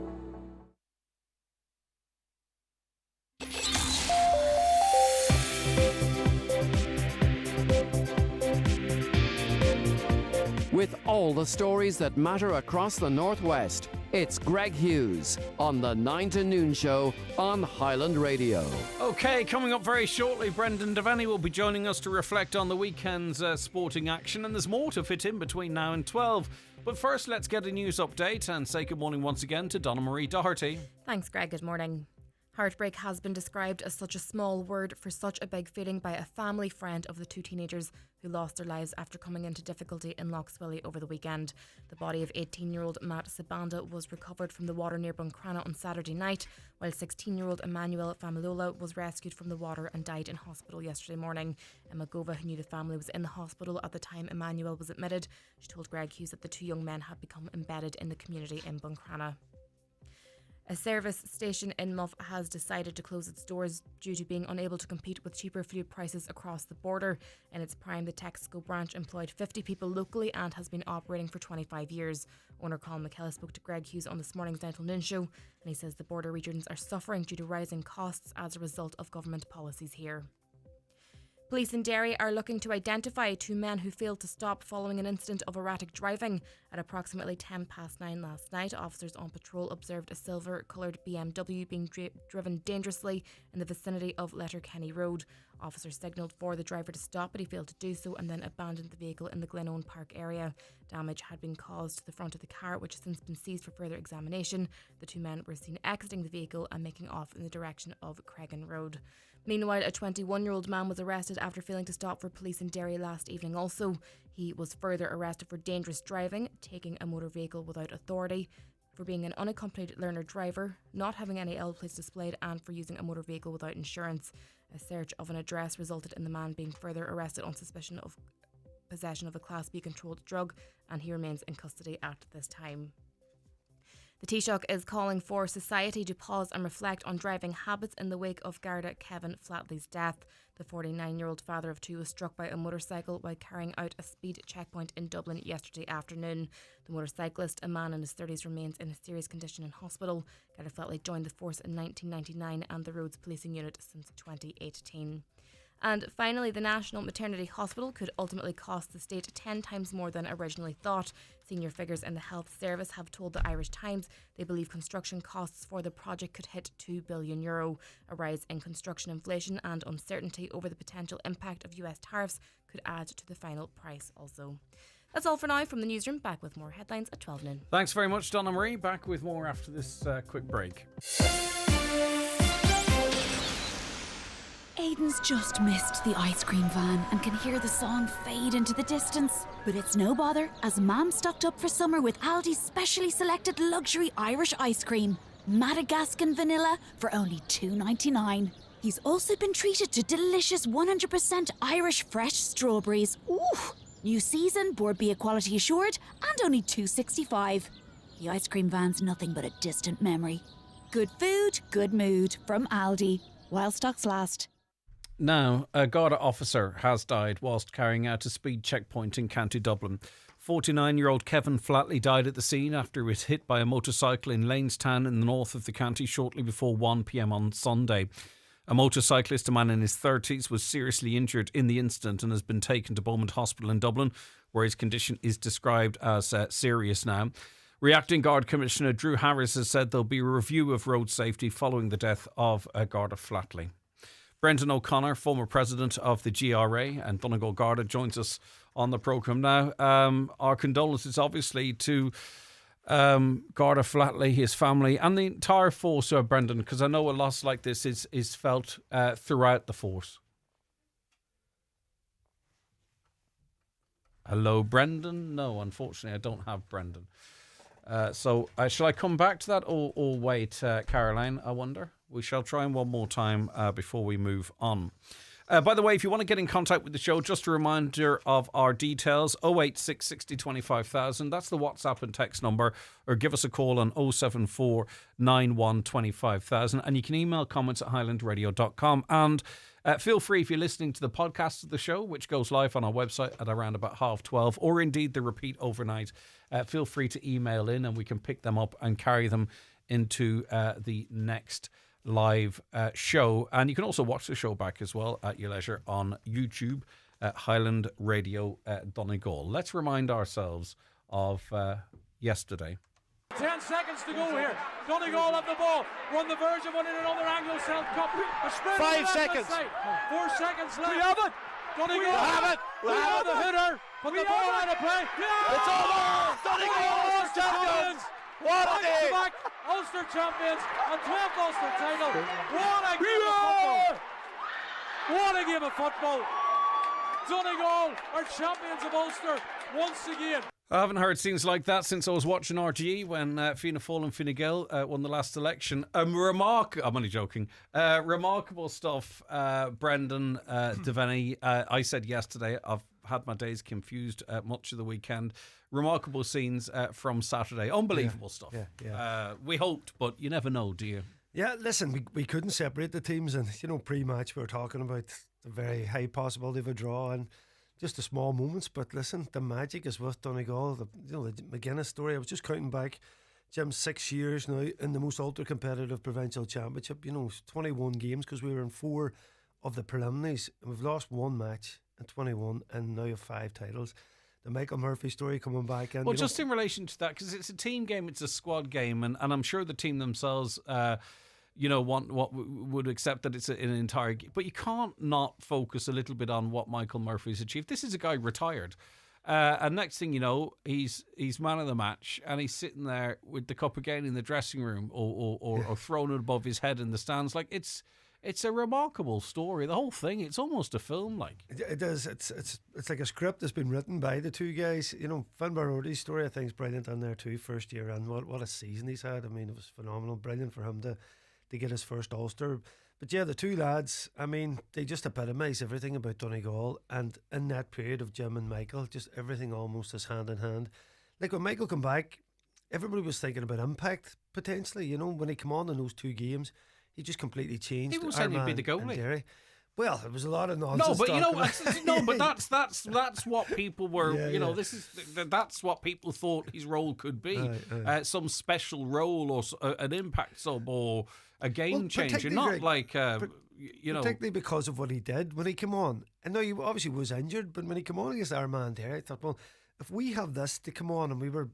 With all the stories that matter across the Northwest, it's Greg Hughes on the 9 to Noon Show on Highland Radio. Okay, coming up very shortly, Brendan Devaney will be joining us to reflect on the weekend's sporting action, and there's more to fit in between now and 12. But first, let's get a news update and say good morning once again to Donna Marie Doherty. Thanks, Greg. Good morning. Heartbreak has been described as such a small word for such a big feeling by a family friend of the two teenagers who lost their lives after coming into difficulty in Lochswilly over the weekend. The body of 18-year-old Matt Sabanda was recovered from the water near Buncrana on Saturday night, while 16-year-old Emmanuel Familola was rescued from the water and died in hospital yesterday morning. Emma Gova, who knew the family, was in the hospital at the time Emmanuel was admitted. She told Greg Hughes that the two young men had become embedded in the community in Buncrana. A service station in Muff has decided to close its doors due to being unable to compete with cheaper food prices across the border. In its prime, the Texaco branch employed 50 people locally and has been operating for 25 years. Owner Colin McKellar spoke to Greg Hughes on this morning's 9 to Noon Show, and he says the border regions are suffering due to rising costs as a result of government policies here. Police in Derry are looking to identify two men who failed to stop following an incident of erratic driving. At approximately 9:10 last night, officers on patrol observed a silver-coloured BMW being driven dangerously in the vicinity of Letterkenny Road. Officers signalled for the driver to stop, but he failed to do so and then abandoned the vehicle in the Glenone Park area. Damage had been caused to the front of the car, which has since been seized for further examination. The two men were seen exiting the vehicle and making off in the direction of Cregan Road. Meanwhile, a 21-year-old man was arrested after failing to stop for police in Derry last evening also. He was further arrested for dangerous driving, taking a motor vehicle without authority, for being an unaccompanied learner driver, not having any L plates displayed, and for using a motor vehicle without insurance. A search of an address resulted in the man being further arrested on suspicion of possession of a Class B controlled drug, and he remains in custody at this time. The Taoiseach is calling for society to pause and reflect on driving habits in the wake of Garda Kevin Flatley's death. The 49-year-old father of two was struck by a motorcycle while carrying out a speed checkpoint in Dublin yesterday afternoon. The motorcyclist, a man in his 30s, remains in a serious condition in hospital. Garda Flatley joined the force in 1999 and the roads policing unit since 2018. And finally, the National Maternity Hospital could ultimately cost the state 10 times more than originally thought. Senior figures in the health service have told the Irish Times they believe construction costs for the project could hit €2 billion. A rise in construction inflation and uncertainty over the potential impact of US tariffs could add to the final price also. That's all for now from the newsroom. Back with more headlines at 12 noon. Thanks very much, Donna Marie. Back with more after this quick break. Aidan's just missed the ice cream van and can hear the song fade into the distance. But it's no bother, as Mam stocked up for summer with Aldi's specially selected luxury Irish ice cream, Madagascan vanilla, for only $2.99. He's also been treated to delicious 100% Irish fresh strawberries. Ooh! New season, Board B quality assured, and only $2.65. The ice cream van's nothing but a distant memory. Good food, good mood from Aldi. While stocks last. Now, a Garda officer has died whilst carrying out a speed checkpoint in County Dublin. 49-year-old Kevin Flatley died at the scene after he was hit by a motorcycle in Lanestown in the north of the county shortly before 1 p.m. on Sunday. A motorcyclist, a man in his 30s, was seriously injured in the incident and has been taken to Beaumont Hospital in Dublin, where his condition is described as serious now. Reacting Guard Commissioner Drew Harris has said there'll be a review of road safety following the death of Garda Flatley. Brendan O'Connor, former president of the GRA and Donegal Garda, joins us on the programme now. Our condolences, obviously, to Garda Flatley, his family, and the entire force, Brendan, because I know a loss like this is felt throughout the force. Hello, Brendan? No, unfortunately, I don't have Brendan. So shall I come back to that or wait, Caroline, I wonder? We shall try one more time before we move on. By the way, if you want to get in contact with the show, just a reminder of our details: 086 60 25,000. That's the WhatsApp and text number. Or give us a call on 074 91 25,000. And you can email comments at highlandradio.com. And feel free, if you're listening to the podcast of the show, which goes live on our website at around about 12:30, or indeed the repeat overnight, feel free to email in and we can pick them up and carry them into the next live show. And you can also watch the show back as well at your leisure on YouTube at Highland Radio Donegal. Let's remind ourselves of yesterday. 10 seconds to go here. Donegal have the ball. We're on the verge of winning another Anglo-Celt Cup. A sprint. 5 seconds. 4 seconds left. We have it. Donegal. We have it. We have the hitter. Put the ball out of play. Yeah. It's over. Donegal are champions. What a day. Back. Ulster champions and 12th Ulster title. What a game of football. What a game of football. Donegal are champions of Ulster once again. I haven't heard scenes like that since I was watching RGE when Fianna Fáil and Fine Gael won the last election. I'm only joking. Remarkable stuff, Brendan Devaney. I said yesterday, I've had my days confused much of the weekend. Remarkable scenes from Saturday. Unbelievable stuff. Yeah. We hoped, but you never know, do you? Yeah, listen, we couldn't separate the teams, and pre-match we were talking about the very high possibility of a draw and just the small moments. But listen, the magic is with Donegal. The McGuinness story. I was just counting back, Jim, 6 years now in the most ultra competitive provincial championship. 21 games because we were in 4 of the preliminaries, and we've lost 1 match in 21, and now you have 5 titles. The Michael Murphy story coming back in. Well, just in relation to that, because it's a team game, it's a squad game, and I'm sure the team themselves, would accept that it's an entire game. But you can't not focus a little bit on what Michael Murphy's achieved. This is a guy retired. And next thing you know, he's man of the match, and he's sitting there with the cup again in the dressing room or thrown it above his head in the stands. Like, it's a remarkable story. The whole thing, it's almost a film. Like it is. It's like a script that's been written by the two guys. Finn Barodi's story, I think, is brilliant on there too. First year, and what a season he's had. I mean, it was phenomenal. Brilliant for him to get his first Ulster. But yeah, the two lads, I mean, they just epitomise everything about Donegal. And in that period of Jim and Michael, just everything almost is hand in hand. Like when Michael came back, everybody was thinking about impact potentially. When he came on in those 2 games, he just completely changed. He was saying he'd be the goalie. Well, it was a lot of nonsense. But that's what people were. That's what people thought his role could be. Some special role or an impact sub or a game changer, not like particularly because of what he did when he came on. I know he obviously was injured, but when he came on against Armagh there, I thought, well, if we have this to come on, and we were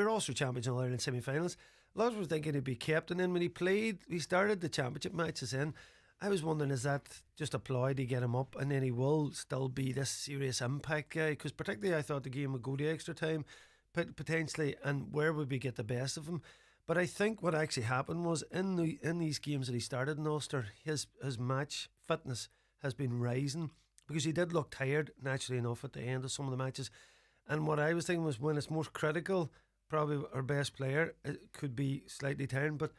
also champions in Ireland semi-finals. A lot of us were thinking he'd be kept, and then when he started the championship matches in, I was wondering, is that just a ploy to get him up, and then he will still be this serious impact guy? Because particularly I thought the game would go to extra time potentially, and where would we get the best of him? But I think what actually happened was in these games that he started in Ulster, his match fitness has been rising, because he did look tired naturally enough at the end of some of the matches. And what I was thinking was, when it's most critical, probably our best player, it could be slightly tired, but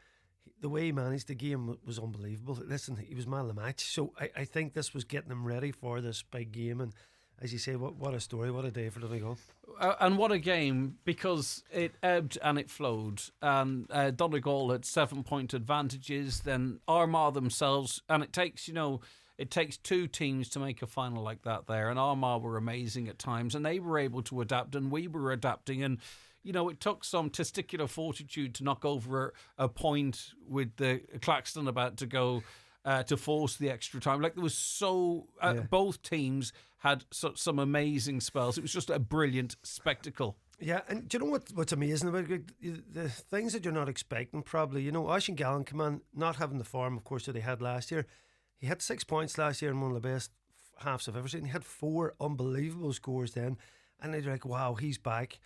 the way he managed the game was unbelievable. Listen, he was man of the match. So I think this was getting him ready for this big game, and as you say, what a story, what a day for Donegal. And what a game, because it ebbed and it flowed. And Donegal had 7-point advantages, then Armagh themselves, and it takes, it takes two teams to make a final like that there. And Armagh were amazing at times, and they were able to adapt, and we were adapting. And, it took some testicular fortitude to knock over a point with the Claxton about to go to force the extra time. Like, there was both teams had some amazing spells. It was just a brilliant spectacle. Yeah, and do you know what's amazing about it? The things that you're not expecting, probably. Oisín Gallen came on, not having the form, of course, that he had last year. He had 6 points last year in one of the best halves I've ever seen. He had 4 unbelievable scores then, and they're like, wow, he's back.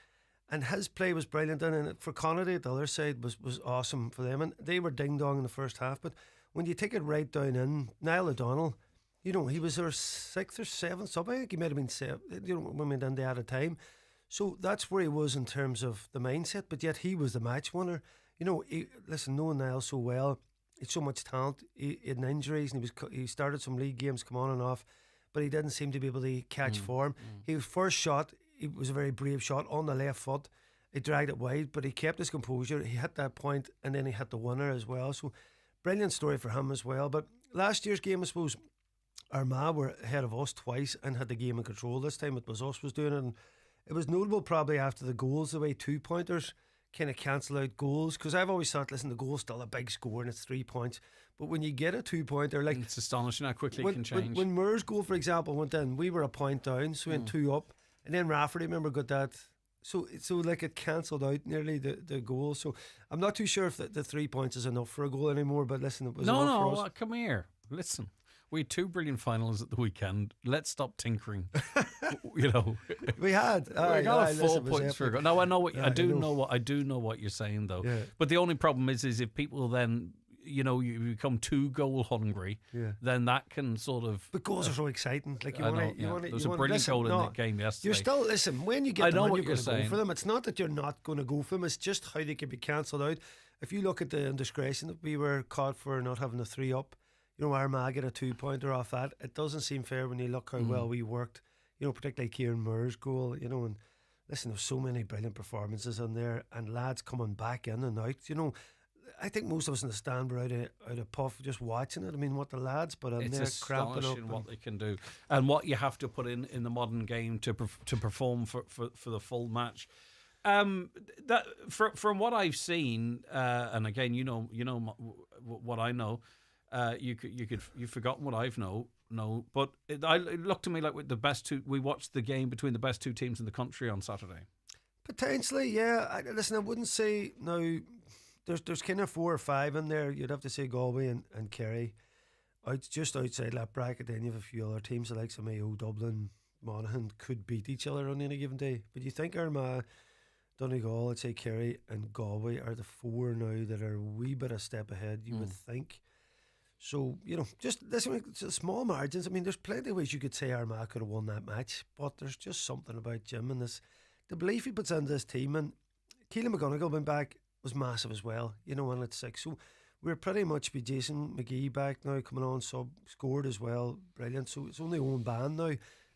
And his play was brilliant, and for Connaughton, the other side was awesome for them, and they were ding-dong in the first half. But when you take it right down in, Niall O'Donnell, he was their 6th or 7th sub. I think he might have been 7, when we went in, they had a time. So that's where he was in terms of the mindset, but yet he was the match winner. Listen, knowing Niall so well, he's so much talent. He had injuries, and he started some league games, come on and off, but he didn't seem to be able to catch form. His first shot, it was a very brave shot on the left foot. He dragged it wide, but he kept his composure. He hit that point, and then he hit the winner as well. So brilliant story for him as well. But last year's game, I suppose, Armagh were ahead of us twice and had the game in control. This time it was us was doing it, and it was notable probably after the goals, the way 2-pointers kind of cancel out goals, because I've always thought, listen, the goal's still a big score and it's 3 points, but when you get a 2-pointer, like, it's astonishing how quickly it can change. When Moore's goal, for example, went in, we were a point down, so we went 2 up, and then Rafferty, remember, got that. So like it cancelled out nearly the goal. So I'm not too sure if the 3 points is enough for a goal anymore. But listen, it was enough for us. Come here. Listen, we had 2 brilliant finals at the weekend. Let's stop tinkering. We had. We got 4 points for a goal. No, I know what I do know what you're saying though. Yeah. But the only problem is if people then, you become too goal hungry, then that can sort of. But goals are so exciting. Like there was a brilliant goal in that game yesterday. You're still when you get them, you're going to go for them. It's not that you're not going to go for them. It's just how they can be cancelled out. If you look at the indiscretion that we were caught for not having a 3 up, Armagh get a 2-pointer off that. It doesn't seem fair when you look how well we worked. Particularly Kieran Moore's goal. And listen, there's so many brilliant performances in there, and lads coming back in and out. I think most of us in the stand were out of puff just watching it. I mean, what the lads put in there, cramping up. It's what they can do, and what you have to put in the modern game to perform for the full match. That from what I've seen, and again, what I know. You've forgotten what I've know. No, but it looked to me like with the best two. We watched the game between the best 2 teams in the country on Saturday. Potentially, yeah. Listen, I wouldn't say no. There's kind of 4 or 5 in there. You'd have to say Galway and Kerry, just outside that bracket. Then you have a few other teams, the likes of Mayo, Dublin, Monaghan, could beat each other on any given day. But you think Armagh, Donegal, I'd say Kerry and Galway are the 4 now that are a wee bit a step ahead. You would think. So, just listen, small margins. I mean, there's plenty of ways you could say Armagh could have won that match, but there's just something about Jim and the belief he puts into this team. And Keelan McGonigal being back was massive as well, and at 6. So we're pretty much be Jason McGee back now, coming on, scored as well, brilliant. So it's only Owen Ban now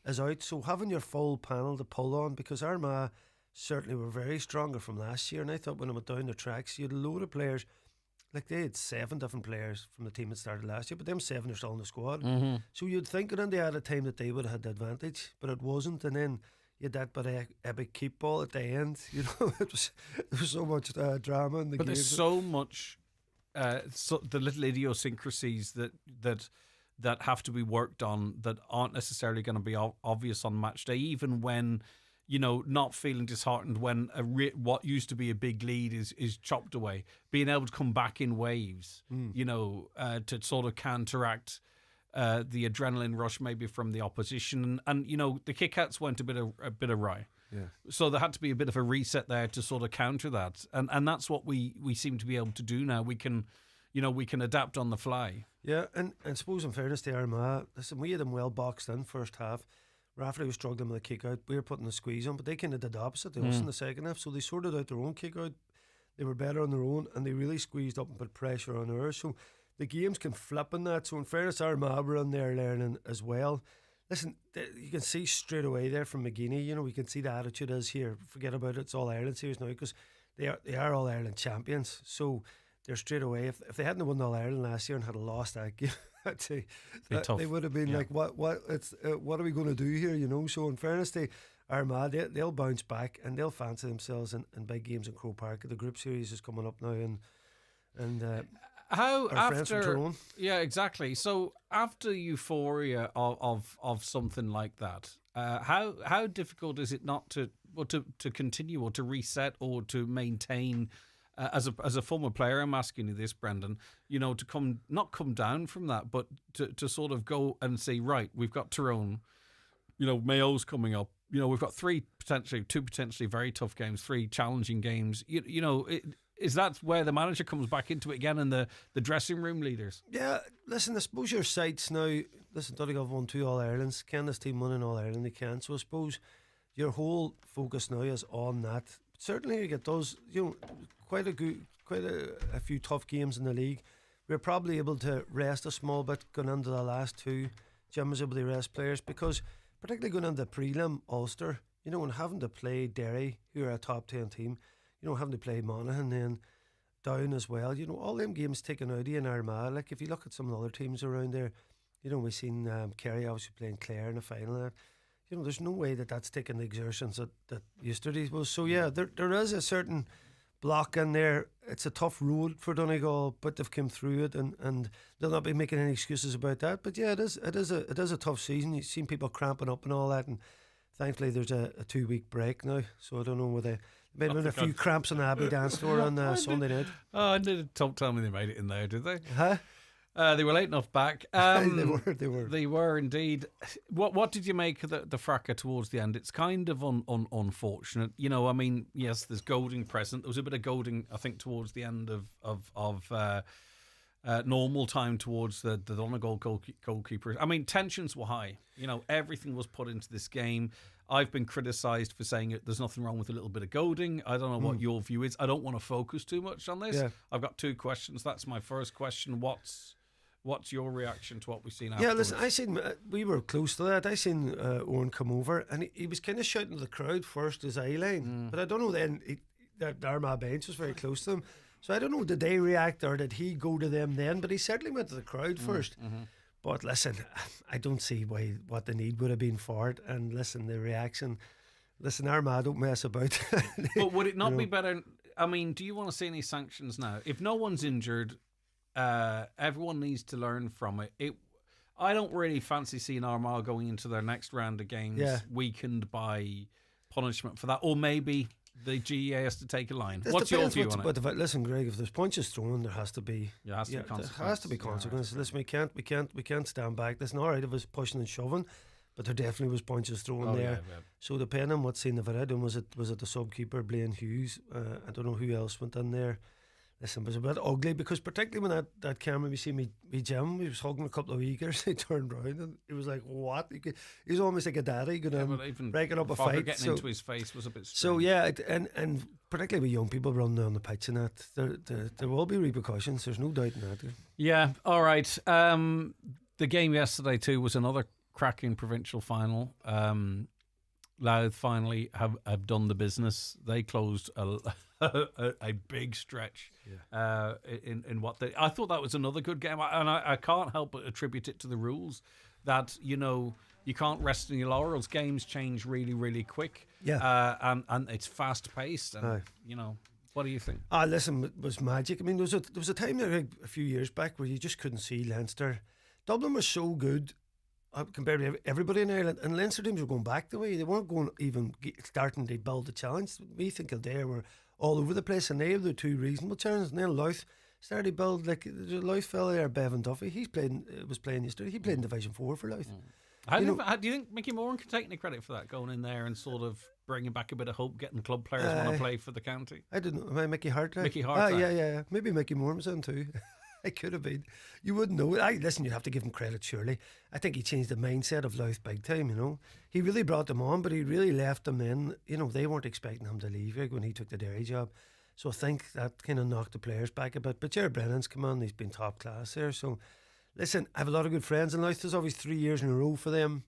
is out. So having your full panel to pull on, because Armagh certainly were very stronger from last year, and I thought when I went down the tracks, you had a load of players. Like they had 7 different players from the team that started last year, but them 7 are still in the squad. So you'd think that in the added time that they would have had the advantage, but it wasn't. And then you had that bit of epic keep ball at the end. There was so much drama in the game. But there's so much, the little idiosyncrasies that have to be worked on that aren't necessarily going to be obvious on match day, even when. Not feeling disheartened when what used to be a big lead is chopped away. Being able to come back in waves, to sort of counteract the adrenaline rush maybe from the opposition. And the kickouts went a bit awry. Yeah. So there had to be a bit of a reset there to sort of counter that. And that's what we seem to be able to do now. We can adapt on the fly. Yeah, and I suppose in fairness to Armagh, listen, we had them well boxed in first half. Rafferty was struggling with a kick out. We were putting the squeeze on, but they kind of did the opposite to us in the second half. So they sorted out their own kick out. They were better on their own, and they really squeezed up and put pressure on ours. So the games can flip in that. So in fairness, Armagh were in there learning as well. listen, you can see straight away there from McGeeney, you know, we can see the attitude is here. Forget about it, it's All Ireland series now, because they are All Ireland champions. So they're straight away. If they hadn't won All Ireland last year and had lost that game, I'd say they would have been like, what are we going to do here? You know. So in fairness to Armagh, they'll bounce back and they'll fancy themselves in big games in Croke Park. The group series is coming up now, and how our friends from after Tyrone. Yeah, exactly. So after euphoria of something like that, how difficult is it not to continue or to reset or to maintain? As a former player, I'm asking you this, Brendan. You know, to not come down from that, but to sort of go and say, right, we've got Tyrone. You know, Mayo's coming up. You know, we've got two potentially very tough games, 3 challenging games. You know, is that where the manager comes back into it again, and the dressing room leaders? Yeah, listen, I suppose your sights now. Listen, Donegal have won 2 All Irelands. Can this team win an All Ireland? They can. So I suppose your whole focus now is on that. Certainly, you get those. You know, quite a few tough games in the league. We're probably able to rest a small bit going into the last 2. Jim was able to rest players because, particularly going into prelim Ulster, you know, and having to play Derry, who are a top 10 team, you know, having to play Monaghan then down as well. You know, all them games taken out of you in Armagh. Like if you look at some of the other teams around there, you know, we've seen Kerry obviously playing Clare in the final. You know, there's no way that's taking the exertions that yesterday was. So yeah, there is a certain block in there. It's a tough road for Donegal, but they've come through it, and they'll not be making any excuses about that. But yeah, it is a tough season. You've seen people cramping up and all that, and thankfully there's a 2-week break now. So I don't know whether they made a few cramps on the Abbey dance floor on Sunday night. Oh, don't tell me they made it in there, did they? Huh? They were late enough back. They were indeed. What did you make of the fracas towards the end? It's kind of unfortunate. You know, I mean, yes, there's goading present. There was a bit of goading, I think, towards the end of normal time towards the Donegal goalkeeper. I mean, tensions were high. You know, everything was put into this game. I've been criticised for saying there's nothing wrong with a little bit of goading. I don't know what your view is. I don't want to focus too much on this. Yeah. I've got 2 questions. That's my first question. What's your reaction to what we've seen afterwards? Yeah, listen, I seen we were close to that. I seen Owen come over, and he was kind of shouting to the crowd first his eye line, but I don't know then. The Armagh bench was very close to him, so I don't know, did they react or did he go to them then? But he certainly went to the crowd first. But listen, I don't see what the need would have been for it. And listen, the reaction. Listen, Armagh don't mess about. But would it not be better? I mean, do you want to see any sanctions now? If no one's injured, everyone needs to learn from it. I don't really fancy seeing Armagh going into their next round of games weakened by punishment for that, or maybe the GEA has to take a line. What's your view on it? But listen, Greg, if there's punches thrown, there has to be consequences. Listen, we can't stand back. Listen, all right, it was pushing and shoving, but there definitely was punches thrown there. Yeah. So depending on what's seen the video, was it the sub-keeper Blaine Hughes? I don't know who else went in there. Listen, it was a bit ugly because particularly when that camera, we see me Jim, he was hugging a couple of Uyghurs. He turned around and he was like, "What?" He was almost like a daddy, breaking up a fight. Getting into his face was a bit strange. So yeah, and particularly with young people running down the pitch and that, there will be repercussions. There's no doubt in that. Yeah. All right. The game yesterday too was another cracking provincial final. Louth finally have done the business. They closed a big stretch in what they. I thought that was another good game, and I can't help but attribute it to the rules that, you know, you can't rest on your laurels. Games change really, really quick. Yeah, and it's fast paced. And you know, what do you think? Listen, it was magic. I mean, there was a time there a few years back where you just couldn't see Leinster. Dublin was so good compared to everybody in Ireland, and Leinster teams were going back the way they weren't going even starting to build the challenge. We think Kildare were all over the place, and they have the 2 reasonable challenges. And then Louth started to build, like there's a Louth fella there, Bevan Duffy. Was playing yesterday. He played in Division 4 for Louth. Do you think Mickey Moran can take any credit for that, going in there and sort of bringing back a bit of hope, getting club players want to play for the county? I don't know. Am I Mickey Hart? Mickey Hart. Yeah. Maybe Mickey Moran was in too. It could have been. You wouldn't know. Listen, you have to give him credit, surely. I think he changed the mindset of Louth big time, you know. He really brought them on, but he really left them in. You know, they weren't expecting him to leave when he took the Derry job. So I think that kind of knocked the players back a bit. But Jared Brennan's come on, he's been top class there. So, listen, I have a lot of good friends in Louth. There's always 3 years in a row for them.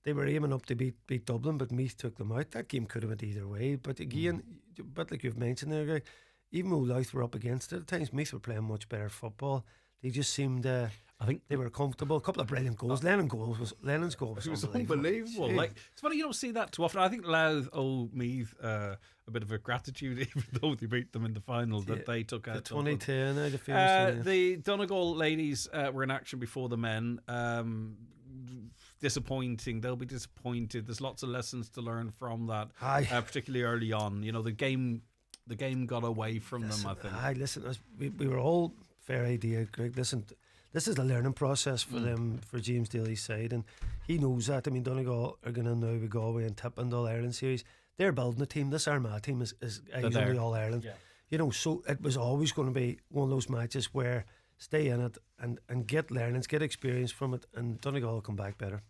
they were aiming up to beat Dublin, but Meath took them out. That game could have went either way. But again, but like you've mentioned there, Greg, even though Louth were up against it at times, Meath were playing much better football. They just seemed, I think they were comfortable. A couple of brilliant goals. Lennon's goal was unbelievable. Like, it's funny you don't see that too often. I think Louth owe Meath a bit of a gratitude, even though they beat them in the final, that they took out the 2010. The Donegal ladies were in action before the men. Disappointing. They'll be disappointed. There's lots of lessons to learn from that, particularly early on. You know, the game got away from them, I think. Listen, we were all fair idea, Greg. Listen, this is a learning process for them, for James Daly's side, and he knows that. I mean, Donegal are going to now with Galway and Tip in the All-Ireland series. They're building a team. This Armagh team is in the All-Ireland. Yeah. You know, so it was always going to be one of those matches where stay in it and get learnings, get experience from it, and Donegal will come back better.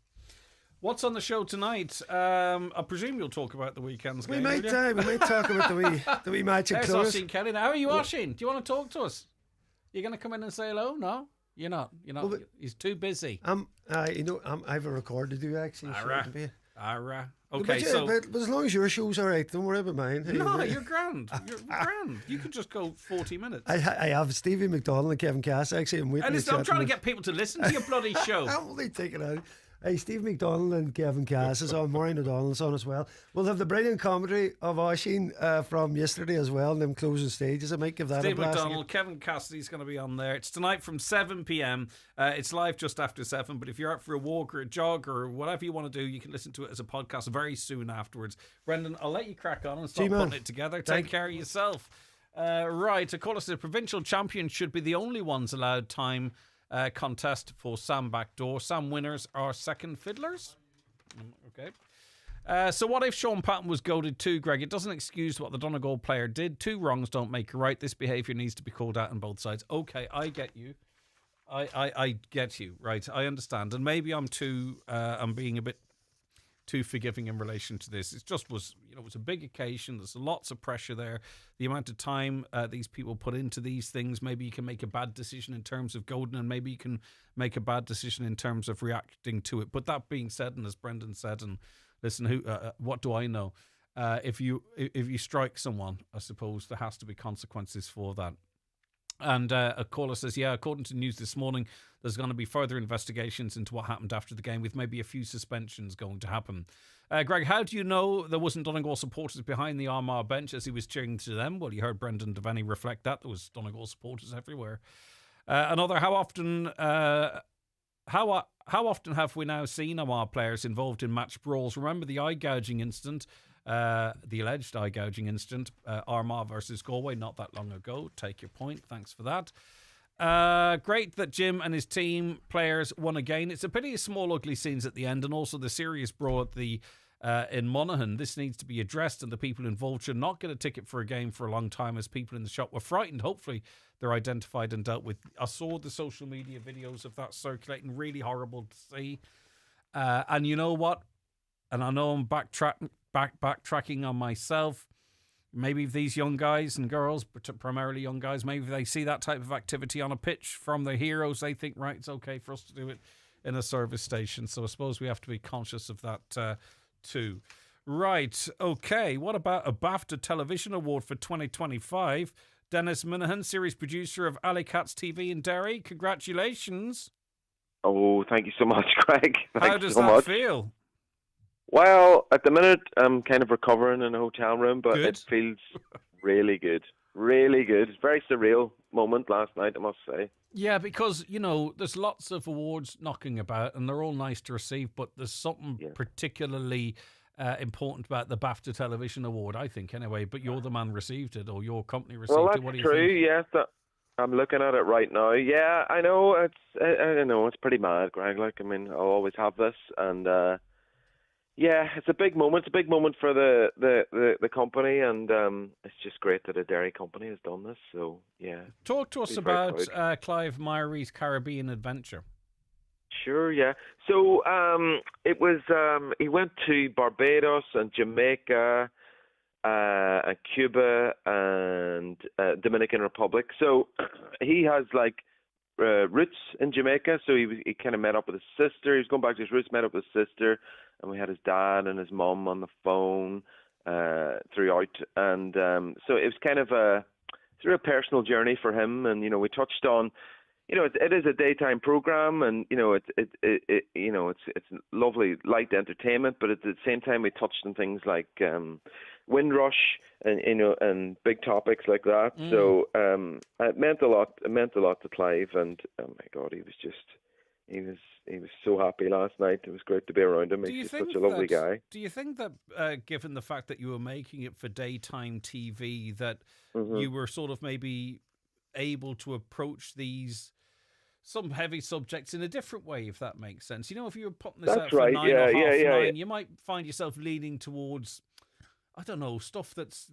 What's on the show tonight? I presume you'll talk about the weekend's game. We might talk about the wee match at close. Oisín Kelly. How are you, Oisín? Do you want to talk to us? You're going to come in and say hello? No, you're not. Well, he's too busy. I have a record to do actually. Ara. Okay, but as long as your show's all right, don't worry about mine. No, you're grand. You're grand. You could just go 40 minutes. I have Stevie McDonald and Kevin Cass actually. I'm trying to get people to listen to your bloody show. I'm only taking out. Hey, Steve McDonald and Kevin Cass is on. Maureen O'Donnell's on as well. We'll have the brilliant commentary of Oisín from yesterday as well, and them closing stages. I might give that Steve a blast. McDonald, Kevin Cassidy's going to be on there. It's tonight from 7 p.m. It's live just after 7, but if you're out for a walk or a jog or whatever you want to do, you can listen to it as a podcast very soon afterwards. Brendan, I'll let you crack on and start putting it together. Take care of yourself. Right, of course, the provincial champions should be the only ones allowed time contest for Sam Backdoor. Sam winners are second fiddlers. Okay. So what if Sean Patton was goaded too, Greg? It doesn't excuse what the Donegal player did. 2 wrongs don't make a right. This behaviour needs to be called out on both sides. Okay, I get you. I get you. Right, I understand. And maybe I'm being a bit too forgiving in relation to this. It just was, it was a big occasion. There's lots of pressure there. The amount of time these people put into these things, maybe you can make a bad decision in terms of Golden, and maybe you can make a bad decision in terms of reacting to it. But that being said, and as Brendan said, and listen, what do I know? If you strike someone, I suppose there has to be consequences for that. And a caller says, according to news this morning, there's going to be further investigations into what happened after the game, with maybe a few suspensions going to happen. Greg, how do you know there wasn't Donegal supporters behind the Armagh bench as he was cheering to them? Well, you heard Brendan Devaney reflect that. There was Donegal supporters everywhere. Another, how often have we now seen Armagh players involved in match brawls? Remember the eye gouging incident? The alleged eye gouging incident, Armagh versus Galway, not that long ago. Take your point. Thanks for that. Great that Jim and his team players won again. It's a pity of small ugly scenes at the end, and also the serious brawl at the in Monaghan. This needs to be addressed, and the people involved should not get a ticket for a game for a long time, as people in the shop were frightened. Hopefully they're identified and dealt with. I saw the social media videos of that circulating. Really horrible to see. And you know what? And I know I'm backtracking on myself. Maybe these young guys and girls, but primarily young guys, maybe they see that type of activity on a pitch from their heroes. They think, right, it's okay for us to do it in a service station. So I suppose we have to be conscious of that too. Right, okay. What about a BAFTA Television Award for 2025? Dennis Minahan, series producer of Alley Cats TV in Derry. Congratulations. Oh, thank you so much, Greg. How does that feel? Well, at the minute, I'm kind of recovering in a hotel room, but it feels really good. Really good. It's a very surreal moment last night, I must say. Yeah, because, there's lots of awards knocking about, and they're all nice to receive, but there's something particularly important about the BAFTA Television Award, I think, anyway. But you're the man received it, or your company received it. What do you think? True, yes. I'm looking at it right now. Yeah, I know. It's pretty mad, Greg. I'll always have this, and yeah, it's a big moment. It's a big moment for the company, and it's just great that a dairy company has done this. So yeah. Talk to us about Clive Myrie's Caribbean adventure. Sure, yeah. So it was he went to Barbados and Jamaica, and Cuba and Dominican Republic. So he has roots in Jamaica, so he kind of met up with his sister. He was going back to his roots, met up with his sister, and we had his dad and his mum on the phone throughout. And so it was kind of a personal journey for him. And we touched on, it is a daytime program, and it's lovely light entertainment, but at the same time we touched on things like Windrush and big topics like that. So it meant a lot. It meant a lot to Clive, and oh my God, he was so happy last night. It was great to be around him. He's such a lovely guy. Do you think that, given the fact that you were making it for daytime TV, that you were sort of maybe able to approach some heavy subjects in a different way, if that makes sense? If you were putting this out for 9 or half 9, you might find yourself leaning towards, I don't know, stuff that's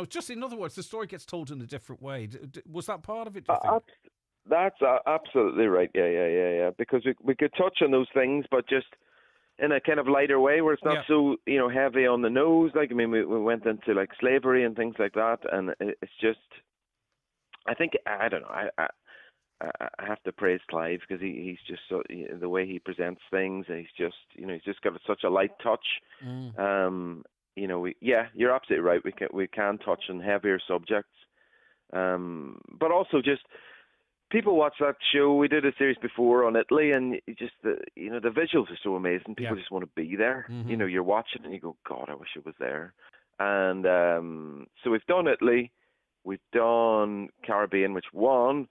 just, in other words, the story gets told in a different way. Was that part of it, do you think? That's absolutely right. Yeah. Because we could touch on those things, but just in a kind of lighter way, where it's not so heavy on the nose. Like, I mean, we went into like slavery and things like that, and it's just, I think, I don't know. I have to praise Clive, because he's just so, the way he presents things, and he's just got such a light touch. You're absolutely right. We can touch on heavier subjects, but also just people watch that show. We did a series before on Italy, and the visuals are so amazing. People just want to be there. You're watching and you go, God, I wish I was there. And so we've done Italy, we've done Caribbean, which won,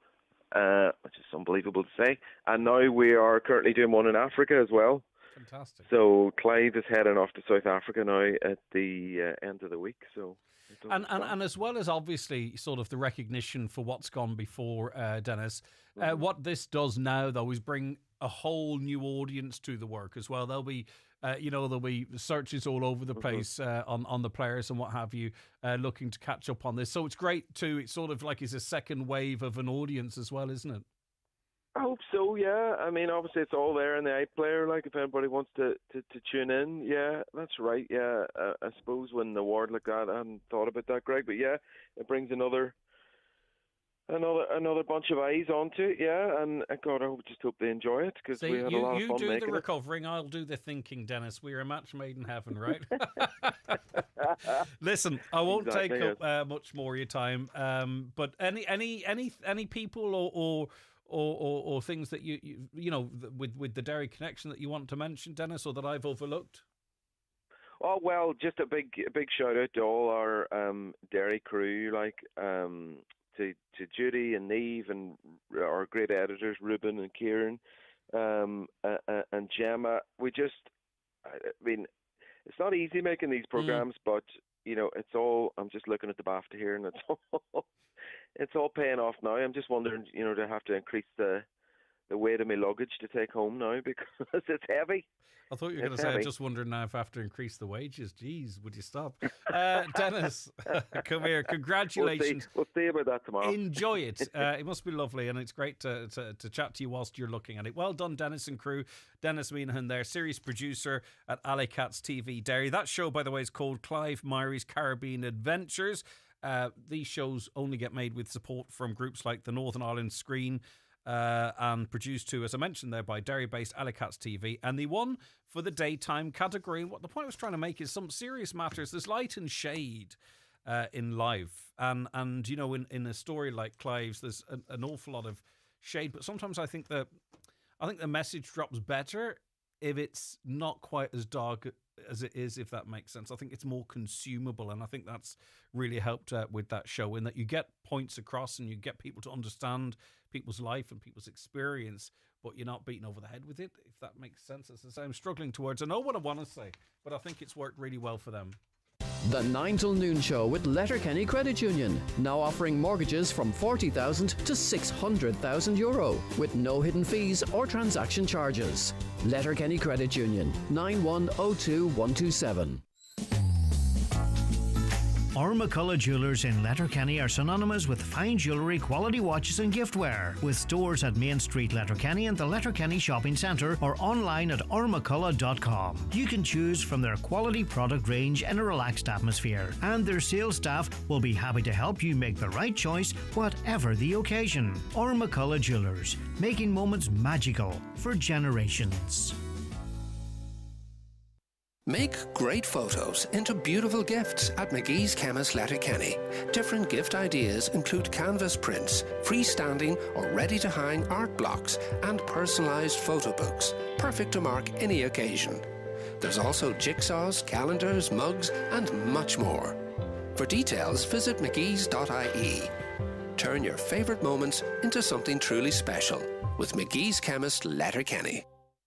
which is unbelievable to say. And now we are currently doing one in Africa as well. Fantastic. So Clive is heading off to South Africa now at the end of the week. So. And as well as obviously sort of the recognition for what's gone before, Dennis, what this does now, though, is bring a whole new audience to the work as well. There'll be searches all over the place on the players and what have you, looking to catch up on this. So it's great too. It's sort of like it's a second wave of an audience as well, isn't it? I hope so, yeah. I mean, obviously it's all there in the iPlayer, like if anybody wants to tune in. Yeah, that's right, yeah. I suppose when the award like that, I hadn't thought about that, Greg, but yeah, it brings another bunch of eyes onto it, yeah, and God, I just hope they enjoy it, because we had a lot of fun making it. You do the recovering, I'll do the thinking, Dennis. We're a match made in heaven, right? Listen, I won't take up much more of your time, but any people or things that you know with the Derry connection that you want to mention, Dennis, or that I've overlooked? Oh well, just a big shout out to all our Derry crew, like to Judy and Niamh and our great editors Ruben and Kieran and Gemma. I mean, it's not easy making these programs, but it's all. I'm just looking at the BAFTA here, and it's all paying off now. I'm just wondering, to have to increase the weight of my luggage to take home now, because it's heavy. I thought you were going to say, I'm just wondering now if I have to increase the wages. Jeez, would you stop? Dennis, come here. Congratulations. We'll see about that tomorrow. Enjoy it. It must be lovely, and it's great to chat to you whilst you're looking at it. Well done, Dennis and crew. Dennis Meanahan there, series producer at Alley Cats TV Derry. That show, by the way, is called Clive Myrie's Caribbean Adventures. These shows only get made with support from groups like the Northern Ireland Screen, and produced too, as I mentioned there, by Derry-based Alley Cats TV, and the one for the daytime category. And what the point I was trying to make is some serious matters. There's light and shade in life, and in a story like Clive's, there's an awful lot of shade. But sometimes I think the message drops better if it's not quite as dark as it is, if that makes sense. I think it's more consumable, and I think that's really helped with that show, in that you get points across and you get people to understand people's life and people's experience, but you're not beaten over the head with it, if that makes sense. As I say, I'm struggling towards, I know what I want to say, but I think it's worked really well for them. The 9 till noon show with Letterkenny Credit Union, now offering mortgages from €40,000 to €600,000 with no hidden fees or transaction charges. Letterkenny Credit Union, 9102127. McCullough Jewellers in Letterkenny are synonymous with fine jewellery, quality watches and giftware, with stores at Main Street, Letterkenny and the Letterkenny Shopping Centre, or online at ormccullough.com. You can choose from their quality product range in a relaxed atmosphere, and their sales staff will be happy to help you make the right choice, whatever the occasion. McCullough Jewellers, making moments magical for generations. Make great photos into beautiful gifts at McGee's Chemist Letterkenny. Different gift ideas include canvas prints, freestanding or ready-to-hang art blocks, and personalised photo books, perfect to mark any occasion. There's also jigsaws, calendars, mugs, and much more. For details, visit mcgees.ie. Turn your favourite moments into something truly special with McGee's Chemist Letterkenny.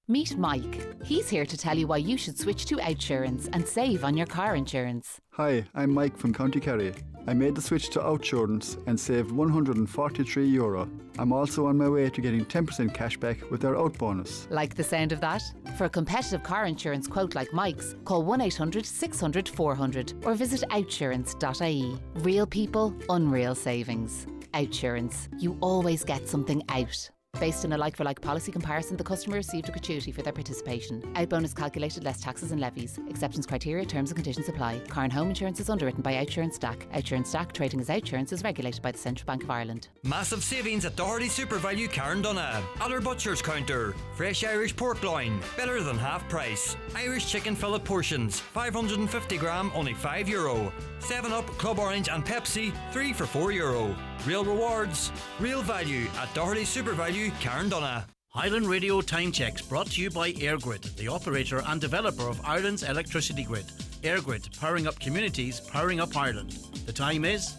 Meet Mike. He's here to tell you why you should switch to Outsurance and save on your car insurance. Hi, I'm Mike from County Kerry. I made the switch to Outsurance and saved €143. I'm also on my way to getting 10% cash back with their out bonus. Like the sound of that? For a competitive car insurance quote like Mike's, call 1-800 600 400 or visit outsurance.ie. Real people, unreal savings. Outsurance. You always get something out. Based on a like-for-like policy comparison, the customer received a gratuity for their participation. Out bonus calculated less taxes and levies. Acceptance criteria, terms and conditions apply. Car and home insurance is underwritten by Outsurance DAC. Outsurance DAC, trading as Outsurance, is regulated by the Central Bank of Ireland. Massive savings at Doherty Super Value Carndonagh. Aller Butcher's Counter. Fresh Irish pork loin, better than half price. Irish chicken fillet portions, 550 gram, only €5. 7-Up, Club Orange and Pepsi, 3 for €4. Real rewards, real value at Doherty Super Value Carndonagh. Highland Radio Time Checks brought to you by EirGrid, the operator and developer of Ireland's electricity grid. EirGrid, powering up communities, powering up Ireland. The time is...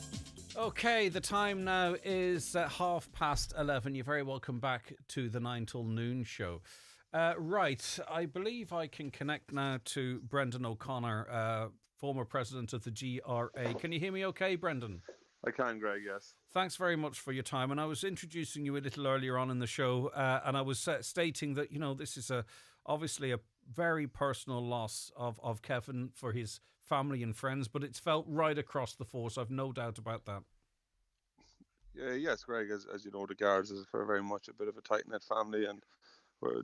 Okay, the time now is 11:30. You're very welcome back to the 9 till noon show. Right, I believe I can connect now to Brendan O'Connor, former president of the GRA. Can you hear me okay, Brendan? I can, Greg, yes. Thanks very much for your time. And I was introducing you a little earlier on in the show, and I was stating that, you know, this is obviously a very personal loss of Kevin for his family and friends, but it's felt right across the force. I've no doubt about that. Yes, Greg, as you know, the Guards is very much a bit of a tight-knit family, and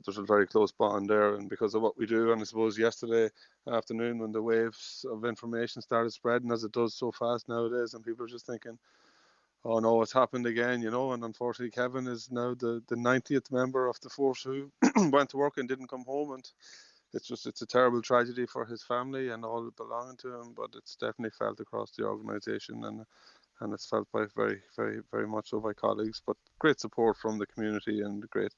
there's a very close bond there, and because of what we do. And I suppose yesterday afternoon, when the waves of information started spreading, as it does so fast nowadays, and people are just thinking, oh no, it's happened again, you know. And unfortunately, Kevin is now the 90th member of the force who went to work and didn't come home, and it's a terrible tragedy for his family and all belonging to him. But it's definitely felt across the organisation, and it's felt by very, very, very much so by colleagues. But great support from the community and great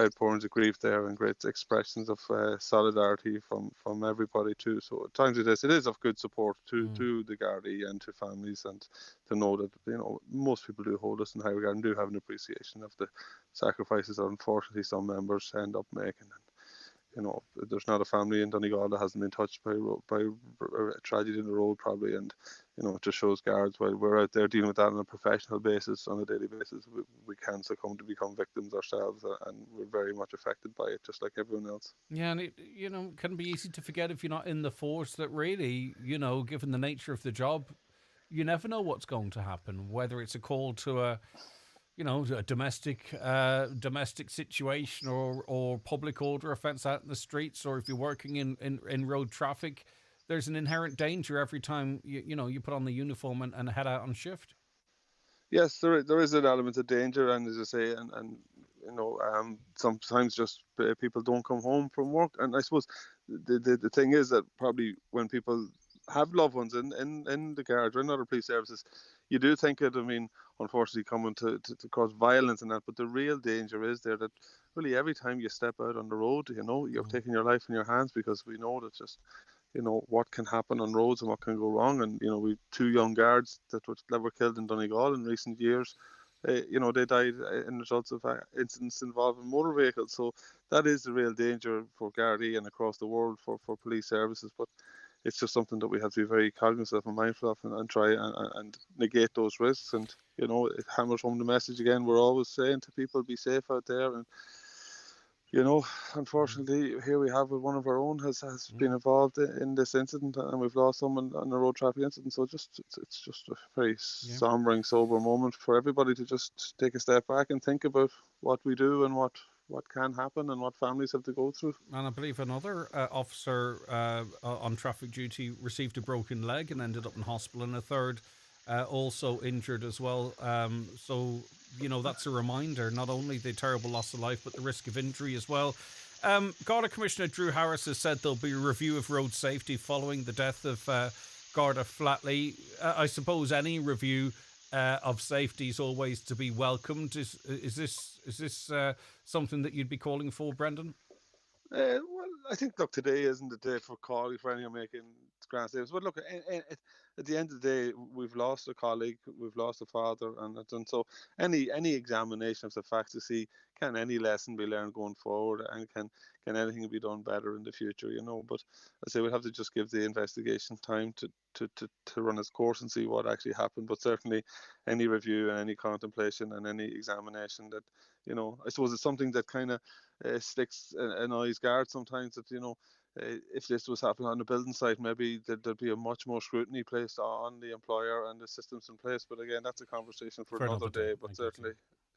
outpourings of grief there, and great expressions of solidarity from everybody too. So at times like this, it is of good support to the Gardaí and to families, and to know that, you know, most people do hold us in high regard and do have an appreciation of the sacrifices that unfortunately some members end up making. And, you know, there's not a family in Donegal that hasn't been touched by a tragedy in the road probably, and, you know, it just shows Guards, while we're out there dealing with that on a professional basis, on a daily basis, we can succumb to become victims ourselves, and we're very much affected by it, just like everyone else. Yeah, and it, you know, can be easy to forget if you're not in the force that really, you know, given the nature of the job, you never know what's going to happen, whether it's a call to a domestic situation or public order offence out in the streets, or if you're working in road traffic, there's an inherent danger every time you put on the uniform and head out on shift. Yes, there is an element of danger, and as I say, and you know, sometimes just people don't come home from work, and I suppose the thing is that probably when people have loved ones in the Guards or in other police services, you do think it, I mean, unfortunately coming to cause violence and that, but the real danger is there that really every time you step out on the road, you know, you're taking your life in your hands, because we know that just, you know, what can happen on roads and what can go wrong. And, you know, we 2 young Guards that were killed in Donegal in recent years. You know, they died in results of incidents involving motor vehicles. So that is the real danger for Gardaí and across the world for police services. But it's just something that we have to be very cognizant of and mindful of, and try and negate those risks. And, you know, it hammers home the message again we're always saying to people: be safe out there. And unfortunately, here we have one of our own has been involved in this incident, and we've lost someone on a road traffic incident. So it's just a very sombering, sober moment for everybody to just take a step back and think about what we do and what can happen and what families have to go through. And I believe another officer on traffic duty received a broken leg and ended up in hospital, and a third also injured as well. So, that's a reminder, not only the terrible loss of life, but the risk of injury as well. Garda Commissioner Drew Harris has said there'll be a review of road safety following the death of Garda Flatley. I suppose any review of safety is always to be welcomed. Is this something that you'd be calling for, Brendan? Well, I think, look, today isn't the day for calling for anyone making grand statements. But look, at the end of the day, we've lost a colleague, we've lost a father, and so any examination of the facts to see, can any lesson be learned going forward, and can anything be done better in the future, But I say we'll have to just give the investigation time to run its course and see what actually happened. But certainly any review and any contemplation and any examination that, I suppose it's something that kind of sticks an eye's guard sometimes, that, if this was happening on the building site, maybe there'd be a much more scrutiny placed on the employer and the systems in place. But again, that's a conversation for another day. But certainly.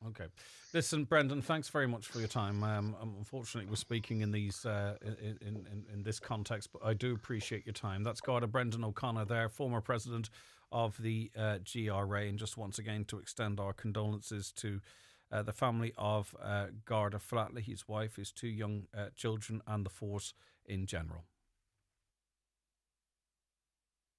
Okay. Listen, Brendan, thanks very much for your time. Unfortunately, we're speaking in these in this context, but I do appreciate your time. That's Garda Brendan O'Connor there, former president of the GRA, and just once again to extend our condolences to the family of Garda Flatley, his wife, his two young children, and the force in general.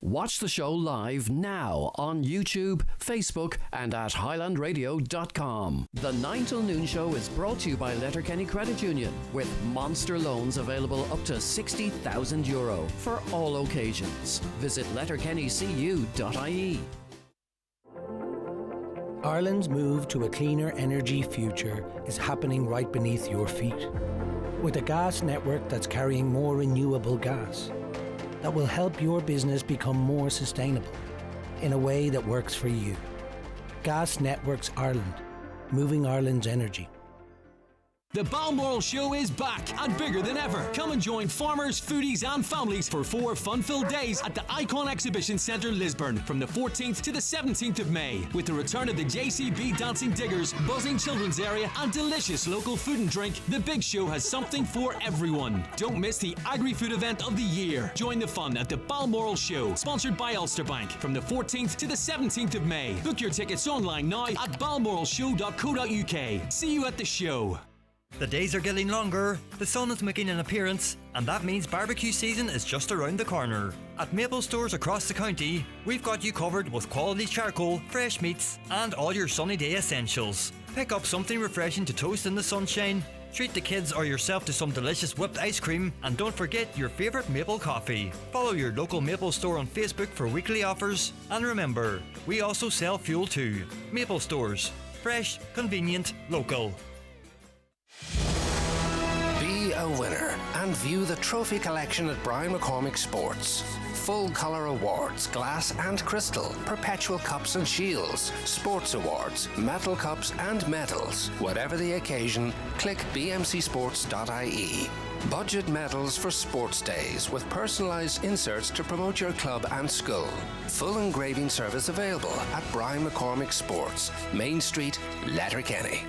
Watch the show live now on YouTube, Facebook and at highlandradio.com. The 9 till noon show is brought to you by Letterkenny Credit Union, with monster loans available up to €60,000 for all occasions. Visit letterkennycu.ie. Ireland's move to a cleaner energy future is happening right beneath your feet. With a gas network that's carrying more renewable gas, that will help your business become more sustainable in a way that works for you. Gas Networks Ireland, moving Ireland's energy. The Balmoral Show is back and bigger than ever. Come and join farmers, foodies and families for 4 fun-filled days at the Icon Exhibition Centre, Lisburn, from the 14th to the 17th of May. With the return of the JCB Dancing Diggers, buzzing children's area and delicious local food and drink, the big show has something for everyone. Don't miss the agri-food event of the year. Join the fun at the Balmoral Show, sponsored by Ulster Bank, from the 14th to the 17th of May. Book your tickets online now at balmoralshow.co.uk. See you at the show. The days are getting longer, the sun is making an appearance, and that means barbecue season is just around the corner. At Maple stores across the county, we've got you covered with quality charcoal, fresh meats, and all your sunny day essentials. Pick up something refreshing to toast in the sunshine, treat the kids or yourself to some delicious whipped ice cream, and don't forget your favourite Maple coffee. Follow your local Maple store on Facebook for weekly offers, and remember, we also sell fuel too. Maple stores, fresh, convenient, local. Be a winner and view the trophy collection at Brian McCormick Sports. Full colour awards, glass and crystal, perpetual cups and shields, sports awards, metal cups and medals. Whatever the occasion, click bmcsports.ie. Budget medals for sports days with personalised inserts to promote your club and school. Full engraving service available at Brian McCormick Sports, Main Street, Letterkenny.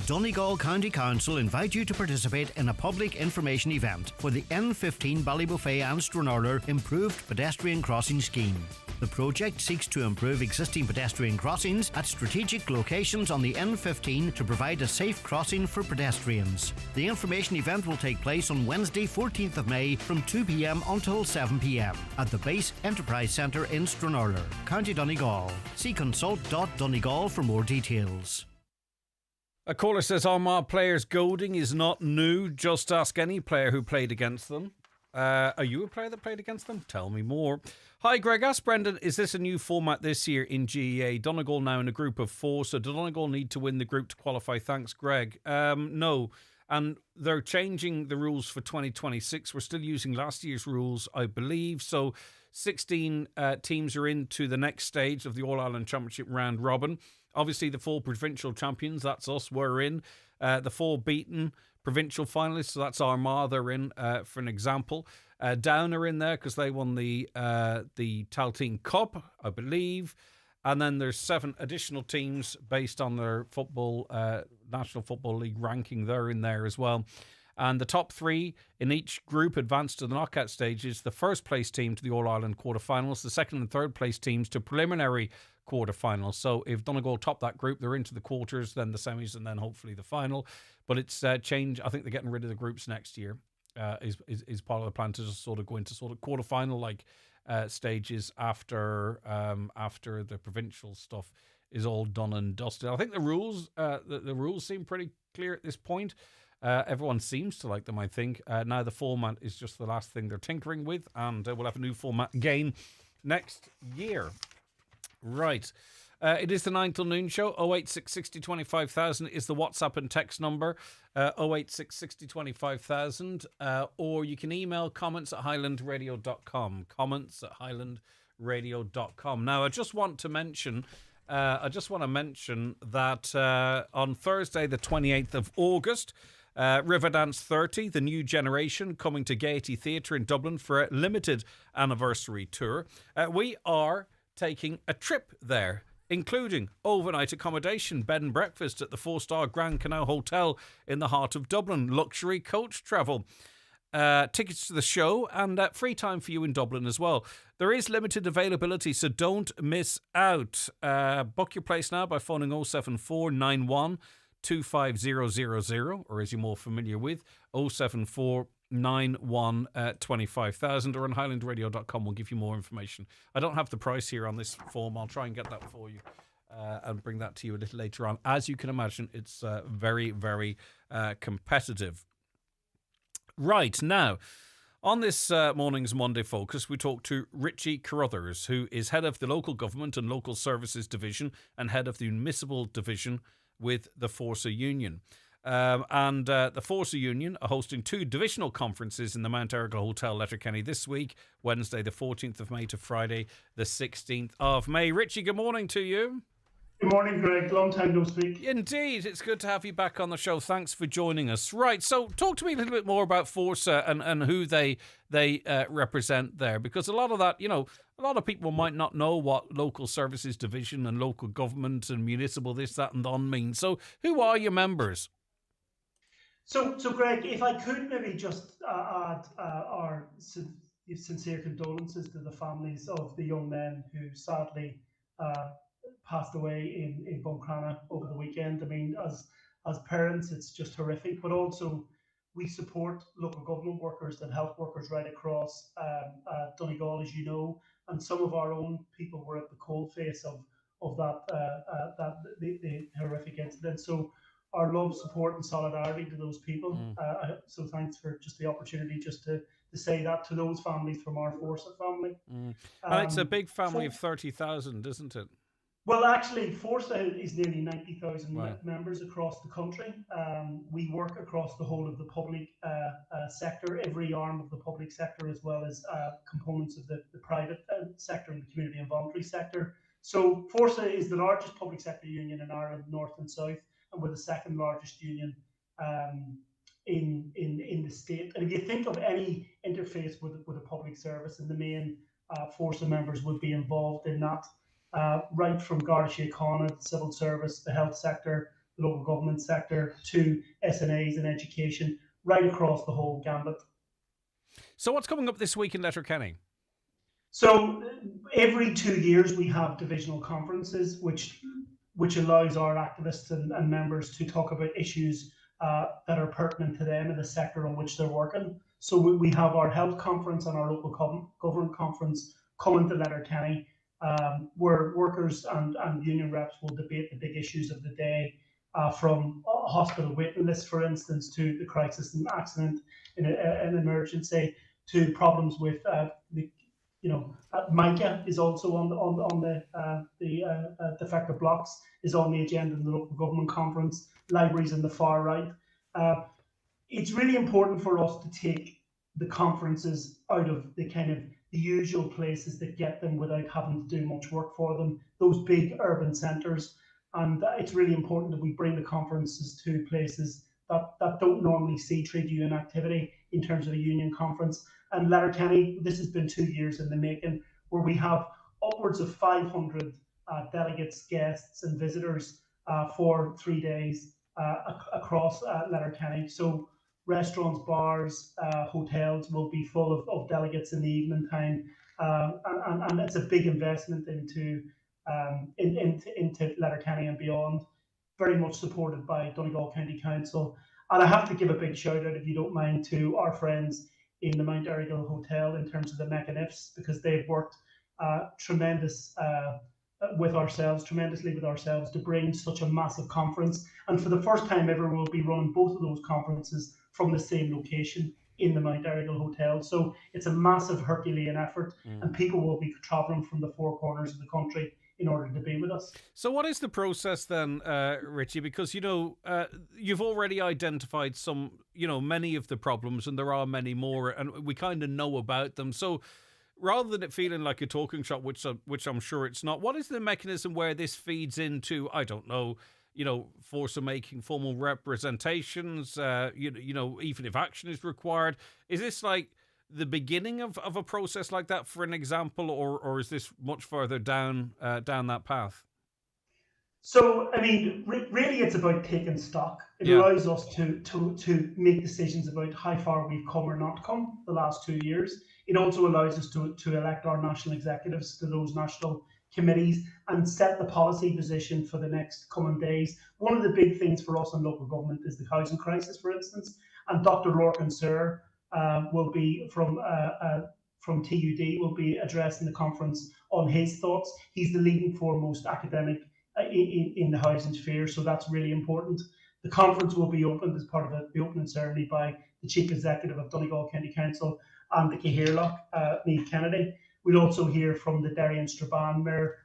Donegal County Council invite you to participate in a public information event for the N15 Ballybuffet and Stranraer Improved Pedestrian Crossing Scheme. The project seeks to improve existing pedestrian crossings at strategic locations on the N15 to provide a safe crossing for pedestrians. The information event will take place on Wednesday 14th of May from 2 p.m. until 7 p.m. at the Base Enterprise Centre in Stranraer, County Donegal. See consult.donegal for more details. A caller says Armagh players goading is not new. Just ask any player who played against them. Are you a player that played against them? Tell me more. Hi, Greg. Ask Brendan, is this a new format this year in GEA? Donegal now in a group of 4, so Donegal need to win the group to qualify. Thanks, Greg. No. And they're changing the rules for 2026. We're still using last year's rules, I believe. So 16 teams are into the next stage of the All-Ireland Championship round robin. Obviously, the 4 provincial champions, that's us, we're in. The 4 beaten provincial finalists, so that's Armagh they're in, for an example. Down are in there because they won the Taltine Cup, I believe. And then there's 7 additional teams based on their National Football League ranking. They're in there as well. And the top 3 in each group advance to the knockout stages. The first place team to the All-Ireland quarterfinals, the second and third place teams to preliminary quarterfinals. So if Donegal top that group, they're into the quarters, then the semis, and then hopefully the final. But it's change. I think they're getting rid of the groups next year. Is part of the plan to just sort of go into sort of quarterfinal like stages after the provincial stuff is all done and dusted. I think the rules seem pretty clear at this point. Everyone seems to like them, I think. Now the format is just the last thing they're tinkering with, and we'll have a new format again next year. Right. It is the 9 till noon show. 086 60 25,000 is the WhatsApp and text number. 086 60 25,000. Or you can email comments@highlandradio.com. Comments@highlandradio.com. Now, I just want to mention that on Thursday, the 28th of August, Riverdance 30, the new generation, coming to Gaiety Theatre in Dublin for a limited anniversary tour. We are taking a trip there, including overnight accommodation, bed and breakfast at the 4-star Grand Canal Hotel in the heart of Dublin, luxury coach travel, tickets to the show, and free time for you in Dublin as well. There is limited availability, so don't miss out. Book your place now by phoning 07491 25000, or as you're more familiar with, 07491 25,000, or on highlandradio.com. We'll give you more information. I don't have the price here on this form. I'll try and get that for you and bring that to you a little later on. As you can imagine, it's very, very competitive. Right, now, on this morning's Monday Focus, we talk to Richie Carruthers, who is head of the Local Government and Local Services Division and head of the Municipal Division with the Forza Union. The Forza Union are hosting 2 divisional conferences in the Mount Errigal Hotel, Letterkenny, this week, Wednesday the 14th of May to Friday the 16th of May. Richie, good morning to you. Good morning, Greg. Long time no speak. Indeed, it's good to have you back on the show. Thanks for joining us. Right, so talk to me a little bit more about Forza and who they represent there, because a lot of that, a lot of people might not know what local services division and local government and municipal this, that and on means. So who are your members? So Greg, if I could maybe just add our sincere condolences to the families of the young men who sadly passed away in Buncrana over the weekend. I mean, as parents, it's just horrific, but also we support local government workers and health workers right across Donegal, as you know, and some of our own people were at the coalface of the horrific incident. So our love, support and solidarity to those people. So thanks for just the opportunity just to say that to those families from our Forza family. And it's a big family of 30,000, isn't it? Well, actually, Forza is nearly 90,000 members across the country. We work across the whole of the public sector, every arm of the public sector, as well as components of the private sector and the community and voluntary sector. So Forza is the largest public sector union in Ireland, north and south, and we're the second largest union in the state. And if you think of any interface with a public service, and the main Forza members would be involved in that. Right from Garda Síochána, the civil service, the health sector, the local government sector, to SNAs and education, right across the whole gambit. So what's coming up this week in Letterkenny? So every 2 years we have divisional conferences, which allows our activists and members to talk about issues that are pertinent to them in the sector on which they're working. So we have our health conference and our local government conference coming to Letterkenny, where workers and union reps will debate the big issues of the day, from hospital waiting lists, for instance, to the crisis and accident in an emergency, to problems with MICA is also on the defective blocks is on the agenda in the local government conference, libraries in the far right. It's really important for us to take the conferences out of the kind of the usual places that get them without having to do much work for them, those big urban centres, And it's really important that we bring the conferences to places that don't normally see trade union activity in terms of a union conference. And Letterkenny, this has been 2 years in the making, where we have upwards of 500 delegates, guests, and visitors for 3 days across Letterkenny. So restaurants, bars, hotels will be full of delegates in the evening time, and it's a big investment into Letterkenny and beyond. Very much supported by Donegal County Council. And I have to give a big shout out, if you don't mind, to our friends in the Mount Errigal Hotel in terms of the mechanics, because they've worked tremendously with ourselves to bring such a massive conference. And for the first time ever, we'll be running both of those conferences from the same location in the Mount Errigal Hotel. So it's a massive Herculean effort, and people will be travelling from the four corners of the country in order to be with us. So what is the process then, Richie? Because, you've already identified many of the problems, and there are many more, and we kind of know about them. So rather than it feeling like a talking shop, which I'm sure it's not, what is the mechanism where this feeds into, I don't know, force making formal representations, even if action is required? Is this like the beginning of a process like that, for an example, or is this much further down that path? So, I mean, really it's about taking stock. It allows us to make decisions about how far we've come or not come the last 2 years. It also allows us to elect our national executives to those national committees and set the policy position for the next coming days. One of the big things for us in local government is the housing crisis, for instance, and Dr. Lorcan Sir will be from TUD will be addressing the conference on his thoughts. He's the leading foremost academic in the housing sphere, so that's really important. The conference will be opened as part of the opening ceremony by the Chief Executive of Donegal County Council and the Cahirlock, Niamh Kennedy. We'll also hear from the Derry and Strabane Mayor,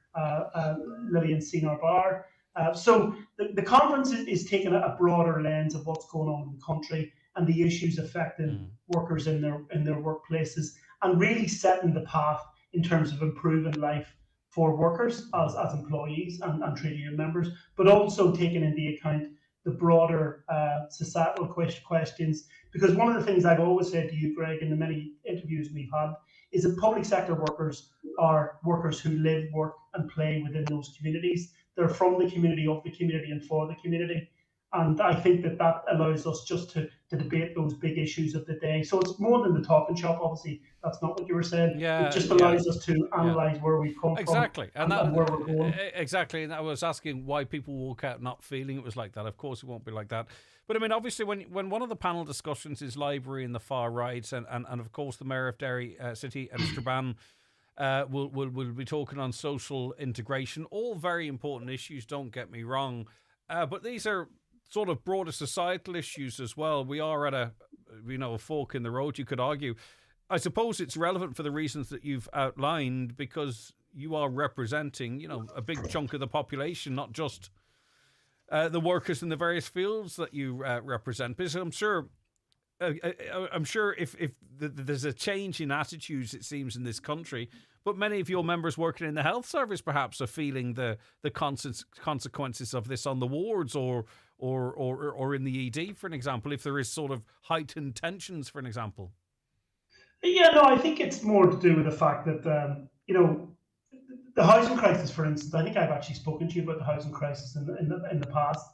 Lillian Sinar Barr. So the conference is taking a broader lens of what's going on in the country and the issues affecting workers in their workplaces, and really setting the path in terms of improving life for workers as employees and trade union members, but also taking into account the broader societal questions. Because one of the things I've always said to you, Greg, in the many interviews we've had, is that public sector workers are workers who live, work and play within those communities. They're from the community, of the community and for the community. And I think that allows us just to debate those big issues of the day. So it's more than the talking shop, obviously. That's not what you were saying. It just allows us to analyse where we've come from and where we're going. Exactly. And I was asking why people walk out not feeling it was like that. Of course it won't be like that. But I mean, obviously, when one of the panel discussions is library and the far right, and of course the Mayor of Derry City and Strabane will be talking on social integration, all very important issues, don't get me wrong. But these are sort of broader societal issues as well. We are at a fork in the road, you could argue. I suppose it's relevant for the reasons that you've outlined, because you are representing, a big chunk of the population, not just the workers in the various fields that you represent. Because I'm sure if there's a change in attitudes, it seems, in this country, but many of your members working in the health service perhaps are feeling the consequences of this on the wards or in the ED, for an example, if there is sort of heightened tensions, for an example. Yeah, no, I think it's more to do with the fact that, the housing crisis, for instance, I think I've actually spoken to you about the housing crisis in the past.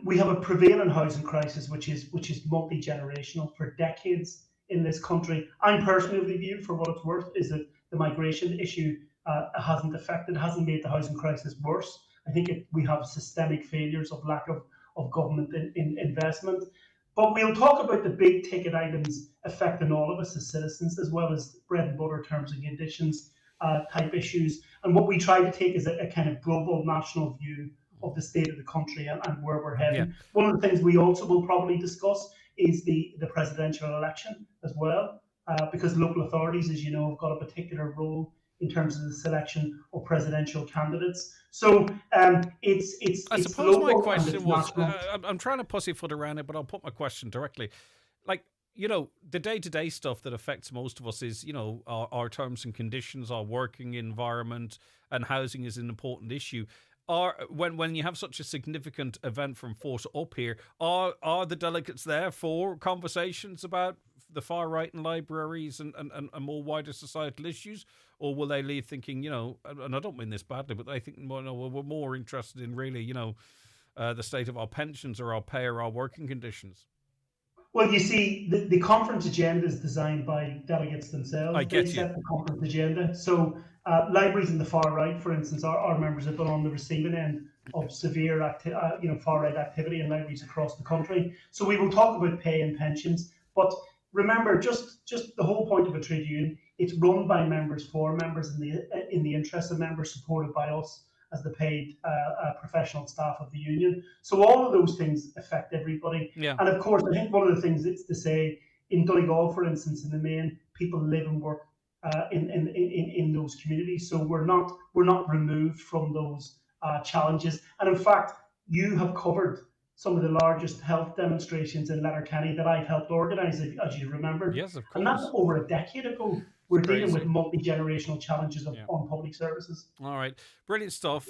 We have a prevailing housing crisis, which is multi-generational for decades in this country. I'm personally of the view, for what it's worth, is that the migration issue hasn't made the housing crisis worse. I think we have systemic failures of lack of government investment. But we'll talk about the big ticket items affecting all of us as citizens, as well as bread and butter terms and conditions type issues. And what we try to take is a kind of global national view of the state of the country and where we're heading. Yeah. One of the things we also will probably discuss is the presidential election as well, because local authorities, as you know, have got a particular role in terms of the selection of presidential candidates. So I suppose my question was, I'm trying to pussyfoot around it, but I'll put my question directly. Like, the day-to-day stuff that affects most of us is, our terms and conditions, our working environment, and housing is an important issue. when you have such a significant event from Force up here, are the delegates there for conversations about the far right and libraries and more wider societal issues, or will they leave thinking, and I don't mean this badly, but they think, well, no, we're more interested in really, the state of our pensions or our pay or our working conditions? Well, you see, the conference agenda is designed by delegates themselves. They set the conference agenda. So libraries in the far right, for instance, our members have been on the receiving end of severe far right activity in libraries across the country. So we will talk about pay and pensions. But remember, just the whole point of a trade union, it's run by members for members in the interest of members, supported by us as the paid professional staff of the union. So all of those things affect everybody. Yeah. And of course, I think one of the things it's to say, in Donegal, for instance, in the main, people live and work in those communities. So we're not removed from those challenges. And in fact, you have covered some of the largest health demonstrations in Letterkenny that I've helped organise, as you remember. Yes, of course. And that's over a decade ago. We're dealing with multi-generational challenges on public services. All right, brilliant stuff.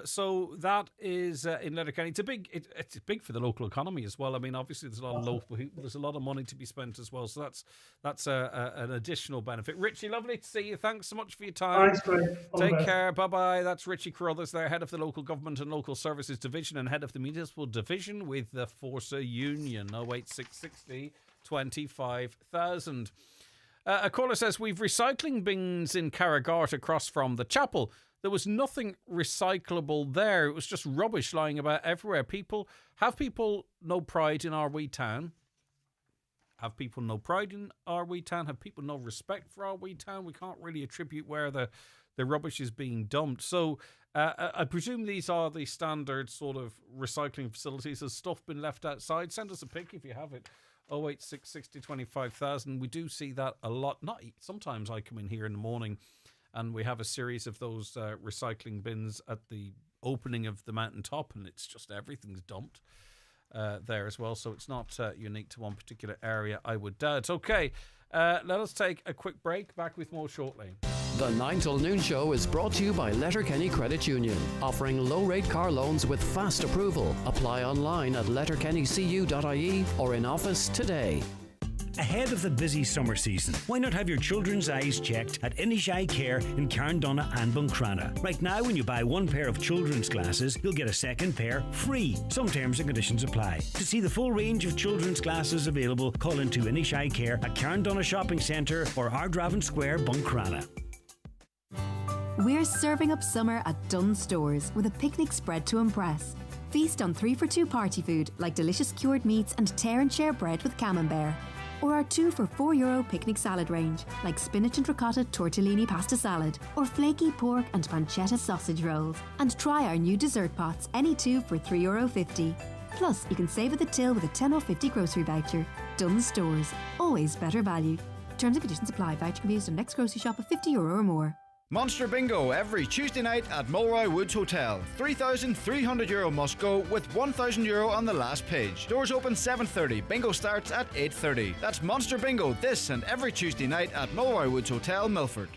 So that is in Letterkenny. It's big for the local economy as well. I mean, obviously there's a lot of local people. There's a lot of money to be spent as well. So that's an additional benefit. Richie, lovely to see you. Thanks so much for your time. Thanks, Greg. Take care. Bye bye. That's Richie Carruthers there, head of the local government and local services division and head of the municipal division with the Forza Union. 08660 25,000. A caller says, we've recycling bins in Carragart across from the chapel. There was nothing recyclable there. It was just rubbish lying about everywhere. Have people no pride in our wee town? Have people no pride in our wee town? Have people no respect for our wee town? We can't really attribute where the rubbish is being dumped. So I presume these are the standard sort of recycling facilities. Has stuff been left outside? Send us a pic if you have it. 08660 25,000. We do see that a lot. Sometimes I come in here in the morning and we have a series of those recycling bins at the opening of the mountaintop, and it's just everything's dumped there as well. So it's not unique to one particular area, I would doubt. Okay, let us take a quick break. Back with more shortly. The 9 till noon show is brought to you by Letterkenny Credit Union, offering low-rate car loans with fast approval. Apply online at letterkennycu.ie or in office today. Ahead of the busy summer season, why not have your children's eyes checked at Inish Eye Care in Carndonna and Buncrana? Right now, when you buy one pair of children's glasses, you'll get a second pair free. Some terms and conditions apply. To see the full range of children's glasses available, call into Inish Eye Care at Carndonna Shopping Centre or Ardravin Square, Buncrana. We're serving up summer at Dunn Stores with a picnic spread to impress. Feast on 3-for-2 party food like delicious cured meats and tear and share bread with camembert. Or our 2 for €4 picnic salad range like spinach and ricotta tortellini pasta salad or flaky pork and pancetta sausage rolls. And try our new dessert pots, any 2 for €3.50. Plus, you can save at the till with a 10 off 50 grocery voucher. Dunn Stores, always better value. Terms and conditions apply. Voucher can be used on next grocery shop of €50 or more. Monster Bingo every Tuesday night at Mulroy Woods Hotel. €3,300 must go with €1,000 on the last page. Doors open 7:30. Bingo starts at 8:30. That's Monster Bingo this and every Tuesday night at Mulroy Woods Hotel, Milford.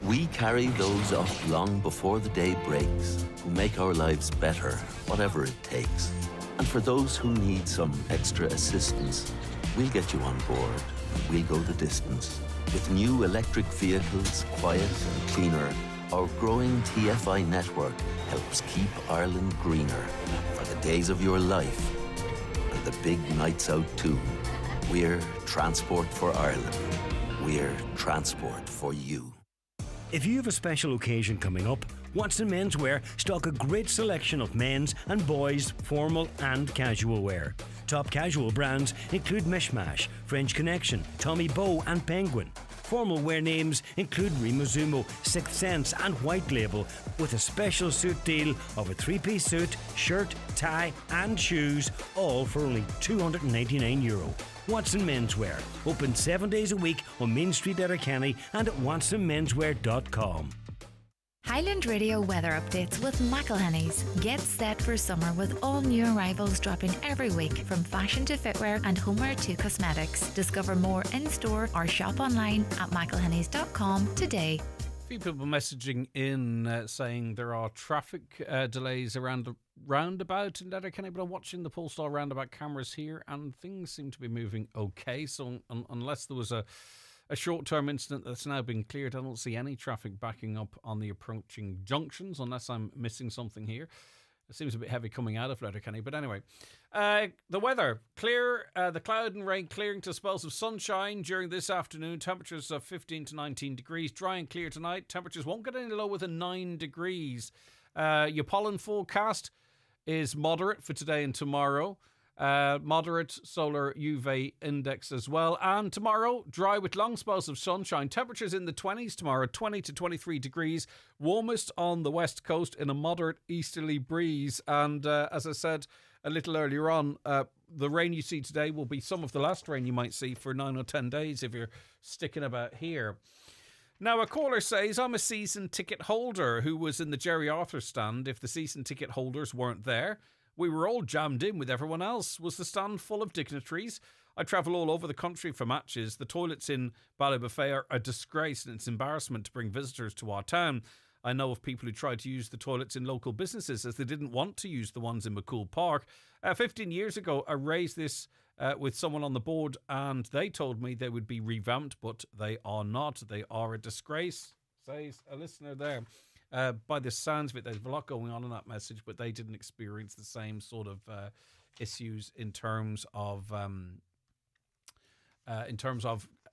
We carry those up long before the day breaks, who make our lives better, whatever it takes. And for those who need some extra assistance, we'll get you on board. We'll go the distance. With new electric vehicles, quiet and cleaner, our growing TFI network helps keep Ireland greener for the days of your life and the big nights out too. We're Transport for Ireland. We're transport for you. If you have a special occasion coming up, Watson Menswear stock a great selection of men's and boys' formal and casual wear. Top casual brands include Mishmash, French Connection, Tommy Bow and Penguin. Formal wear names include Rimazumo, Sixth Sense and White Label, with a special suit deal of a 3-piece suit, shirt, tie and shoes, all for only €299. Watson Menswear, open 7 days a week on Main Street, Letterkenny and at watsonmenswear.com. Highland Radio weather updates with McElhenny's. Get set for summer with all new arrivals dropping every week, from fashion to footwear and homeware to cosmetics. Discover more in-store or shop online at mcelhennys.com today. If few people messaging in saying there are traffic delays around the roundabout in Letterkenny, but I'm watching the Polestar roundabout cameras here and things seem to be moving okay. So unless there was a short-term incident that's now been cleared, I don't see any traffic backing up on the approaching junctions unless I'm missing something here. It seems a bit heavy coming out of Letterkenny. But anyway, the weather. Clear, the cloud and rain clearing to spells of sunshine during this afternoon. Temperatures of 15 to 19 degrees. Dry and clear tonight. Temperatures won't get any lower than 9 degrees. Your pollen forecast is moderate for today and tomorrow. Moderate solar UV index as well. And tomorrow, dry with long spells of sunshine. Temperatures in the 20s tomorrow, 20 to 23 degrees. Warmest on the west coast in a moderate easterly breeze. And as I said a little earlier on, the rain you see today will be some of the last rain you might see for 9 or 10 days if you're sticking about here. Now, a caller says, I'm a season ticket holder who was in the Jerry Arthur stand if the season ticket holders weren't there. We were all jammed in with everyone else. Was the stand full of dignitaries? I travel all over the country for matches. The toilets in Ballybuffet are a disgrace and it's embarrassment to bring visitors to our town. I know of people who tried to use the toilets in local businesses as they didn't want to use the ones in McCool Park. 15 years ago, I raised this with someone on the board and they told me they would be revamped, but they are not. They are a disgrace, says a listener there. By the sounds of it, there's a lot going on in that message, but they didn't experience the same sort of issues in terms of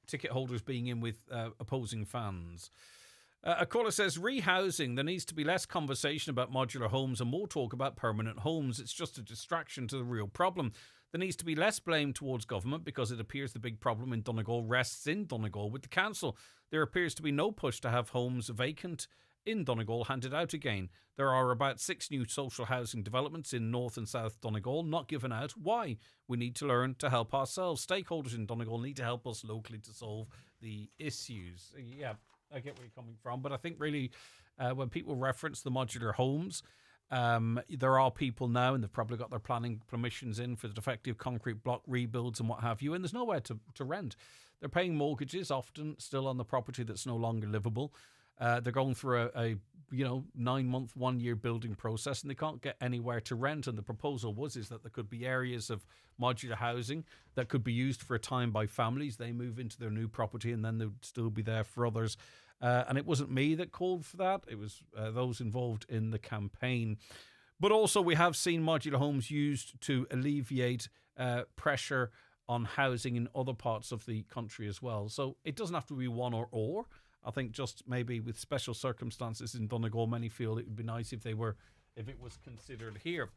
ticket holders being in with opposing fans. A caller says, rehousing, there needs to be less conversation about modular homes and more talk about permanent homes. It's just a distraction to the real problem. There needs to be less blame towards government because it appears the big problem in Donegal rests in Donegal with the council. There appears to be no push to have homes vacant in Donegal handed out again. There are about 6 new social housing developments in North and South Donegal not given out. Why? We need to learn to help ourselves. Stakeholders in Donegal need to help us locally to solve the issues. Yeah, I get where you're coming from, but I think really when people reference the modular homes, there are people now, and they've probably got their planning permissions in for the defective concrete block rebuilds and what have you, and there's nowhere to rent. They're paying mortgages often still on the property that's no longer livable. They're going through a 9-month, 1-year building process, and they can't get anywhere to rent. And the proposal is that there could be areas of modular housing that could be used for a time by families. They move into their new property, and then they'd still be there for others. And it wasn't me that called for that; it was those involved in the campaign. But also, we have seen modular homes used to alleviate pressure on housing in other parts of the country as well. So it doesn't have to be one or. I think just maybe with special circumstances in Donegal, many feel it would be nice if it was considered here.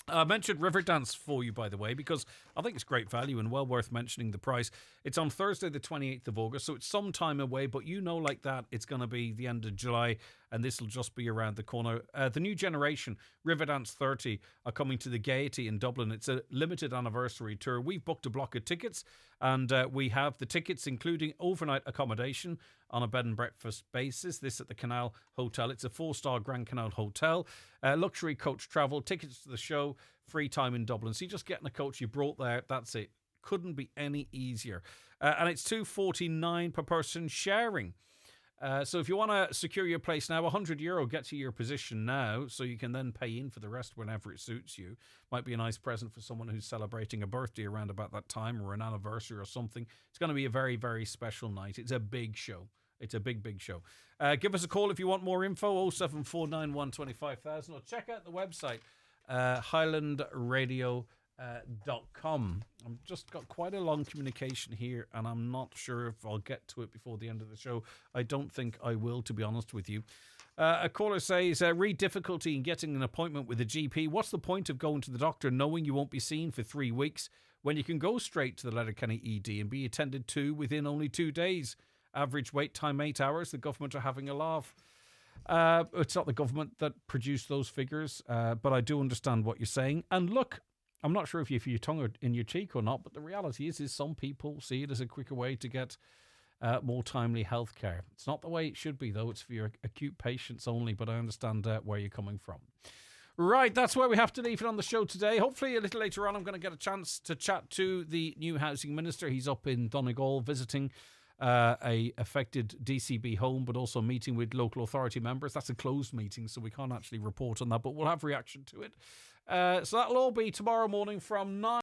I mentioned Riverdance for you, by the way, because I think it's great value and well worth mentioning the price. It's on Thursday, the 28th of August, so it's some time away, but like that, it's going to be the end of July, and this will just be around the corner. The new generation, Riverdance 30, are coming to the Gaiety in Dublin. It's a limited anniversary tour. We've booked a block of tickets, and we have the tickets, including overnight accommodation on a bed and breakfast basis. This at the Canal Hotel. It's a 4-star Grand Canal Hotel. Luxury coach travel, tickets to the show, free time in Dublin. So you just get in a coach you brought there. That's it. Couldn't be any easier. And it's $249 per person sharing. So if you want to secure your place now, €100 gets you your position now, so you can then pay in for the rest whenever it suits you. Might be a nice present for someone who's celebrating a birthday around about that time or an anniversary or something. It's going to be a very, very special night. It's a big show. It's a big, big show. Give us a call if you want more info, 07491 25000, or check out the website, highlandradio.com. I've just got quite a long communication here, and I'm not sure if I'll get to it before the end of the show. I don't think I will, to be honest with you. A caller says, read difficulty in getting an appointment with a GP. What's the point of going to the doctor knowing you won't be seen for 3 weeks when you can go straight to the Letterkenny ED and be attended to within only 2 days? Average wait time 8 hours. The government are having a laugh. It's not the government that produced those figures, but I do understand what you're saying. And look, I'm not sure if you have your tongue in your cheek or not, but the reality is some people see it as a quicker way to get more timely health care. It's not the way it should be, though. It's for your acute patients only, but I understand where you're coming from. Right, that's where we have to leave it on the show today. Hopefully a little later on I'm going to get a chance to chat to the new housing minister. He's up in Donegal visiting a affected DCB home, but also meeting with local authority members. That's a closed meeting, so we can't actually report on that, but we'll have reaction to it. So that'll all be tomorrow morning from 9.